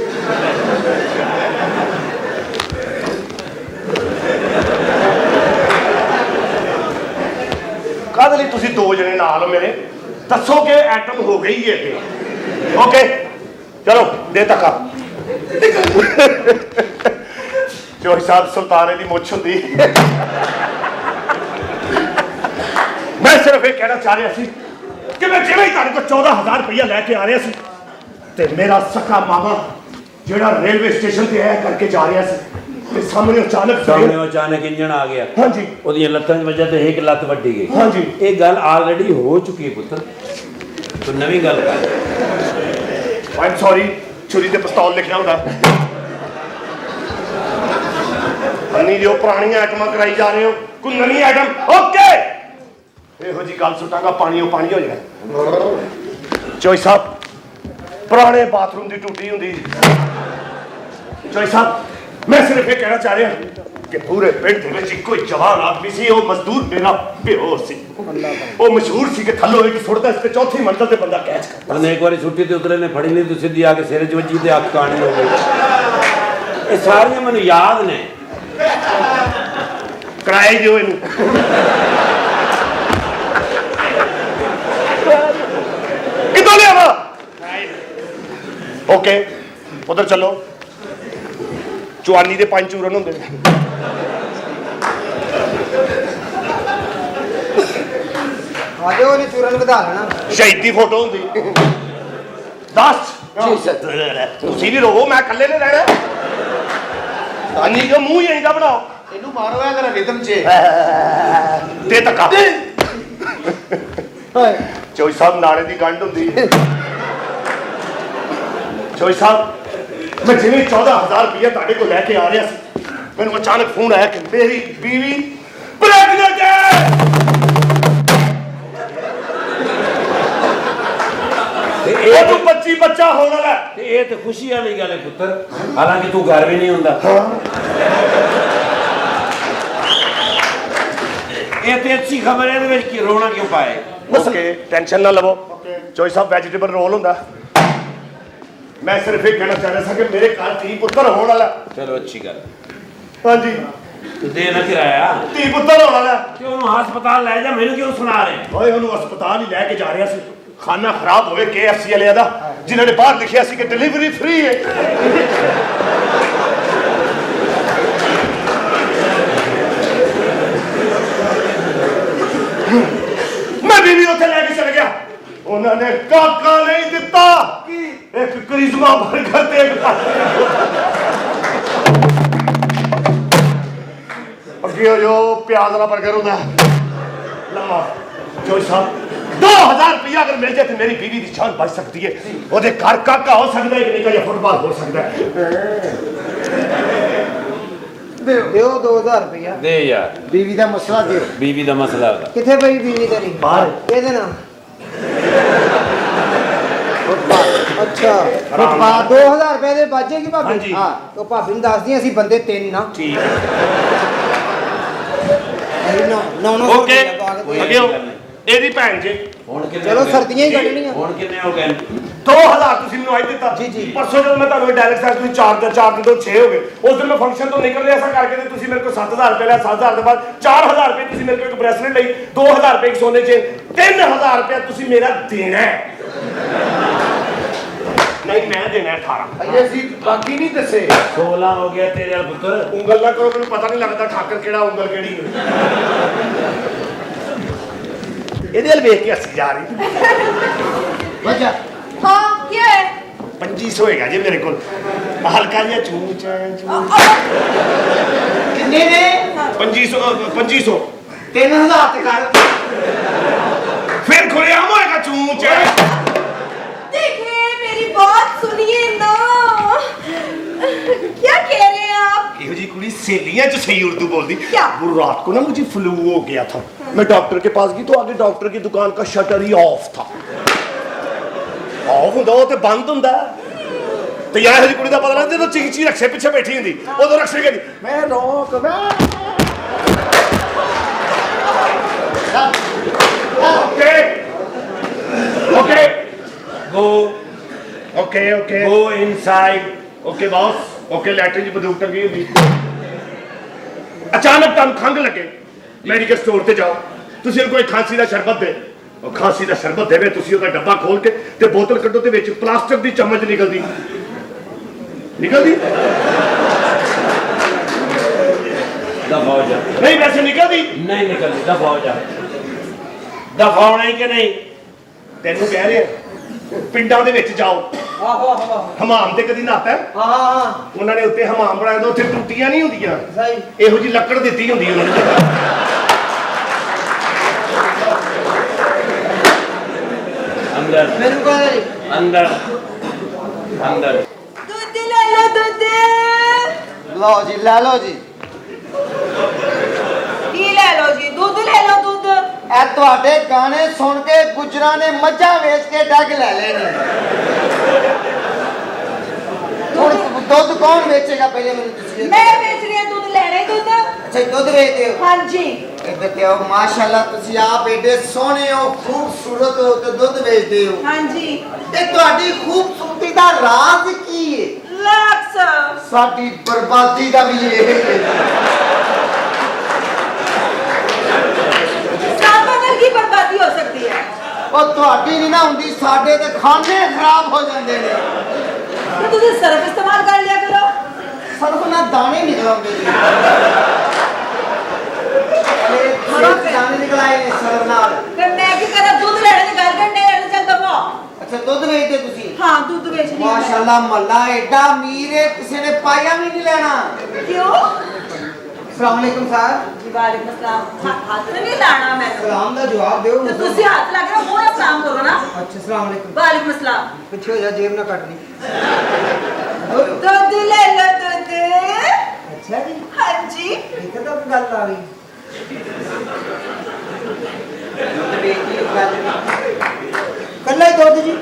ਕਾਹਦੇ ਲਈ ਤੁਸੀਂ ਦੋ ਜਣੇ ਨਾਲ ਹੋ ਮੇਰੇ ਦੱਸੋ ਕਿ ਐਟਮ ਹੋ ਗਈ ਹੈ ਤੇ ਓਕੇ ਚਲੋ ਦੇ ਧੱਕਾ ਜੋ ਹਿਸਾਬ ਸੁਲਤਾਨੇ ਦੀ ਮੁੱਛ ਹੁੰਦੀ ਮੈਂ ਸਿਰਫ ਇਹ ਕਹਿਣਾ ਚਾਹ ਰਿਹਾ ਸੀ ਕਿ ਮੈਂ ਜਿਵੇਂ ਹੀ ਤੁਹਾਡੇ ਕੋਲ 14000 ਰੁਪਇਆ ਲੈ ਕੇ ਆ ਰਿਹਾ ਸੀ ਤੇ ਮੇਰਾ ਸਖਾ ਮਾਮਾ ਜਿਹੜਾ ਰੇਲਵੇ ਸਟੇਸ਼ਨ ਤੇ ਆਇਆ ਕਰਕੇ ਜਾ ਰਿਹਾ ਸੀ ਤੇ ਸਾਹਮਣੇ ਅਚਾਨਕ ਇੰਜਣ ਆ ਗਿਆ। ਹਾਂਜੀ ਉਹਦੀਆਂ ਲੱਤਾਂ 'ਚ ਵਜ੍ਹਾ ਤੇ ਇੱਕ ਲੱਤ ਵੱਢੀ ਗਈ। ਹਾਂਜੀ ਇਹ ਗੱਲ ਆਲਰੇਡੀ ਹੋ ਚੁੱਕੀ ਹੈ ਪੁੱਤਰ, ਤੂੰ ਨਵੀਂ ਗੱਲ ਕਰ। ਆਈ ਸੌਰੀ ਛੁਰੀ ਤੇ ਪਿਸਤੌਲ ਲਿਖਿਆ ਹੁੰਦਾ ਅੰਨੀ ਜੋ ਪੁਰਾਣੀਆਂ ਆਈਟਮਾਂ ਕਰਾਈ ਜਾ ਰਹੇ ਹੋ ਕੋਈ ਨਵੀਂ ਆਈਟਮ ਓਕੇ ਇਹੋ ਜੀ ਗੱਲ ਸੁਟਾਂਗਾ ਪਾਣੀਓ ਪਾਣੀ ਹੋ ਜਾਣਾ ਚੋਈ ਸਾਹਿਬ ਪੁਰਾਣੇ ਬਾਥਰੂਮ ਦੀ ਟੂਟੀ ਹੁੰਦੀ ਚੋਈ ਸਾਹਿਬ ਮੈਂ ਸਿਰਫ ਇਹ ਕਹਿਣਾ ਚਾਹ ਰਿਹਾ ਕਿ ਪੂਰੇ ਪਿੰਡ ਦੇ ਵਿੱਚ ਇੱਕੋ ਹੀ ਜਵਾਨ ਆਦਮੀ ਸੀ ਉਹ ਮਜ਼ਦੂਰ ਮੇਰਾ ਪਿਓ ਸੀ ਉਹ ਮਸ਼ਹੂਰ ਸੀ ਕਿ ਥੱਲੋਂ ਇੱਕ ਸੁੱਟਦਾ ਇਸ ਤੇ ਚੌਥੀ ਮੰਜ਼ਲ ਤੇ ਬੰਦਾ ਕੈਚ ਕਰਦਾ ਉਹਨੇ ਇੱਕ ਵਾਰੀ ਛੁੱਟੀ ਤੇ ਉਤਰੇ ਨੇ ਫੜੀ ਨਹੀਂ, ਤੂੰ ਸਿੱਧੀ ਆ ਕੇ ਸਿਰ 'ਚ ਵੱਜੀ ਤੇ ਅੱਖ ਕਾਣੀ ਹੋ ਗਈ। ਇਹ ਸਾਰੀਆਂ ਮੈਨੂੰ ਯਾਦ ਨੇ। ਕਿਰਾਏ ਦਿਓ ਇਹਨੂੰ ਕਿੱਥੋਂ ਲਿਆਵਾ ਓਕੇ ਉਧਰ ਚੱਲੋ ਚੁਆਨੀ ਦੇ 5 ਚੂਰਨ ਹੁੰਦੇ ਨੇ ਆਜੋ ਉਹਨੇ ਚੂਰਨ ਵਧਾ ਲੈਣਾ ਸ਼ਹੀਦ ਦੀ ਫੋਟੋ ਹੁੰਦੀ 10 ਤੁਸੀਂ ਵੀ ਰੋਵੋ ਮੈਂ ਇਕੱਲੇ ਨੇ ਰਹਿਣਾ ਅੰਨੀ ਕੋ ਮੂੰਹ ਹੀ ਇੰਦਾ ਬਣਾਓ ਇਹਨੂੰ ਮਾਰੋ ਆ ਕਰ ਰਿਦਮ 'ਚ ਤੇ ਧੱਕਾ ਚੋਈ ਸਾਹਿਬ ਨਾਲੇ ਦੀ ਗੰਢ ਹੁੰਦੀ ਚੋਈ ਸਾਹਿਬ ਮੈਂ ਜਿਵੇਂ 14000 ਰੁਪਇਆ ਤੁਹਾਡੇ ਕੋਲ ਲੈ ਕੇ ਆ ਰਿਹਾ ਸੀ ਮੈਨੂੰ ਅਚਾਨਕ ਫੋਨ ਆਇਆ ਕਿ ਮੇਰੀ ਬੀਵੀ ਪ੍ਰੈਗਨੈਂਟ ਹੈ ਇਹ ਤੂੰ ਬੱਚਾ ਹੋਣ ਵਾਲਾ ਤੇ ਇਹ ਤੇ ਖੁਸ਼ੀ ਵਾਲੀ ਗੱਲ ਹੈ ਪੁੱਤਰ, ਹਾਲਾਂਕਿ ਤੂੰ ਘਰ ਵੀ ਨਹੀਂ ਹੁੰਦਾ। ਇਹ ਤੇ ਅੱਛੀ ਖਬਰ ਹੈ, ਇਹਦੇ ਵਿੱਚ ਕੀ ਰੋਣਾ ਕਿਉਂ ਪਾਏ। ਓਕੇ ਟੈਨਸ਼ਨ ਨਾ ਲਵੋ ਚੋਈ ਸਾਹਿਬ ਵੈਜੀਟੇਬਲ ਰੋਲ ਹੁੰਦਾ ਮੈਂ ਸਿਰਫ ਇਹ ਕਹਿਣਾ ਚਾਹ ਰਿਹਾ ਸੀ ਕਿ ਮੇਰੇ ਘਰ ਧੀ ਪੁੱਤਰ ਹੋਣ ਵਾਲਾ ਚਲੋ ਅੱਛੀ ਗੱਲ। ਹਾਂਜੀ ਤੂੰ ਦੇ ਨਾ ਕਿਰਾਇਆ ਧੀ ਪੁੱਤਰ ਹੋਣ ਵਾਲਾ ਕਿ ਉਹਨੂੰ ਹਸਪਤਾਲ ਲੈ ਜਾ, ਮੈਨੂੰ ਕਿਉਂ ਸੁਣਾ ਰਹੇ। ਓਏ ਉਹਨੂੰ ਹਸਪਤਾਲ ਹੀ ਲੈ ਕੇ ਜਾ ਰਿਹਾ ਸੀ ਖਾਣਾ ਖਰਾਬ ਹੋਵੇ KFC ਵਾਲਿਆਂ ਦਾ ਜਿਨ੍ਹਾਂ ਨੇ ਬਾਹਰ ਲਿਖਿਆ ਸੀ ਕਿ ਡਿਲੀਵਰੀ ਫ੍ਰੀ ਹੈ ਮੈਂ ਬੀਵੀ ਉੱਥੇ ਲੈ ਕੇ ਚਲ ਗਿਆ ਉਹਨਾਂ ਨੇ ਕਾਕਾ ਨਹੀਂ ਦਿੱਤਾ ਇੱਕ ਕਰਿਸ਼ਮਾ ਬਰਗਰ ਤੇ ਅੱਗੇ ਜੋ ਪਿਆਜ਼ ਵਾਲਾ ਬਰਗਰ ਹੁੰਦਾ ਲੰਮਾ ਜੋ ਸਾਹਿਬ 2000 ਰੁਪਇਆ ਅਗਰ ਮਿਲ ਜਾਏ ਤੇ ਮੇਰੀ ਬੀਵੀ ਦੀ ਜਾਨ ਬਚ ਸਕਦੀ ਹੈ ਉਹਦੇ ਘਰ ਕਾਕਾ ਹੋ ਸਕਦਾ ਹੈ ਕਿ ਨਿੱਕਾ ਜਿਹਾ ਫੁੱਟਬਾਲ ਹੋ ਸਕਦਾ ਹੈ ਦਿਓ 2000 ਰੁਪਇਆ ਦੇ ਯਾਰ, ਬੀਵੀ ਦਾ ਮਸਲਾ ਦਿਓ ਬੀਵੀ ਦਾ ਮਸਲਾ ਹੁੰਦਾ। ਕਿੱਥੇ ਪਈ ਬੀਵੀ ਤੇਰੀ ਬਾਹਰ ਇਹਦੇ ਨਾਲ ਅੱਛਾ ਆਰਾਮ ਨਾਲ। 2000 ਰੁਪਏ ਦੇ ਬਾਜੇਗੀ ਭਾਬੀ ਹਾਂਜੀ। ਹਾਂ ਤਾਂ ਭਾਬੀ ਨੂੰ ਦੱਸਦੀ ਅਸੀਂ ਬੰਦੇ 3 ਨਾ ਠੀਕ ਹੈ ਅਸੀਂ ਨੌ ਓਕੇ ਅੱਗੇ ਹੋ ਇਹਦੀ ਭੈਣ ਜੇ ਹੁਣ ਕਿੰਨੇ ਚਲੋ ਹੋ ਗਏ? ਸਰਦੀਆਂ ਹੀ ਕੱਢਣੀਆਂ। ਹੁਣ ਕਿੰਨੇ ਹੋ ਗਏ? 2000 ਤੁਸੀਂ ਮੈਨੂੰ ਅੱਜ ਦਿੱਤਾ ਜੀ, ਜੀ। ਪਰਸੋਂ ਜਦੋਂ ਮੈਂ ਤੁਹਾਨੂੰ ਡਾਇਰੈਕਟ ਸਾਈਜ਼ ਤੁਸੀਂ 4 ਦਿਨ ਤੋਂ 6 ਹੋ ਗਏ ਉਸ ਦਿਨ ਮੈਂ ਫੰਕਸ਼ਨ ਤੋਂ ਨਿਕਲ ਰਿਹਾ ਐਸਾ ਕਰਕੇ ਤੇ ਤੁਸੀਂ ਮੇਰੇ ਕੋਲ 7000 ਰੁਪਏ ਲਿਆ 7000 ਦੇ ਬਾਅਦ 4000 ਰੁਪਏ ਤੁਸੀਂ ਮੇਰੇ ਕੋਲ ਇੱਕ ਬ੍ਰੈਸਲੇਟ ਲਈ 2000 ਰੁਪਏ ਇੱਕ ਸੋਨੇ ਚੇਨ 3000 ਰੁਪਏ ਤੁਸੀਂ ਮੇਰਾ ਦੇਣਾ ਹੈ ਨਹੀਂ ਮੈਂ ਦੇਣਾ ਹੈ 18 ਅਜੇ ਅਸੀਂ ਬਾਕੀ ਨਹੀਂ ਦੱਸੇ 16 ਹੋ ਗਿਆ ਤੇਰੇ ਵਾਲ ਪੁੱਤਰ। ਉਂਗਲ ਨਾ ਕਰੋ ਮੈਨੂੰ ਪਤਾ ਨਹੀਂ ਲੱਗਦਾ ਠਾਕਰ ਕਿਹੜਾ ਉਂਗਲ ਕਿਹੜੀ ਹੈ ਇਹਦੇ ਵੱਲ ਵੇਖ ਕੇ ਹੱਸੀ ਜਾ ਰਹੀ ਵਜਾ हाँ क्या है 2500 ਹੋਏਗਾ ਜੇ ਮੇਰੇ ਕੋਲ ਹਲਕਾ ਜਿਹਾ ਚੂਚ ਕਿੰਨੇ ਨੇ 2500 3000 ਤੇ ਕਰ ਫਿਰ ਖੁੱਲ੍ਹੇਆਮ ਹੋਏਗਾ ਚੂਚ देखिए मेरी बात सुनिए ना क्या कह रहे हैं आप ਇਹੋ जी कुड़ी सहेलियां जो सही उर्दू बोलती क्या? वो रात को ना मुझे फ्लू हो गया था मैं डॉक्टर के पास गई तो आगे डॉक्टर की दुकान का शटर ही ऑफ था ऑफ ਹੁੰਦਾ ਉਹ ਤੇ ਬੰਦ ਹੁੰਦਾ ਤੇ ਯਾਰ ਇਹੋ ਜੀ ਕੁੜੀ ਦਾ ਪਤਾ ਲੱਗ ਜਦੋਂ ਚਿੰਚੀ ਰਕਸ਼ੇ ਪਿੱਛੇ ਬੈਠੀ ਹੁੰਦੀ ਉਦੋਂ ਰਕਸ਼ੇ ਕਹਿੰਦੀ ਮੈਂ ਰੋਕ ਮੈਂ okay okay Go, okay okay go inside. Okay boss okay latrine 'ਚ ਬੰਦੂਕ ਟੰਗੀ ਹੁੰਦੀ ਅਚਾਨਕ ਤੁਹਾਨੂੰ ਖੰਘ ਲੱਗੇ ਮੈਡੀਕਲ ਸਟੋਰ ਤੇ ਜਾਓ ਤੁਸੀਂ ਉਹਨੂੰ ਕੋਈ ਖਾਂਸੀ ਦਾ ਸ਼ਰਬਤ ਦੇ ਉਹ ਖਾਂਸੀ ਦਾ ਸ਼ਰਬਤ ਦੇਵੇ ਤੁਸੀਂ ਉਹਦਾ ਡੱਬਾ ਖੋਲ ਕੇ ਤੇ ਬੋਤਲ ਕੱਢੋ ਤੇ ਵਿੱਚ ਪਲਾਸਟਿਕ ਦੀ ਚਮਚ ਨਿਕਲਦੀ दफा हो जा। ਨਹੀਂ ਵੈਸੇ ਨਿਕਲਦੀ नहीं निकलती, दफा हो जा। दफा होना ही कि नहीं? ਤੈਨੂੰ ਕਹਿ ਰਿਹਾ ਪਿੰਡਾਂ ਦੇ ਵਿੱਚ ਜਾਓ ਆਹੋ ਆਹੋ ਹਮਾਮ ਤੇ ਕਦੀ ਨਹਾਤਾ ਹੈ? ਹਾਂ ਉਹਨਾਂ ਨੇ ਉੱਤੇ ਹਮਾਮ ਬਣਾਇਆ ਤਾਂ ਉੱਥੇ ਟੁੱਟੀਆਂ ਨਹੀਂ ਹੁੰਦੀਆਂ ਸਹੀ ਇਹੋ ਜੀ ਲੱਕੜ ਦਿੱਤੀ ਹੁੰਦੀ ਉਹਨਾਂ ਨੇ अंदर, ਮੈਨੂੰ ਕਹਿੰਦਾ ਜੀ अंदर, अंदर। दूध ले लो दूध ਲਓ ਜੀ ਲੈ ਲਓ ਜੀ की ले लो जी दूध ले लो दूध ਇਹ ਤੁਹਾਡੇ ਗਾਣੇ ਸੁਣ ਕੇ ਗੁਜਰਾਂ ਨੇ ਮੱਝਾਂ ਵੇਚ ਕੇ ਡੱਗ ਲੈ ਲੈਣੇ ਹੁਣ ਦੁੱਧ ਕੌਣ ਵੇਚੇਗਾ ਪਹਿਲੇ ਮੈਨੂੰ ਤੁਸੀਂ ਇਹ मैं बेच रही हूँ दूध लेना ही दूध ਅੱਛਾ ਜੀ, ਦੁੱਧ ਵੇਚਦੇ ਹੋ हाँ जी ਇਹ ਬਤਿਓ ਮਾਸ਼ਾਅੱਲਾ ਤੁਸੀਂ ਆਪ ਏਡੇ ਸੋਹਣੇ ਹੋ ਖੂਬਸੂਰਤ ਹੋ ਤੇ ਦੁੱਧ ਵੇਚਦੇ ਹੋ हाँ जी ਤੇ ਤੁਹਾਡੀ ਖੂਬਸੂਰਤੀ ਦਾ ਰਾਜ਼ ਕੀ ਹੈ लाख ਸਾਡੀ ਬਰਬਾਦੀ ਦਾ ਵੀ ਇਹ ਹੈ सामान की बर्बादी हो सकती है ਉਹ ਤੁਹਾਡੀ ਨਹੀਂ ਨਾ ਹੁੰਦੀ ਸਾਡੇ ਤੇ ਖਾਣੇ ਖਰਾਬ ਹੋ ਜਾਂਦੇ ਨੇ तो तुझे सर्फ इस्तेमाल कर लिया करो ਸਰਫ ਨਾਲ ਦਾਣੇ ਨਿਕਲਾਉਂਦੇ ਜੀ ਇਹ ਦਾਣੇ ਨਿਕਲਾਏ ਨੇ ਸਰਫ ਨਾਲ फिर मैं की करा दूध लेने की गल करने यार चल दफा ਅੱਛਾ ਦੁੱਧ ਵੇਚਦੇ ਤੁਸੀਂ हाँ दूध बेच रही हूँ मैं। ਮਾਸ਼ਾਅੱਲਾ ਮੱਲਾ ਐਡਾ ਅਮੀਰ ਹੈ ਕਿਸੇ ਨੇ ਪਾਇਆ ਵੀ ਨਹੀਂ ਲੈਣਾ क्यों अस्सलाम वालेकुम साहब जी वालेकुम अस्सलाम हाथ से नहीं लाना मैंने ਸਲਾਮ ਦਾ ਜਵਾਬ ਦਿਓ तो तुझे हाथ लग रहा पूरा सलाम करो ना ਅੱਛਾ ਸਲਾਮ ਅਲੈਕੁਮ वालेकुम अस्सलाम ਪਿੱਛੇ ਹੋ ਜਾ ਜੇਬ ਨਾ ਕੱਟ ਲਈ दूध ले लो दूध ਅੱਛਾ ਜੀ हाँ जी ਇੱਥੇ ਤਾਂ ਕੋਈ ਗੱਲ ਆ ਗਈ ਕੱਲਾ ਹੀ ਦੁੱਧ ਜੀ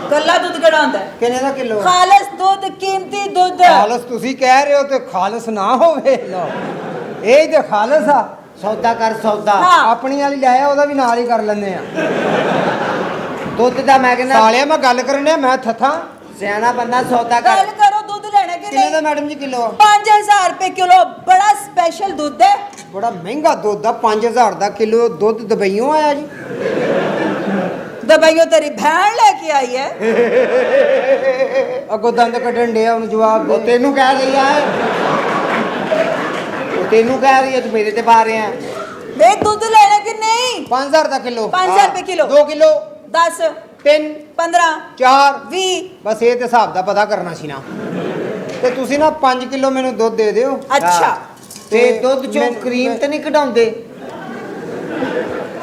गला दूध केड़ा होंदा है ਕਿੰਨੇ ਦਾ ਕਿਲੋ खालिस दूध कीमती दूध ਖਾਲਸ ਤੁਸੀਂ ਕਹਿ ਰਹੇ ਹੋ ਤੇ ਖਾਲਸ ਨਾ ਹੋਵੇ ਲਓ ਇਹ ਤੇ ਖਾਲਸ ਆ ਸੌਦਾ ਕਰ ਸੌਦਾ ਹਾਂ। ਆਪਣੀ ਵਾਲੀ ਲਾਇਆ ਉਹਦਾ ਵੀ ਨਾਲ ਹੀ ਕਰ ਲੈਂਦੇ ਆ ਦੁੱਧ ਦਾ ਮੈਂ ਕਹਿੰਦਾ ਸਾਲਿਆ ਮੈਂ ਗੱਲ ਕਰਨੇ ਮੈਂ ਥੱਥਾ ਸਿਆਣਾ ਬੰਦਾ ਸੌਦਾ गल ਕਰ करो दूध लेने की ਕਿੰਨੇ ਦਾ नहीं ਮੈਡਮ ਜੀ ਕਿਲੋ 5000 रुपए किलो बड़ा स्पेशल दूध है ਬੜਾ ਮਹਿੰਗਾ ਦੁੱਧ ਆ 5000 ਦਾ ਕਿਲੋ ਦੁੱਧ ਦੁਬਈਓਂ ਆਇਆ ਜੀ दवाइयों तेरी बहन लेके आई है ਅੱਗੋਂ ਦੰਦ ਕੱਢਣ ਡਿਆ ਉਹਨੂੰ ਜਵਾਬ ਉਹ ਦੇ ਤੈਨੂੰ ਕਹਿ ਰਹੀ ਆ ਉਹ ਤੈਨੂੰ ਕਹਿ ਰਹੀ ਹੈ ਤੂੰ ਮੇਰੇ ਤੇ ਪਾ ਰਿਹਾ वे दूध लेने की नहीं 5000 ਦਾ ਕਿਲੋ 5000 ਰੁਪਏ ਕਿਲੋ। 2 ਕਿਲੋ 10 3 15 4 20 ਬਸ ਇਹ ਤੇ ਹਿਸਾਬ ਦਾ ਪਤਾ ਕਰਨਾ ਸੀ ਨਾ ਤੇ ਤੁਸੀਂ ਨਾ 5 ਕਿਲੋ ਮੈਨੂੰ ਦੁੱਧ ਦੇ ਦਿਓ अच्छा ਤੇ ਦੁੱਧ ਚੋਂ ਕਰੀਮ ਤੇ ਨਹੀਂ ਕਢਾਉਂਦੇ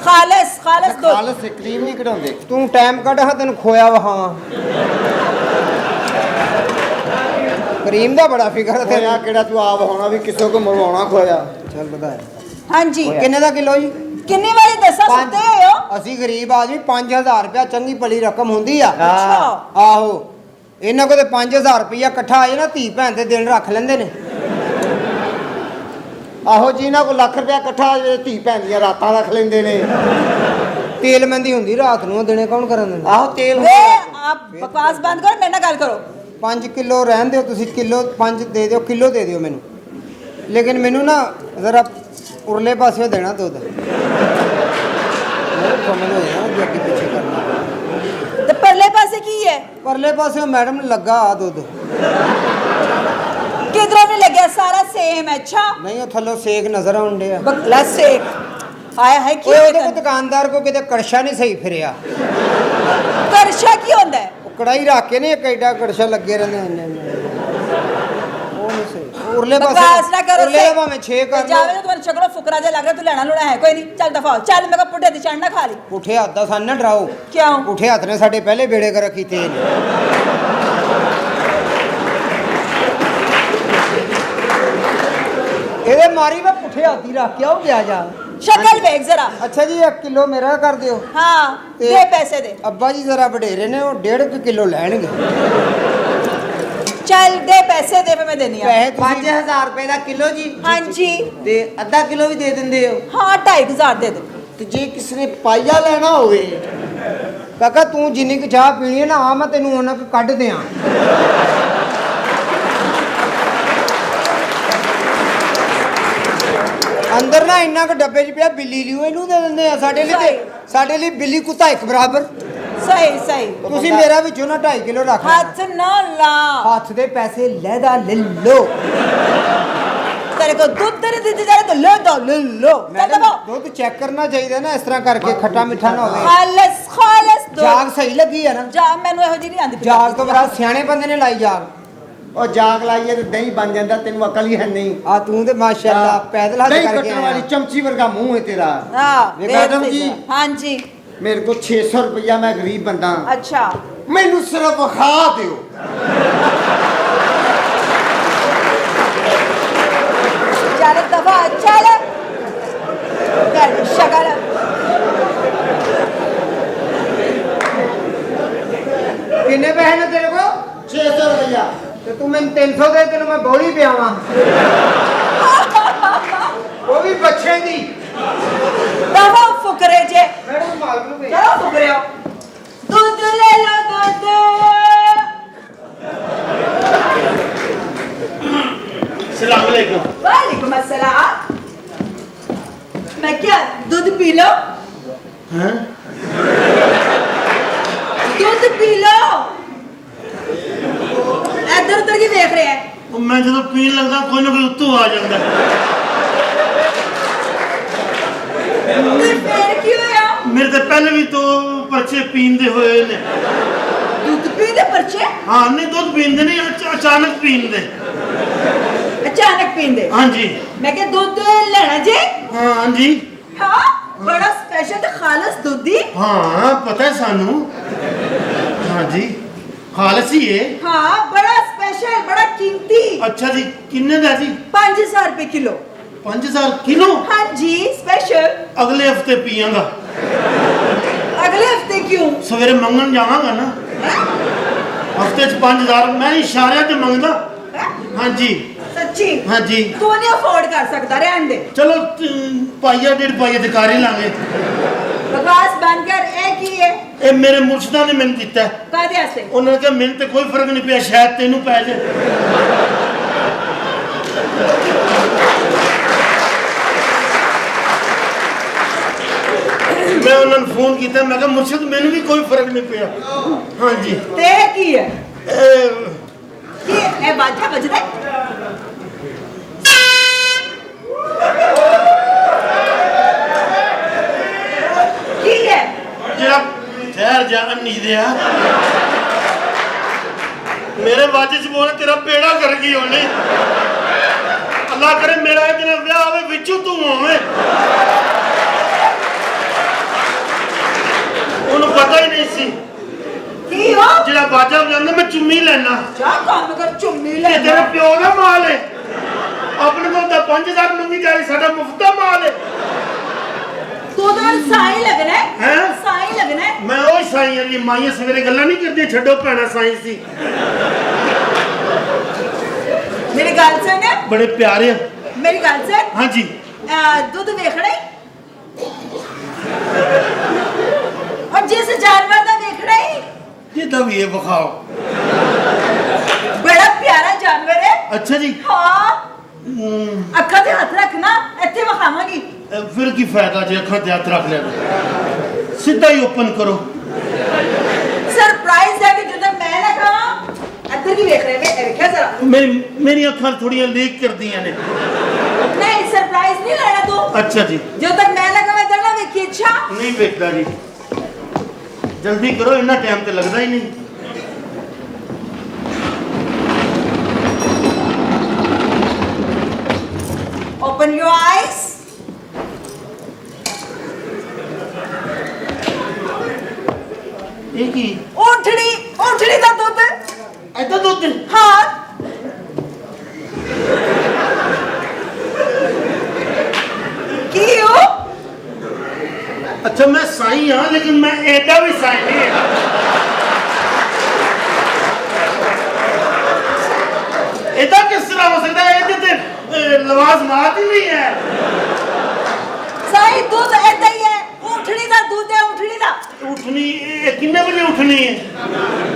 खालिस खालिस दूध ਖਾਲਸ ਕਰੀਮ ਨਹੀਂ ਕਢਾਉਂਦੇ ਤੂੰ ਟਾਈਮ ਕੱਢ ਹਾਂ ਤੈਨੂੰ ਖੋਇਆ ਵਹਾਵਾਂ ਕਰੀਮ ਦਾ ਬੜਾ ਫਿਕਰ ਹੈ ਤੇਰਾ ਤੇਰਾ ਕਿਹੜਾ ਤੂੰ ਆਪ ਹੋਣਾ ਵੀ ਕਿਸੇ ਕੋ ਮਰਵਾਉਣਾ ਖੋਇਆ ਚੱਲ ਵਧਾਇਆ हाँ जी ਕਿੰਨੇ ਦਾ ਕਿਲੋ ਜੀ ਕਿੰਨੀ ਵਾਰੀ ਦੱਸਾਂ ਪੰਜ- ਸੁੱਤੇ ਹੋਏ ਹੋ ਅਸੀਂ ਗਰੀਬ ਆਦਮੀ 5000 ਰੁਪਇਆ ਚੰਗੀ ਭਲੀ ਰਕਮ ਹੁੰਦੀ ਆ ਅੱਛਾ ਆਹੋ ਇਹਨਾਂ ਕੋਲ ਤੇ 5000 ਰੁਪਇਆ ਇਕੱਠਾ ਆ ਜਾਏ ਨਾ ਧੀ ਭੈਣ ਦੇ ਦਿਨ ਰੱਖ ਲੈਂਦੇ ਨੇ ਆਹੋ ਜੀ ਇਹਨਾਂ ਕੋਲ ਲੱਖ ਰੁਪਇਆ ਇਕੱਠਾ ਆ ਜਾਵੇ, ਧੀ ਭੈਣ ਦੀਆਂ ਰਾਤਾਂ ਰੱਖ ਲੈਂਦੇ ਨੇ। ਤੇਲ ਮਹਿੰਦੀ ਹੁੰਦੀ ਰਾਤ ਨੂੰ ਦਿਨੇ ਕੌਣ ਕਰਨ ਦਿੰਦਾ ਆਹੋ ਤੇਲ ਵੇ ਆਪ ਬਕਵਾਸ ਬੰਦ ਕਰੋ ਮੇਰੇ ਨਾਲ ਗੱਲ ਕਰੋ 5 ਕਿਲੋ ਰਹਿਣ ਦਿਓ ਤੁਸੀਂ ਕਿਲੋ 5 ਦੇ ਦਿਓ ਕਿਲੋ ਦੇ ਦਿਓ ਮੈਨੂੰ ਲੇਕਿਨ ਮੈਨੂੰ ਨਾ ਜ਼ਰਾ ਉਰਲੇ ਪਾਸੇ ਦੇਣਾ ਦੁੱਧ ਮੇਰੇ ਸਮਝ ਹੋ ਜਾਣਾ ਜੋ ਅੱਗੇ ਪਿੱਛੇ ਕਰਨਾ ਤੇ ਪਰਲੇ ਪਾਸੇ ਕੀ ਹੈ ਪਰਲੇ ਪਾਸੇ ਮੈਡਮ ਲੱਗਾ ਆ ਦੁੱਧ ਕਿਧਰੋਂ ਨਹੀਂ ਲੱਗਿਆ ਸਾਰਾ ਸੇਮ ਹੈ ਅੱਛਾ ਨਹੀਂ ਉਹ ਥੱਲੋਂ ਸੇਕ ਨਜ਼ਰ ਆਉਂਦੇ ਆ ਬਕਲਾ ਸੇਕ ਆਇਆ ਹੈ ਕੀ ਓਏ ਉਹਦੇ ਕੋ ਦੁਕਾਨਦਾਰ ਕੋ ਕਿਤੇ ਕੜਛਾ ਨਹੀਂ ਸਹੀ ਫਿਰਿਆ ਕਰਸ਼ਾ ਕੀ ਹੁੰਦਾ ਹੈ ਉਹ ਕੜਾਈ ਰੱਖ ਕੇ ਨਹੀਂ ਇੱਕ ਐਡਾ ਕੜਛਾ ਲੱਗੇ ਰਹਿੰਦੇ ਇੰਨੇ ਉਹ ਨਹੀਂ ਸਹੀ ਉਰਲੇ ਬਕਵਾਸ ਨਾ ਕਰੋ ਉਰਲੇ ਦਾ ਭਾਵੇਂ 6 ਕਰ ਜਾਵੇ ਲਓ ਤਾਂ ਤੁਹਾਨੂੰ ਸ਼ਕਲੋਂ ਫੁਕਰਾ ਜਿਹਾ ਲੱਗ ਰਿਹਾ ਤੂੰ ਲੈਣਾ ਲੁਣਾ ਹੈ ਕੋਈ ਨਹੀਂ ਚੱਲ ਦਫਾ ਚੱਲ ਮੈਂ ਕੋ ਪੁੱਠੇ ਦੀ ਚੜਨਾ ਖਾ ਲਈ ਪੁੱਠੇ ਹੱਥ ਦਾ ਸਾਨੂੰ ਨਾ ਡਰਾਓ ਕਿਉਂ ਪੁੱਠੇ ਹੱਥ ਨੇ ਸਾਡੇ ਪਹਿਲੇ ਬੇੜੇ ਕਰ ਕੀਤੇ ਨੇ ਇਹਦੇ ਮਾਰੀ ਮੈਂ ਪੁੱਠੇ ਹੱਥ ਹੀ ਰੱਖ ਕੇ ਆਉ ਗਿਆ ਜਾ ਸ਼ਕਲ ਵੇਖ ਜ਼ਰਾ ਅੱਛਾ ਜੀ 1 ਕਿਲੋ ਮੇਰਾ ਕਰ ਦਿਓ ਹਾਂ ਤੇ- ਦੇ ਪੈਸੇ ਦੇ ਅੱਬਾ ਜੀ ਜ਼ਰਾ ਵਡੇਰੇ ਨੇ ਉਹ 1.5 ਕਿਲੋ ਲੈਣਗੇ ਚੱਲ ਦੇ ਪੈਸੇ ਦੇ ਫਿਰ ਮੈਂ ਦੇਣੀ ਆ ਪੈਸੇ ਤੁਸੀਂ 5000 ਰੁਪਏ ਦਾ ਕਿਲੋ ਜੀ ਹਾਂਜੀ ਤੇ ਅੱਧਾ ਕਿਲੋ ਵੀ ਦੇ ਦਿੰਦੇ ਹੋ। ਹਾਂ 2500 ਦੇ ਦੇ ਤੇ ਜੇ ਕਿਸੇ ਨੇ ਪਾਈਆ ਲੈਣਾ ਹੋਵੇ ਕਾਕਾ ਤੂੰ ਜਿੰਨੀ ਕੁ ਚਾਹ ਪੀਣੀ ਹੈ ਨਾ ਆ ਮੈਂ ਤੈਨੂੰ ਉਹਨਾਂ ਕੁ ਕੱਢ ਦਿਆਂ ਅੰਦਰ ਨਾ ਇੰਨਾ ਕੁ ਡੱਬੇ 'ਚ ਪਿਆ ਬਿੱਲੀ ਲਿਓ ਇਹਨੂੰ ਦੇ ਦਿੰਦੇ ਆ ਸਾਡੇ ਲਈ ਬਿੱਲੀ ਕੁੱਤਾ ਇੱਕ ਬਰਾਬਰ ਸਹੀ ਸਹੀ ਤੁਸੀਂ ਮੇਰਾ ਵਿੱਚੋਂ ਨਾ 2.5 ਕਿਲੋ ਰੱਖ ਲੈਣਾ। ਹੱਥ ਨਾ ਲਾ ਹੱਥ ਦੇ ਪੈਸੇ ਲੈਦਾ ਲੈ ਲੋ ਤੇਰੇ ਕੋ ਦੁੱਧ ਨਹੀਂ ਦਿੱਤੀ ਜਾ ਰਿਹਾ ਤਾਂ ਲੈ ਲੋ ਚੱਲ ਮੈਡਮ ਦਬਾ ਦੁੱਧ ਚੈੱਕ ਕਰਨਾ ਚਾਹੀਦਾ ਨਾ ਇਸ ਤਰ੍ਹਾਂ ਕਰਕੇ ਖੱਟਾ ਮਿੱਠਾ ਨਾ ਹੋਵੇ ਖਾਲਸ ਦੁੱਧ ਜਾਗ ਸਹੀ ਲੱਗੀ ਹੈ ਨਾ ਜਾ ਮੈਨੂੰ ਇਹੋ ਜਿਹੀ ਨਹੀਂ ਆਂਦੀ ਜਾਗ ਤੋਂ ਬੜਾ ਸਿਆਣੇ ਬੰਦੇ ਨੇ ਲਾਈ ਜਾਗ ਉਹ ਜਾਗ ਲਾਈਏ ਤੇ ਦਹੀਂ ਬਣ ਜਾਂਦਾ, ਤੈਨੂੰ ਅਕਲ ਹੀ ਹੈ ਨਹੀਂ। ਆ ਤੂੰ ਤੇ ਮਾਸ਼ਾਅੱਲਾ ਪੈਦਲ ਹੱਥ ਦਹੀਂ ਕਰਕੇ ਕੱਟਣ ਵਾਲੀ ਆਇਆ ਚਮਚੀ ਵਰਗਾ ਮੂੰਹ ਹੈ ਤੇਰਾ। ਹਾਂ ਮੈਡਮ ਜੀ ਹਾਂਜੀ ਮੇਰੇ ਕੋਲ 600 ਰੁਪਇਆ, ਮੈਂ ਗਰੀਬ ਬੰਦਾ, ਅੱਛਾ ਮੈਨੂੰ ਸਿਰਫ ਖਾ ਦਿਓ। ਚੱਲ ਦਫਾ ਚੱਲ ਸ਼ਕਲ ਕਿੰਨੇ ਪੈਸੇ ਨੇ ਤੇਰੇ ਕੋਲ 600 ਰੁਪਇਆ। ਤੇ ਤੂੰ ਮੈਨੂੰ 300 ਦੇ ਤੈਨੂੰ ਮੈਂ ਬੋਲੀ ਪਿਆਵਾਂ ਉਹ ਵੀ ਬੱਚੇ ਦੀ ਦਫਾ ਫੁਕਰੇ ਜੇ ਮੈਡਮ ਮਾਲਕ ਨੂੰ ਭੇਜ ਚਲੋ ਫੁਕਰਿਓ ਦੁੱਧ ਲੈ ਲੋ ਦੁੱਧ सलाम अलैकुम। वालेकुम अस्सलाम मैं क्या दूध पी लो हैं? दूध पी लो इधर उधर की देख रहे हैं ਉਹ ਮੈਂ ਜਦੋਂ ਪੀਣ ਲੱਗਦਾ ਕੋਈ ਨਾ ਕੋਈ ਉੱਤੋਂ ਆ ਜਾਂਦਾ। ਤੇ ਫੇਰ ਕੀ ਹੋਇਆ ਮੇਰੇ ਤੇ ਪਹਿਲੇ ਵੀ ਤੋਂ ਪਰਚੇ ਪੀਂਦੇ ਹੋਏ ਨੇ। दूध पी दे पर्चे ਹਾਂ ਨਹੀਂ ਦੁੱਧ ਪੀਂਦੇ ਨਹੀਂ ਅਚਾਨਕ ਪੀਂਦੇ। अचानक पींदे ਹਾਂਜੀ मैं क्या दूध लेना जी ਹਾਂ ਹਾਂਜੀ हाँ बड़ा स्पेशल ते खालस दूध दी ਹਾਂ ਪਤਾ ਹੈ ਸਾਨੂੰ। ਹਾਂਜੀ ਖਾਲਸ ਹੀ ਹੈ। हाँ बड़ा स्पेशल बड़ा कीमती ਅੱਛਾ ਜੀ ਕਿੰਨੇ ਦਾ ਜੀ 5000 रुपए किलो 5000 ਕਿਲੋ। हाँ जी स्पेशल ਅਗਲੇ ਹਫਤੇ ਪੀਵਾਂਗਾ। अगले हफ्ते क्यों ਸਵੇਰੇ ਮੰਗਣ ਜਾਵਾਂਗਾ ਨਾ ਹਫਤੇ ਚ 5000 ਮੈਂ ਇਸ਼ਾਰਿਆਂ ਤੇ ਮੰਗਦਾ। ਹਾਂਜੀ सच्ची ਹਾਂਜੀ तू नहीं अफोर्ड कर सकता रहन दे ਚਲੋ ਪਾਈਆ 1.5 ਪਾਈਆ ਤੇ ਕਰ ਹੀ ਲਾਂਗੇ। बकवास बंद कर एक ही है ਇਹ ਮੇਰੇ ਮੁਰਸ਼ਿਦਾਂ ਨੇ ਮੈਨੂੰ ਦਿੱਤਾ। कादे वास्ते ਉਹਨਾਂ ਨੇ ਕਿਹਾ ਮੈਨੂੰ ਤੇ ਕੋਈ ਫਰਕ ਨਹੀਂ ਪਿਆ ਸ਼ਾਇਦ ਤੈਨੂੰ ਪੈ ਜਾਏ। ਮੈਂ ਉਹਨਾਂ ਨੂੰ ਫੋਨ ਕੀਤਾ ਮੈਂ ਕਿਹਾ ਮੁਰਸ਼ਿਦ ਮੈਨੂੰ ਵੀ ਕੋਈ ਫਰਕ ਨਹੀਂ ਪਿਆ। ਹਾਂਜੀ ते की है ਇਹ की ए बाजा बजदा है की है ਜਿਹੜਾ ਠਹਿਰ ਜਾ ਅੰਨੀ ਦਿਆ ਮੇਰੇ ਬਾਜੇ ਚ ਬੋਲ ਤੇਰਾ ਪੇੜਾ ਕਰ ਗਈ ਉਹਨੇ। ਅੱਲਾ ਕਰੇ ਮੇਰਾ ਇਹ ਦਿਨ ਵਿਆਹ ਹੋਵੇ ਵਿੱਚੋਂ ਤੂੰ ਹੋਵੇਂ। ਉਹਨੂੰ ਪਤਾ ਹੀ ਨਹੀਂ ਸੀ की हो ਜਿਹੜਾ ਬਾਜਾ ਵਜਾਉਂਦਾ ਮੈਂ ਚੁੰਮੀ ਲੈਣਾ। जा काम कर चुम्मी ले ਇਹ ਤੇਰੇ ਪਿਓ ਦਾ ਮਾਲ ਹੈ। ਆਪਣੇ ਕੋਲ ਤਾਂ 5000 ਮੰਗੀ ਜਾ ਰਹੀ ਸਾਡਾ ਮੁਫਤ ਦਾ ਮਾਲ ਹੈ। ਤੂੰ ਤਾਂ ਸਾਈ ਲੱਗਣਾ ਹੈ ਹੈਂ? ਸਾਈ ਲੱਗਣਾ ਹੈ ਮੈਂ ਉਹ ਸਾਈਆਂ ਦੀ ਮਾਈਆਂ ਸਵੇਰੇ ਗੱਲਾਂ ਨਹੀਂ ਕਰਦੀਆਂ, ਛੱਡੋ ਭੈਣਾ ਸਾਈ ਸੀ। ਮੇਰੀ ਗੱਲ ਸੁਣ ਬੜੇ ਪਿਆਰੇ ਆ। ਮੇਰੀ ਗੱਲ ਸੁਣ ਹਾਂਜੀ ਦੁੱਧ ਵੇਖਣਾ ਹੀ और जिस जानवर का देखना ही ਜਿੱਦਾਂ ਵੀ ਇਹ ਵਿਖਾਓ। बड़ा प्यारा जानवर है ਅੱਛਾ ਜੀ। हाँ अखा ते हाथ रखना इत्थे विखावांगी ਫਿਰ ਕੀ ਫਾਇਦਾ ਜੇ ਅੱਖਾਂ ਤੇ ਹੱਥ ਰੱਖ ਲਿਆ? ਸਿੱਧਾ ਹੀ ਓਪਨ ਕਰੋ। सरप्राइज है कि जब मैं ना खावा इधर की देख रहे हैं देखा जरा ਮੇਰੀ ਅੱਖਾਂ ਥੋੜੀਆਂ ਲੀਕ ਕਰਦੀਆਂ ਨੇ। नहीं सरप्राइज नहीं लेना तू ਅੱਛਾ ਜੀ। जब तक मैं ना खावा इधर ना देखी अच्छा ਨਹੀਂ ਵੇਖਦਾ ਜੀ, ਜਲਦੀ ਕਰੋ, ਇੰਨਾ ਟਾਈਮ ਤੇ ਲੱਗਦਾ ਹੀ ਨਹੀਂ। ओपन योर आईज ਇਹ ਕੀ? ऊँटनी का दूध ਐਦਾਂ ਦੁੱਧ? हाँ की हो ਅੱਛਾ ਮੈਂ ਸਾਈ ਹਾਂ, ਲੇਕਿਨ ਮੈਂ ਐਡਾ ਵੀ ਸਾਈ ਨਹੀਂ ਹਾਂ। ਇਹਦਾ ਕਿਸ ਤਰ੍ਹਾਂ ਹੋ ਸਕਦਾ ਹੈ? ਇਹਦੇ ਤੇ ਲਵਾਜ਼ਮਾਤ ਹੀ ਨਹੀਂ ਹੈ। सही दूध ऐसा ही है ऊँटनी का दूध है ऊँटनी का ਉੱਠਣੀ ਇਹ ਕਿੰਨੇ ਵਜੇ ਉੱਠਣੀ ਹੈ?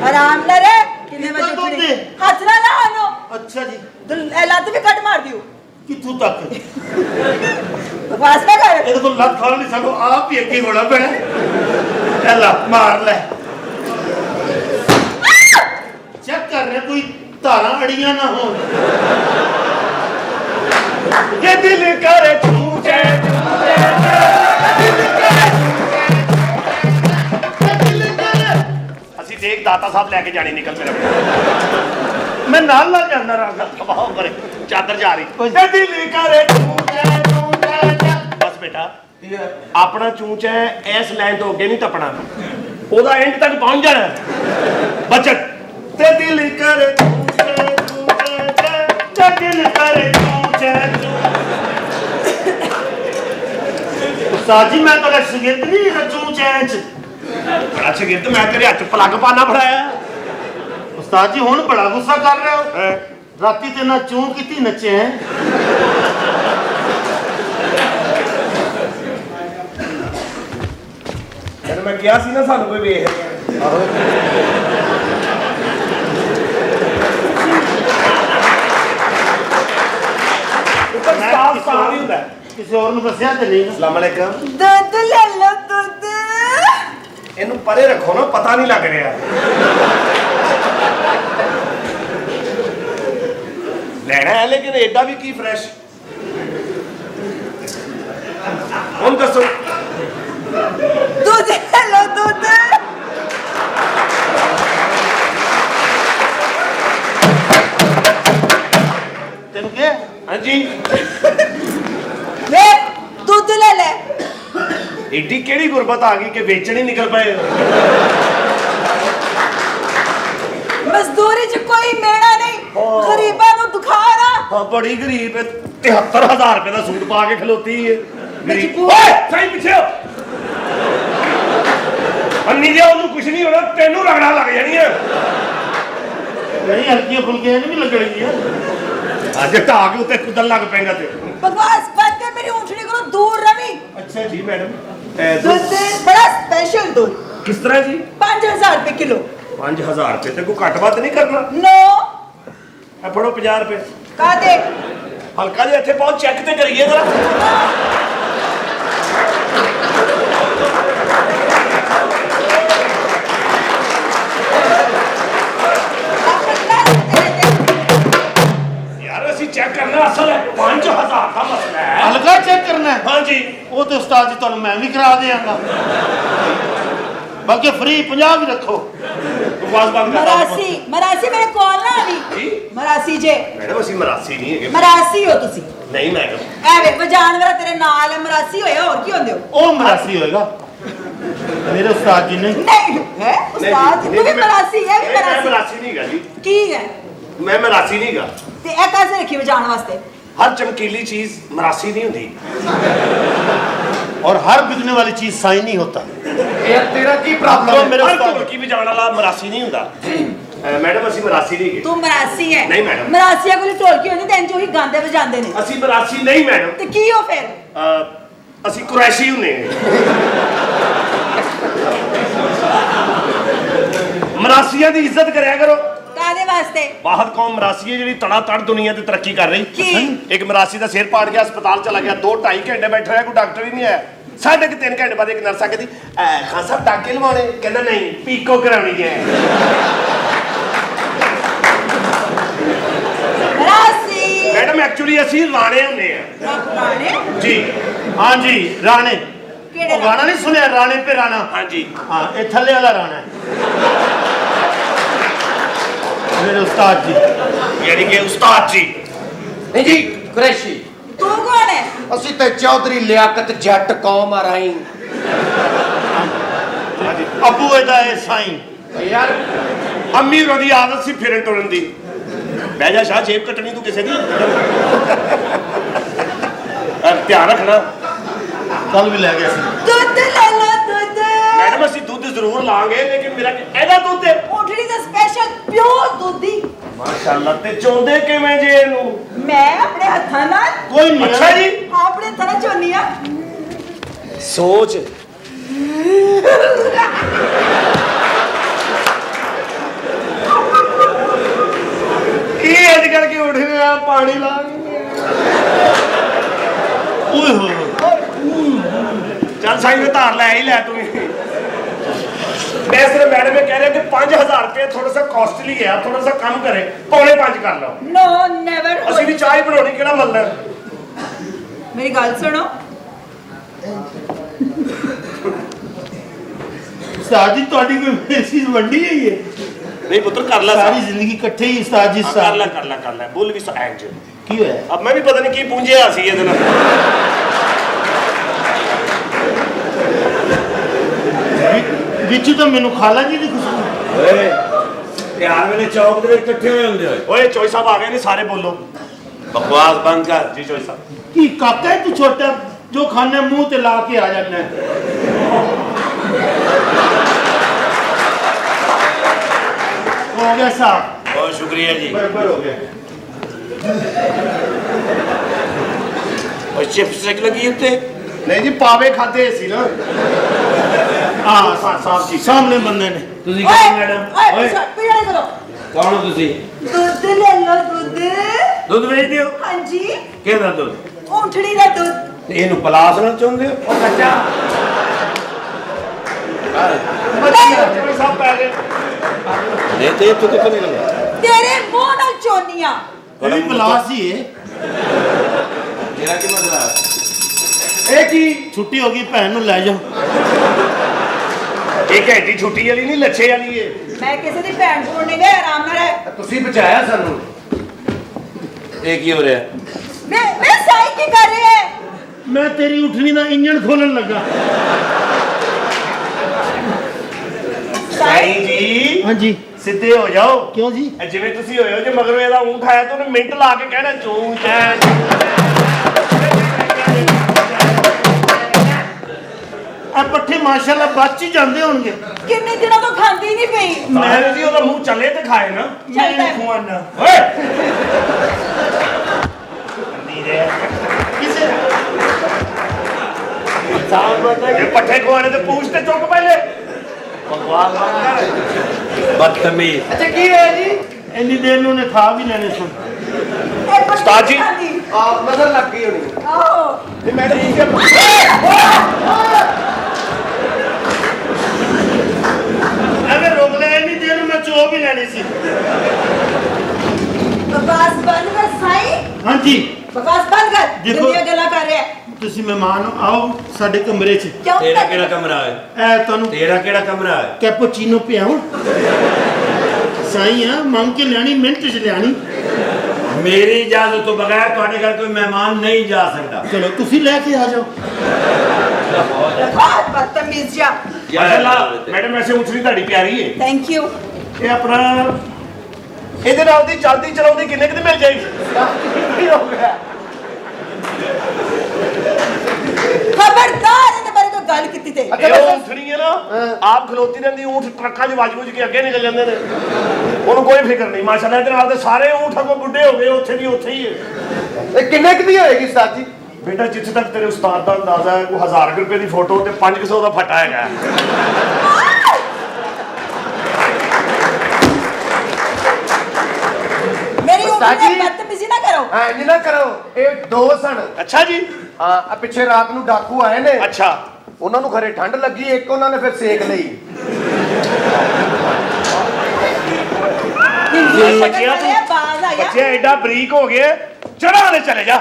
आराम ना रे कितने कितना बजे दूध उठनी दे? हाथ ना लानो ਅੱਛਾ ਜੀ। लत भी कट मार दियो ਕਿੱਥੋਂ ਤੱਕ? बकवास ना कर ਇਹਦੇ ਕੋਲ ਲੱਤ ਖਾਣ ਲਈ ਸਾਨੂੰ ਆਪ ਹੀ ਅੱਗੇ ਹੋਣਾ ਪੈਣਾ। ਇਹ ਲੱਤ ਮਾਰ ਲੈ। ਚੈੱਕ ਕਰ ਰਿਹਾ ਕੋਈ ਧਾਰਾਂ ਅੜੀਆਂ ਨਾ ਹੋਣ। ਇਹ ਦਿਲ ਕਰੇ ਚੂਚੇ ਅਸੀਂ ਦੇਖ ਦਾਤਾ ਸਾਹਿਬ ਲੈ ਕੇ ਜਾਣੀ ਨਿਕਲ ਮੇਰੇ ਮੈਂ ਨਾਲ ਨਾਲ ਜਾਂਦਾ ਰਹਾਂਗਾ। ਤਬਾਹ ਕਰੇ ਚਾਦਰ ਜਾ ਰਹੀ ਇਹ ਦਿਲ ਕਰੇ ਚੂਚੇ ਬਸ ਬੇਟਾ ਆਪਣਾ ਚੂਚਾ ਇਸ ਲਾਈਨ ਤੋਂ ਅੱਗੇ ਨਹੀਂ ਟੱਪਣਾ, ਉਹਦਾ ਐਂਡ ਤੱਕ ਪਹੁੰਚ ਜਾਣਾ। ਬਚਤ ਤੇ ਦਿਲ ਕਰੇ ਦਿਲ ਕਰੇ ਚੂਚੇ ਉਸਤਾਦ ਜੀ, ਮੈਂ ਤੁਹਾਡਾ ਸ਼ਾਗਿਰਦ ਨਹੀਂ ਰਜੂ ਚੈਂਚ। ਬੜਾ ਸ਼ਗਿਰਦ, ਮੈਂ ਤੇਰੇ ਹੱਥ ਪਲੱਗ ਪਾਣਾ ਫੜਾਇਆ। ਉਸਤਾਦ ਜੀ ਹੁਣ ਬੜਾ ਗੁੱਸਾ ਕਰ ਰਹੇ ਹੋ। ਰਾਤੀ ਤੇ ਨਾ ਚੂੰ ਕੀਤੀ ਨੱਚੇ ਹੈ। ਜਦੋਂ ਮੈਂ ਕਿਹਾ ਸੀ ਨਾ ਸਾਨੂੰ ਕੋਈ ਵੇਖ ਉੱਪਰ ਸਾਫ ਸਾਫ ਹੀ ਹੁੰਦਾ। ਕਿਸੇ ਹੋਰ ਨੂੰ ਦੱਸਿਆ ਤੇ ਨਹੀਂ ਨਾ। ਅਸਲਾਮ ਅਲੈਕਮ। दूध ले लो दूध ਇਹਨੂੰ ਪਰੇ ਰੱਖੋ ਨਾ, ਪਤਾ ਨਹੀਂ ਲੱਗ ਰਿਹਾ। ਲੈਣਾ ਹੈ ਲੇਕਿਨ ਐਡਾ ਵੀ ਕੀ ਫਰੈਸ਼। ਹੁਣ ਦੱਸੋ दूध ले लो दूध ਤੈਨੂੰ ਕਿਹਾ? ਹਾਂਜੀ ले दूध ले ले ਏਡੀ ਕਿਹੜੀ ਗੁਰਬਤ ਆ ਗਈ ਕਿ ਵੇਚਣ ਹੀ ਨਿਕਲ ਪਏ। मजदूरी च कोई मेड़ा नहीं गरीबां नु दुखा ना ਹਾਂ ਬੜੀ ਗਰੀਬ ਹੈ, 73,000 ਰੁਪਏ ਦਾ ਸੂਟ ਪਾ ਕੇ ਖਲੋਤੀ ਹੈ ਗਰੀਬ। ਮਜਬੂਰ। ਓਏ ਸਹੀ ਪਿੱਛੇ ਹੋ। ਅੰਨੀ ਜੇ ਉਹਨੂੰ ਕੁਝ ਨਹੀਂ ਹੋਣਾ, ਤੈਨੂੰ ਰਗੜਾ ਲੱਗ ਜਾਣੀ ਹੈ। ਨਹੀਂ ਹਲਕੀਆਂ ਫੁਲਕੀਆਂ ਨਹੀਂ ਲੱਗਣਗੀਆਂ। ਅੱਜ ਢਾਹ ਕੇ ਉੱਤੇ ਕੁੱਦਣ ਲੱਗ ਪੈਂਗਾ ਤੇ। बकवास बंद कर मेरी ऊँटनी को दूर रवि ਅੱਛਾ ਜੀ ਮੈਡਮ, दूध बड़ा स्पेशल दूध ਕਿਸ ਤਰ੍ਹਾਂ ਜੀ? 5000 रुपए किलो 5000 ਰੁਪਏ ਤੇ ਕੋਈ ਘੱਟ ਵੱਧ ਨਹੀਂ ਕਰਨਾ। नो ਇਹ ਫੜੋ 50 ਰੁਪਏ। का दे ਹਲਕਾ ਜਿਹਾ ਇੱਥੇ ਪਹੁੰਚ ਚੈੱਕ ਤੇ ਕਰੀਏ ਜਰਾ। ਯਾਰ ਅਸੀਂ ਚੈੱਕ ਕਰਨਾ, ਅਸਲ 5000 ਦਾ ਮਸਲਾ ਹੈ। ਹਲਕਾ ਚੈੱਕ ਕਰਨਾ ਹੈ? ਹਾਂਜੀ ਉਹ ਤੇ ਉਸਤਾਦ ਜੀ ਤੁਹਾਨੂੰ ਮੈਂ ਵੀ ਕਰਾ ਦਿਆਂਗਾ। ਬਾਕੀ ਫ੍ਰੀ 50 ਵੀ ਰੱਖੋ। ਬਕਵਾਸ ਬੰਦ ਕਰ। मरासी मरासी मेरे कॉल ना अभी जी? मरासी जे ਮੈਡਮ ਅਸੀਂ ਮਰਾਸੀ ਨਹੀਂ ਹੈਗੇ। मरासी हो तुसी ਨਹੀਂ ਮੈਡਮ, ਐਵੇਂ ਉਹ ਜਾਨਵਰ ਤੇਰੇ ਨਾਲ ਹੈ ਮਰਾਸੀ ਹੋਇਆ ਹੋਰ ਕੀ ਹੁੰਦੇ ਹੋ ਉਹ ਮਰਾਸੀ ਹੋਏਗਾ। ਮੇਰੇ ਉਸਤਾਦ ਜੀ ਨੇ ਨਹੀਂ ਹੈ ਉਸਤਾਦ ਤੂੰ ਵੀ ਮਰਾਸੀ ਹੈ ਵੀ ਮੈਂ ਮਰਾਸੀ ਮਰਾਸੀ ਨਹੀਂ ਹੈਗਾ ਜੀ। ਕੀ ਹੈ ਮੈਂ ਮਰਾਸੀ ਨਹੀਂ ਹੈਗਾ। ਤੇ ਇਹ ਕਾਸੇ ਰੱਖੀ ਵਜਾਣ ਵਾਸਤੇ ਹਰ ਚਮਕੀਲੀ ਚੀਜ਼ ਮਰਾਸੀ ਨਹੀਂ ਹੁੰਦੀ। और हर बिकने वाली चीज साई नहीं होता। यार तेरा की प्रॉब्लम है? मेरे हर उस्ताद ਢੋਲਕੀ ਵਜਾਉਣ ਵਾਲਾ ਮਰਾਸੀ ਨਹੀਂ ਹੁੰਦਾ ਮੈਡਮ ਅਸੀਂ ਮਰਾਸੀ ਨਹੀਂ ਗਏ ਤੂੰ ਮਰਾਸੀ ਹੈ ਨਹੀਂ ਮੈਡਮ। ਮਰਾਸੀਆਂ ਕੋਲ ਢੋਲਕੀ ਹੁੰਦੀ ਤੇ ਇੰਜ ਉਹੀ ਗਾਉਂਦੇ ਵਜਾਉਂਦੇ ਨੇ ਅਸੀਂ ਮਰਾਸੀ ਨਹੀਂ ਮੈਡਮ ਤੇ ਕੀ ਹੋ ਫਿਰ ਅਸੀਂ ਕੁਰੈਸ਼ੀ ਹੁੰਨੇ ਮਰਾਸੀਆਂ ਦੀ ਇੱਜ਼ਤ ਕਰਿਆ ਕਰੋ ਕਾਦੇ ਵਾਸਤੇ ਬਾਹਰ ਕੌਮ ਮਰਾਸੀ ਹੈ ਜਿਹੜੀ ਤੜਾ ਤੜ ਦੁਨੀਆ ਤੇ ਤਰੱਕੀ ਕਰ ਰਹੀ ਕੀ? ਇੱਕ ਮਰਾਸੀ ਦਾ ਸਿਰ ਪਾੜ ਗਿਆ ਹਸਪਤਾਲ ਚਲਾ ਗਿਆ 2-2.5 ਘੰਟੇ ਬੈਠਾ ਰਿਹਾ ਕੋਈ ਡਾਕਟਰ ਹੀ ਨਹੀਂ ਆਇਆ 3.5 ਘੰਟੇ ਬਾਅਦ ਇੱਕ ਨਰਸ ਆ ਕਹਿੰਦੀ ਖਾਨ ਸਾਹਿਬ ਟਾਕੇ ਲਵਾਉਣੇ ਕਹਿੰਦਾ ਨਹੀਂ ਪੀਕੋ ਕਰਾਉਣੀ ਹੈ ਮਰਾਸੀ ਮੈਡਮ ਐਕਚੁਅਲੀ ਅਸੀਂ ਰਾਣੇ ਹੁੰਨੇ ਆ ਰਾਣੇ ਜੀ हाँ जी राणे ਕਿਹੜੇ वो गाना नहीं सुने राणे पे राणा ਹਾਂਜੀ हाँ ये थल्ले वाला राणा है मेरे उस्ताद जी। ਯਾਨੀ ਕਿ ਉਸਤਾਦ ਜੀ नहीं जी कुरैशी ਤੂੰ ਕੌਣ ਹੈ ਅਸੀਂ ਤੇ ਚੌਧਰੀ ਲਿਆਕਤ ਜੱਟ ਕੌਮ ਆ ਰਹੀ अबू एदा है साईं। यार ਅੰਮੀ ਹੋਰਾਂ ਦੀ ਆਦਤ ਸੀ ਫਿਰਨ ਟੁਰਨ ਦੀ ਬਹਿ ਜਾ ਸ਼ਾਹ ਜੇਬ ਕੱਟਣੀ ਤੂੰ ਕਿਸੇ ਦੀ ਧਿਆਨ ਰੱਖਣਾ कल भी ले गया सी। ਦੁੱਧ ਲੈ ਲੋ ਦੁੱਧ ਮੈਡਮ ਅਸੀਂ ਦੁੱਧ ਜ਼ਰੂਰ ਲਾਂਗੇ ਲੇਕਿਨ ਮੇਰਾ ਇਹਦਾ ਦੁੱਧ ਹੈ ਉਠੜੀ ਦਾ ਸਪੈਸ਼ਲ ਪਿਓਰ ਦੁੱਧੀ ਮਾਸ਼ਾਅੱਲਾ ਤੇ ਚੋਂਦੇ ਕਿਵੇਂ ਜੇ ਇਹਨੂੰ ਮੈਂ ਆਪਣੇ ਹੱਥਾਂ ਨਾਲ कोई नहीं ਅੱਛਾ ਜੀ ਆਪਣੇ ਤਰ੍ਹਾਂ ਚੋਨੀ ਆ ਸੋਚ ਇਹ ਅੱਜ ਕੱਲ ਕੀ ਉੱਠ ਰਿਹਾ ਪਾਣੀ ਲਾ ओए होए ਚੱਲ ਸਾਈਂ ਦੇ ਧਾਰ ਲੈ ਹੀ ਲੈ ਤੂੰ ਮੈਂ ਸਿਰ ਮੈਡਮ ਇਹ ਕਹਿ ਰਿਹਾ ਕਿ 5000 ਰੁਪਏ ਥੋੜਾ ਸਾ ਕਾਸਟਲੀ ਹੈ ਥੋੜਾ ਸਾ ਕੰਮ ਕਰੇ ਪੌਣੇ 5 ਕਰ ਲਓ ਨੋ ਨੈਵਰ ਅਸੀਂ ਵੀ ਚਾਹ ਹੀ ਬਣਾਉਣੀ ਕਿਹੜਾ ਮੱਲਣਾ ਮੇਰੀ ਗੱਲ ਸੁਣੋ उस्ताद जी ਤੁਹਾਡੀ कोई चीज वंडी है ये नहीं पुत्र कर ला सारी जिंदगी इकट्ठे ही उस्ताद जी कर ला कर ला बोल भी इंज की होया अब मैं भी पता नहीं की पूंजे सी ਇਹਦੇ ਨਾਲ ਵਿੱਚ ਤਾਂ ਮੈਨੂੰ ਖਾਲਾ ਜੀ ਦੀ ਖੁਸ਼ਬੂ ਓਏ ਤਿਆਰ ਵੇਲੇ ਚੌਕ ਦੇ ਵਿੱਚ ਇਕੱਠੇ ਹੋਏ ਹੁੰਦੇ ਹੋਏ ਓਏ ਚੋਈ ਸਾਹਿਬ ਆ ਗਏ ਨੇ ਸਾਰੇ ਬੋਲੋ ਬਕਵਾਸ ਬੰਦ ਕਰ ਜੀ ਚੋਈ ਸਾਹਿਬ ਕੀ ਕਾਕਾ ਹੈ ਤੂੰ ਛੋਟਾ ਜੋ ਖਾਣੇ ਮੂੰਹ ਤੇ ਲਾ ਕੇ ਆ ਜਾਂਦਾ ਹੈ ਹੋ ਗਿਆ ਸਾहब ਬਹੁਤ ਸ਼ੁਕਰੀਆ ਜੀ बराबर हो गया ਓਏ ਚਿਪਸ ਇੱਕ ਲੱਗੀ ਉੱਤੇ ਨਹੀਂ ਜੀ ਪਾਵੇ ਖਾਦੇ ਸੀ ਨਾ हाँ साहब जी सामने बंदे ने ਤੁਸੀਂ ਓਏ ਕਿਹੜੇ ਮੈਡਮ ਓਏ ਓਏ ਪਿਆਰੇ ਕਰੋ ਕੌਣ ਹੋ ਤੁਸੀਂ ਦੁੱਧ ਲੈ ਲੋ ਦੁੱਧ ਦੁੱਧ ਵੇਚਦੇ ਹੋ ਹਾਂਜੀ ਕਿਹਦਾ ਦੁੱਧ ਉਠੜੀ ਦਾ ਦੁੱਧ ਤੇ ਇਹਨੂੰ ਪਲਾਸ ਨਾਲ ਚਾਹੁੰਦੇ ਹੋ ਉਹ ਕੱਚਾ ਚੋਈ ਸਾਹਿਬ ਪੈ ਗਏ ਨਹੀਂ ਤੇ ਇੱਥੋਂ ਕਿੱਥੋਂ ਨਿਕਲਿਆ ਤੇਰੇ ਮੂੰਹ ਨਾਲ ਚੋਨੀਆਂ ये भी क्लास ही है ਤੇਰਾ ਕੀ ਮਤਲਬ ਹੈ ਇਹ ਕੀ छुट्टी होगी भैन नु ले जाओ ਇਹ ਘੰਟੀ ਛੁੱਟੀ ਵਾਲੀ ਨਹੀਂ ਲੱਛੇ ਵਾਲੀ ਏ ਮੈਂ ਕਿਸੇ ਦੀ ਭੈਣ ਕੋਲ ਨਹੀਂ ਗਈ ਆਰਾਮ ਨਾਲ ਰਹਿ ਤੁਸੀਂ ਬਚਾਇਆ ਸਾਨੂੰ ਇਹ ਕੀ ਹੋ ਰਿਹਾ मैं साई की कर रही है मैं तेरी उठनी दा इंजन खोलन लगा ਸਾਈਂ ਜੀ हाँ जी ਸਿੱਧੇ ਹੋ ਜਾਓ क्यों जी ਇਹ ਜਿਵੇਂ ਤੁਸੀਂ ਹੋਏ ਹੋ ਜੇ ਮਗਰੋਂ ਇਹਦਾ ਊਂਠ ਆਇਆ ਤਾਂ ਉਹਨੇ ਮਿੰਟ ਲਾ ਕੇ ਕਹਿਣਾ ਚੂੰ ਚੈਨ आ पट्ठे माशाल्लाह बच ही जाते होंगे किन्ने दिनों तो खांदी नहीं पई ਮੈਂ ਜੀ ਉਹਦਾ ਮੂੰਹ ਚੱਲੇ ਤੇ ਖਾਏ ਨਾ ਚੱਲਦਾ ਹੈ। खुआना ਓਏ किसे ਇਹ ਪੱਠੇ ਖਵਾਣੇ ਤੇ ਪੂਛ ਤੇ ਚੁੱਕ ਪਹਿਲੇ ਬਕਵਾਸ ਬੰਦ ਕਰ ਬਦਤਮੀਜ਼ ਅੱਛਾ ਕੀ ਹੋਇਆ ਜੀ इन्नी देर नु ने खा भी लेने सुन उस्ताद जी। ਆਪ ਨਜ਼ਰ ਲੱਗ ਗਈ ਹੋਣੀ आओ ਤੇ ਮੈਡਮ ਜੀ अगर रोक ले इन्नी देर नु मैं चो भी लेनी सी बकवास बंद कर साई हाँ जी बकवास बंद कर देखो। दुनिया गला कर रहा है ਤੁਸੀਂ ਮਹਿਮਾਨ ਆਓ ਸਾਡੇ ਕਮਰੇ 'ਚ क्यों ਤੇਰਾ कर- ਕਿਹੜਾ ਕਮਰਾ ਹੈ ਐ ਤੁਹਾਨੂੰ ਤੇਰਾ ਕਿਹੜਾ ਕਮਰਾ ਹੈ ਕੈਪੂਚੀਨੋ ਪਿਆਉਂ ਸਾਈ ਆ ਮੰਗ ਕੇ ਲਿਆਣੀ ਮਿੰਟ 'ਚ ਲਿਆਣੀ ਮੇਰੀ ਇਜਾਜ਼ਤ ਤੋਂ ਬਗੈਰ ਤੁਹਾਡੇ ਘਰ ਕੋਈ ਮਹਿਮਾਨ ਨਹੀਂ ਜਾ ਸਕਦਾ ਚਲੋ ਤੁਸੀਂ ਲੈ ਕੇ ਆ ਜਾਓ बहुत बदतमीज जा ਮਾਸ਼ਾਅੱਲਾ ਮੈਡਮ ਵੈਸੇ ਉਛਰੀ ਤੁਹਾਡੀ ਪਿਆਰੀ ਏ थैंक यू ਇਹ ਆਪਣਾ ਇਹਦੇ ਨਾਲ ਦੀ ਚਲਦੀ ਚਲਾਉਂਦੀ ਕਿੰਨੇ ਕਿਤੇ ਮਿਲ ਜਾਏਗੀ ਕੀ ਹੋ ਗਿਆ खबरदार इन्हें बारे कोई गल कीती ते ਇਹ ਊਂਠਣੀ ਹੈ ਨਾ ਆਪ ਖਲੋਤੀ ਰਹਿੰਦੀ ਊਂਠ ਟਰੱਕਾਂ 'ਚ ਵੱਜ ਕੇ ਅੱਗੇ ਨਿਕਲ ਜਾਂਦੇ ਨੇ ਉਹਨੂੰ ਕੋਈ ਫਿਕਰ ਨਹੀਂ ਮਾਸ਼ਾਅੱਲਾ ਇਹਦੇ ਨਾਲ ਦੇ ਸਾਰੇ ਊਂਠ ਅੱਗੋਂ ਬੁੱਢੇ ਹੋ ਗਏ ਉੱਥੇ ਦੀ ਉੱਥੇ ਹੀ ਹੈ ਇਹ ਕਿੰਨੇ ਕੁ ਦੀ ਹੋਏਗੀ ਉਸਤਾਦ ਜੀ? ਬੇਟਾ ਜਿੱਥੇ ਤੱਕ ਤੇਰੇ ਉਸਤਾਦ ਦਾ ਅੰਦਾਜ਼ਾ ਹੈ ਕੋਈ 1000 ਰੁਪਏ ਦੀ ਫੋਟੋ ਤੇ 500 ਦਾ ਫਟਾ ਹੈਗਾ मेरी उस्ताद उम्र जी। में बदतमीजी ना करो ਹਾਂ ਇੰਜ ਨਾ ਕਰੋ, ਇਹ ਦੋ ਸਨ। ਅੱਛਾ ਜੀ ਹਾਂ ਆ ਪਿੱਛੇ ਰਾਤ ਨੂੰ ਡਾਕੂ ਆਏ ਨੇ, ਅੱਛਾ ਉਹਨਾਂ ਨੂੰ ਖਰੇ ਠੰਡ ਲੱਗੀ, ਇੱਕ ਉਹਨਾਂ ਨੇ ਫਿਰ ਸੇਕ ਲਈ। ਬੱਚਿਆ बाज आ गया ਬੱਚਿਆ ਐਡਾ ਬਰੀਕ ਹੋ ਗਏ ਚੜਾ ਲੈ ਚਲੇ ਜਾ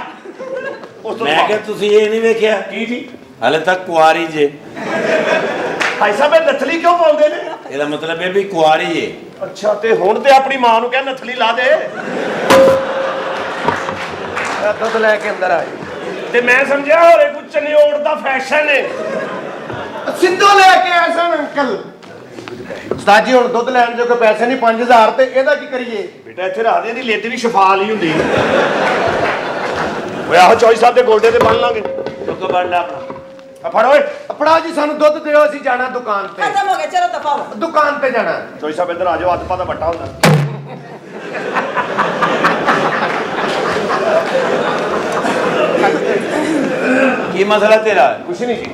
ਉਸ ਤੋਂ ਮੈਂ ਕਿਹਾ ਤੁਸੀਂ ਇਹ ਨਹੀਂ ਵੇਖਿਆ ਕੀ ਜੀ ਹਲੇ ਤੱਕ ਕੁਆਰੀ ਜੇ ਭਾਈ ਸਾਹਿਬ ਇਹ ਨਥਲੀ ਕਿਉਂ ਪਾਉਂਦੇ ਨੇ ਇਹਦਾ ਮਤਲਬ ਇਹ ਵੀ ਕੁਆਰੀ ਏ ਅੱਛਾ ਤੇ ਹੁਣ ਤੇ ਆਪਣੀ ਮਾਂ ਨੂੰ ਕਹਿ ਨਥਲੀ ਲਾ ਦੇ ਆ ਦੁੱਧ ਲੈ ਕੇ ਅੰਦਰ ਆਏ। ਤੇ ਮੈਂ ਸਮਝਿਆ ਹੋਰੇ ਕੁਝ ਚਨਿਓੜ ਦਾ ਫੈਸ਼ਨ ਹੈ ਸਿੱਧੋ ਲੈ ਕੇ ਆਏ ਸਨ ਅੰਕਲ। ਉਸਤਾਦ ਜੀ ਹੁਣ ਦੁੱਧ ਲੈਣ ਜੋ ਕੋਈ ਪੈਸੇ ਨਹੀਂ, 5000 ਤੇ ਇਹਦਾ ਕੀ ਕਰੀਏ? ਬੇਟਾ ਇੱਥੇ ਰਾਧੇ ਦੀ ਲੇਤੀ ਵੀ ਸ਼ਫਾ ਲਈ ਹੁੰਦੀ ਓਏ ਆਹੋ ਚੌਈ ਸਾਹਿਬ ਦੇ ਗੋਡੇ ਤੇ ਬੰਨ ਲਾਂਗੇ ਚੁੱਕ ਬੰਦਾ ਆਪਣਾ ਆ ਫੜ ਓਏ ਫੜਾਓ ਜੀ ਸਾਨੂੰ ਦੁੱਧ ਦਿਓ, ਅਸੀਂ ਜਾਣਾ ਦੁਕਾਨ ਤੇ। खत्म हो गया चलो दफा हो ਦੁਕਾਨ ਤੇ ਜਾਣਾ। ਚੌਈ ਸਾਹਿਬ ਇੱਧਰ ਆ ਜਾਓ ਹੱਥ ਪਾ ਦਾ ਵੱਟਾ ਹੁੰਦਾ ਕੀ ਮਸਲਾ ਤੇਰਾ ਕੁਛ ਨਹੀਂ ਜੀ।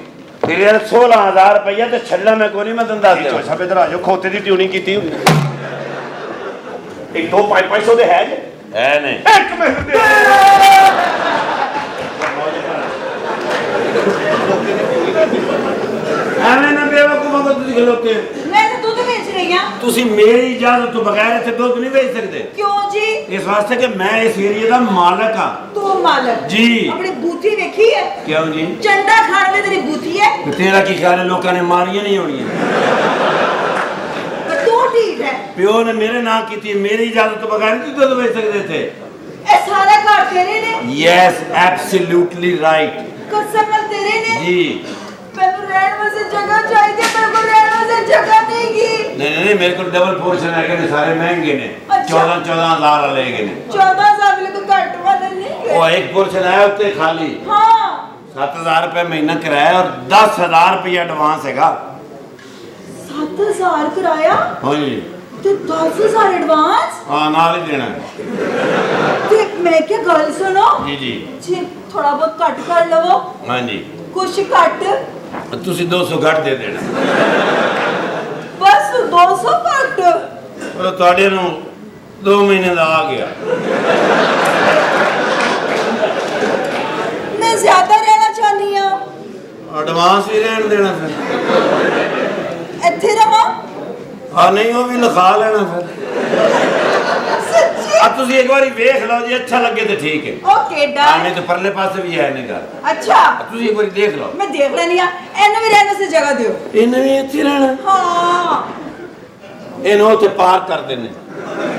ਤੇਰੇ ਯਾਰ 16000 ਰੁਪਇਆ ਤੇ ਛੱਡਣਾ ਮੈਂ ਕੋਈ ਨਹੀਂ, ਮੈਂ ਤੈਨੂੰ ਦੱਸ ਚੌਈ ਦਿਆਂ ਸਾਹਿਬ ਇੱਧਰ ਆ ਜਾਓ ਖੋਤੇ ਦੀ ਟਿਊਨਿੰਗ ਕੀਤੀ ਹੁੰਦੀ ਇੱਕ ਦੋ 500 ਦੇ ਹੈ ਜੇ ਹੈ ਨਹੀਂ ਇੱਕ ਮਿੰਟ ਦੇ ਐਵੇਂ ਨਾ ਬੇਵਕੂਫਾਂ ਕੋ ਤੁਸੀਂ ਖਲੋਤੇ मैं तो दूध बेच रही हूं ਤੁਸੀਂ ਮੇਰੀ ਇਜਾਜ਼ਤ ਤੋਂ ਬਗੈਰ ਇੱਥੇ ਦੁੱਧ ਨਹੀਂ ਵੇਚ ਸਕਦੇ क्यों जी ਇਸ ਵਾਸਤੇ ਕਿ ਮੈਂ ਇਸ ਏਰੀਏ ਦਾ ਮਾਲਕ ਹਾਂ तू मालक जी। अपनी बूथी देखी है ਕਿਉਂ ਜੀ चंडा खाने में तेरी बूथी है ਤੇ ਤੇਰਾ ਕੀ ਖਿਆਲ ਹੈ ਲੋਕਾਂ ਨੇ ਮਾਰੀਆਂ ਨਹੀਂ ਹੋਣੀਆਂ पर तू ठीक है ਪਿਓ ਨੇ ਮੇਰੇ ਨਾਂ ਕੀਤੀ ਮੇਰੀ ਇਜਾਜ਼ਤ ਤੋਂ ਬਗੈਰ ਨਹੀਂ ਦੁੱਧ ਵੇਚ ਸਕਦੇ ਇੱਥੇ ए सारा घर तेरे ने ਯੈਸ ਐਬਸੋਲੂਟਲੀ ਰਾਈਟ कसम नाल तेरे ने ਜੀ मैनू रहने वास्ते जगह चाहिए मेरे को रहने वास्ते जगह नहीं की नहीं मेरे को डबल पोर्शन है कि सारे महंगे ने अच्छा। 14,000 वाले गए ने 14,000 वाले तो घट वाले नहीं वो गए एक पोर्शन है उत्ते खाली हाँ 7,000 रुपए महीना किराया और 10,000 रुपया एडवांस हैगा 7,000 किराया हाँ जी ते 10,000 एडवांस हाँ नाल ही देना है ते मैं क्या गल सुनो जी जी जी थोड़ा बहुत घट कर लवो हाँ जी कुछ घट तुसी 200 घट दे देना बस 200 घट और ਤੁਹਾਡੇ ਨੂੰ 2 ਮਹੀਨੇ ਦਾ ਆ ਗਿਆ मैं ज्यादा रहना चाहनी हूं एडवांस ही रहन देना फिर ਇੱਥੇ ਰਵਾਂ हाँ नहीं वो भी लिखा लेना फिर सच्ची अब तुसी एक बारी देख लो जी अच्छा लगे तो ठीक है ओके हाँ डन नहीं तो परले पासे भी है नहीं घर अच्छा अब तुसी एक बारी देख लो मैं देख लेनी आ ਇਹਨੂੰ ਵੀ ਰਹਿਣ ਵਾਸਤੇ ਜਗ੍ਹਾ ਦਿਓ इन्हें भी इतनी रहना ਹਾਂ इन्हें उत्ते पार्क कर देने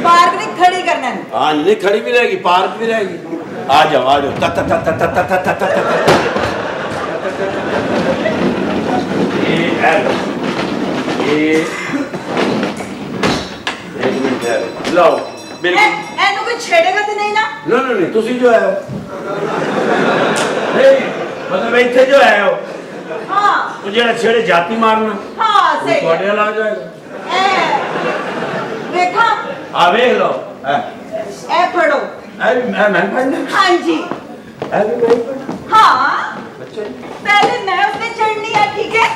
पार्क नहीं खड़ी करना है हाँ नहीं खड़ी भी रहेगी पार्क भी रहेगी आ जाओ ता ता ता ता ता ता ता ता ता ये एक मिनट है लो बिल्कुल ਇਹਨੂੰ ਕੋਈ ਛੇੜੇਗਾ ਤੇ ਨਹੀਂ ਨਾ नो नो नहीं तुसी जो आए हो नहीं मतलब इतने जो आए हो ਹਾਂ वो जेड़ा छेड़े जाती मारना ਹਾਂ वो ਸਹੀ ਤੁਹਾਡੇ ਨਾਲ ਆ ਜਾਏਗਾ ਵੇਖਾਂ आ देख लो ਇਹ ਫੜੋ मैं पढ़ना हाँ जी है भी मैं पढ़ना हाँ अच्छा पहले मैं उसमें चढ़नी है ठीक है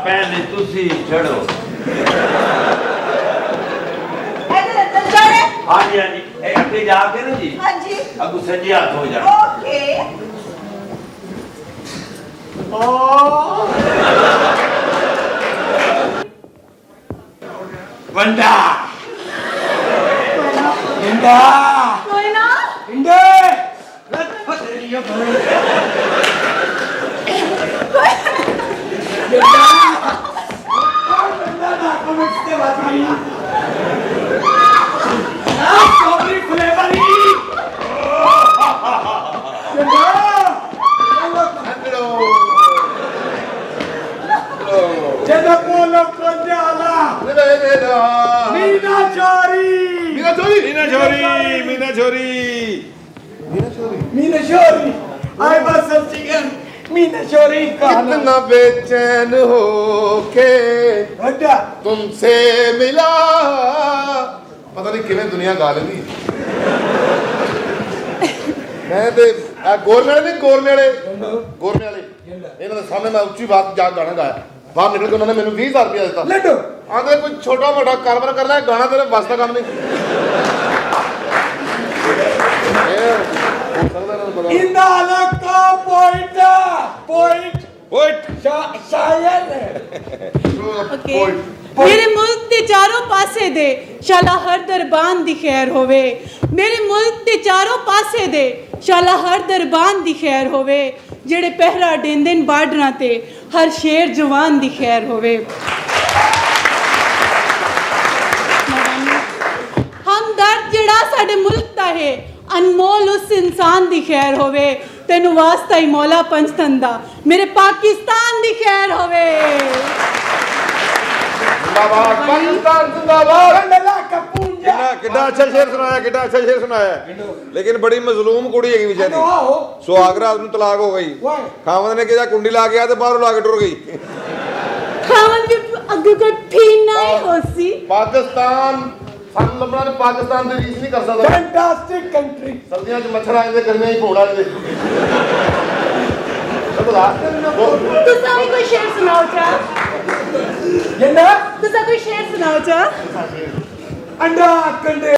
पहले तुसी चढ़ो इधर अंदर चढ़े हाँ जी हाँ जी अगे जाके ना जी हाँ जी अगू सज्जे हाथ हो जाए ओके बंदा बंदा कोई ना इंडे Mina Shori, I was searching Meena चोरी कितना बेचैन हो के तुमसे मिला पता नहीं किवें दुनिया गा लेंदी मैं ते गोरने वाले नहीं गोरने वाले इन्होंने सामने मैं उच्ची बात जा गाना गाया बाहर निकल के उन्होंने मैंने 20,000 रुपया दिता लड्डू आंदे कोई छोटा मोटा कारोबार करना है गाना तेरे बस का काम नहीं मेरे मुल्क दे चारों पासे दे शाला हर दरबान दी खैर होवे मेरे मुल्क दे चारों पासे दे शाला हर दरबान दी खैर होवे जेड़े पहरा देंदे न बार्डरां ते हर शेर जवान दी खैर होवे हमदर्द जेड़ा साडे मुल्क दा है अनमोल उस इंसान दी खैर होवे तेनू वास्ता ही मौला पंचतन दा मेरे पाकिस्तान दी खैर होवे जिंदाबाद पाकिस्तान जिंदाबाद कितना अच्छा शेर सुनाया लेकिन बड़ी मजलूम कुड़ी है बेचारी सुहाग रात ਨੂੰ ਤਲਾਕ ਹੋ ਗਈ ਖਾਵੰਦ ਨੇ ਕਿਹਾ ਕੁੰਡੀ ਲਾ ਕੇ ਆ ਤੇ ਬਾਹਰੋਂ ਲਾ ਕੇ ਟੁਰ ਗਈ ਖਾਵੰਦ ਵੀ ਅੱਗੇ ਕੱਠੀ ਨਹੀਂ ਹੋਸੀ ਪਾਕਿਸਤਾਨ ਸਾਨੂੰ ਲੱਭਣਾ ਨੇ ਪਾਕਿਸਤਾਨ ਦੀ ਰੀਸ ਨਹੀਂ ਕਰ ਸਕਦਾ फैंटास्टिक कंट्री ਸਰਦੀਆਂ 'ਚ ਮੱਛਰ ਆ ਜਾਂਦੇ ਗਰਮੀਆਂ 'ਚ ਪੌੜਾ ਜਾਂਦੇ तुसा भी कोई शेर सुनाओ चा तुसा कोई शेर सुनाओ चा अंडा कंडे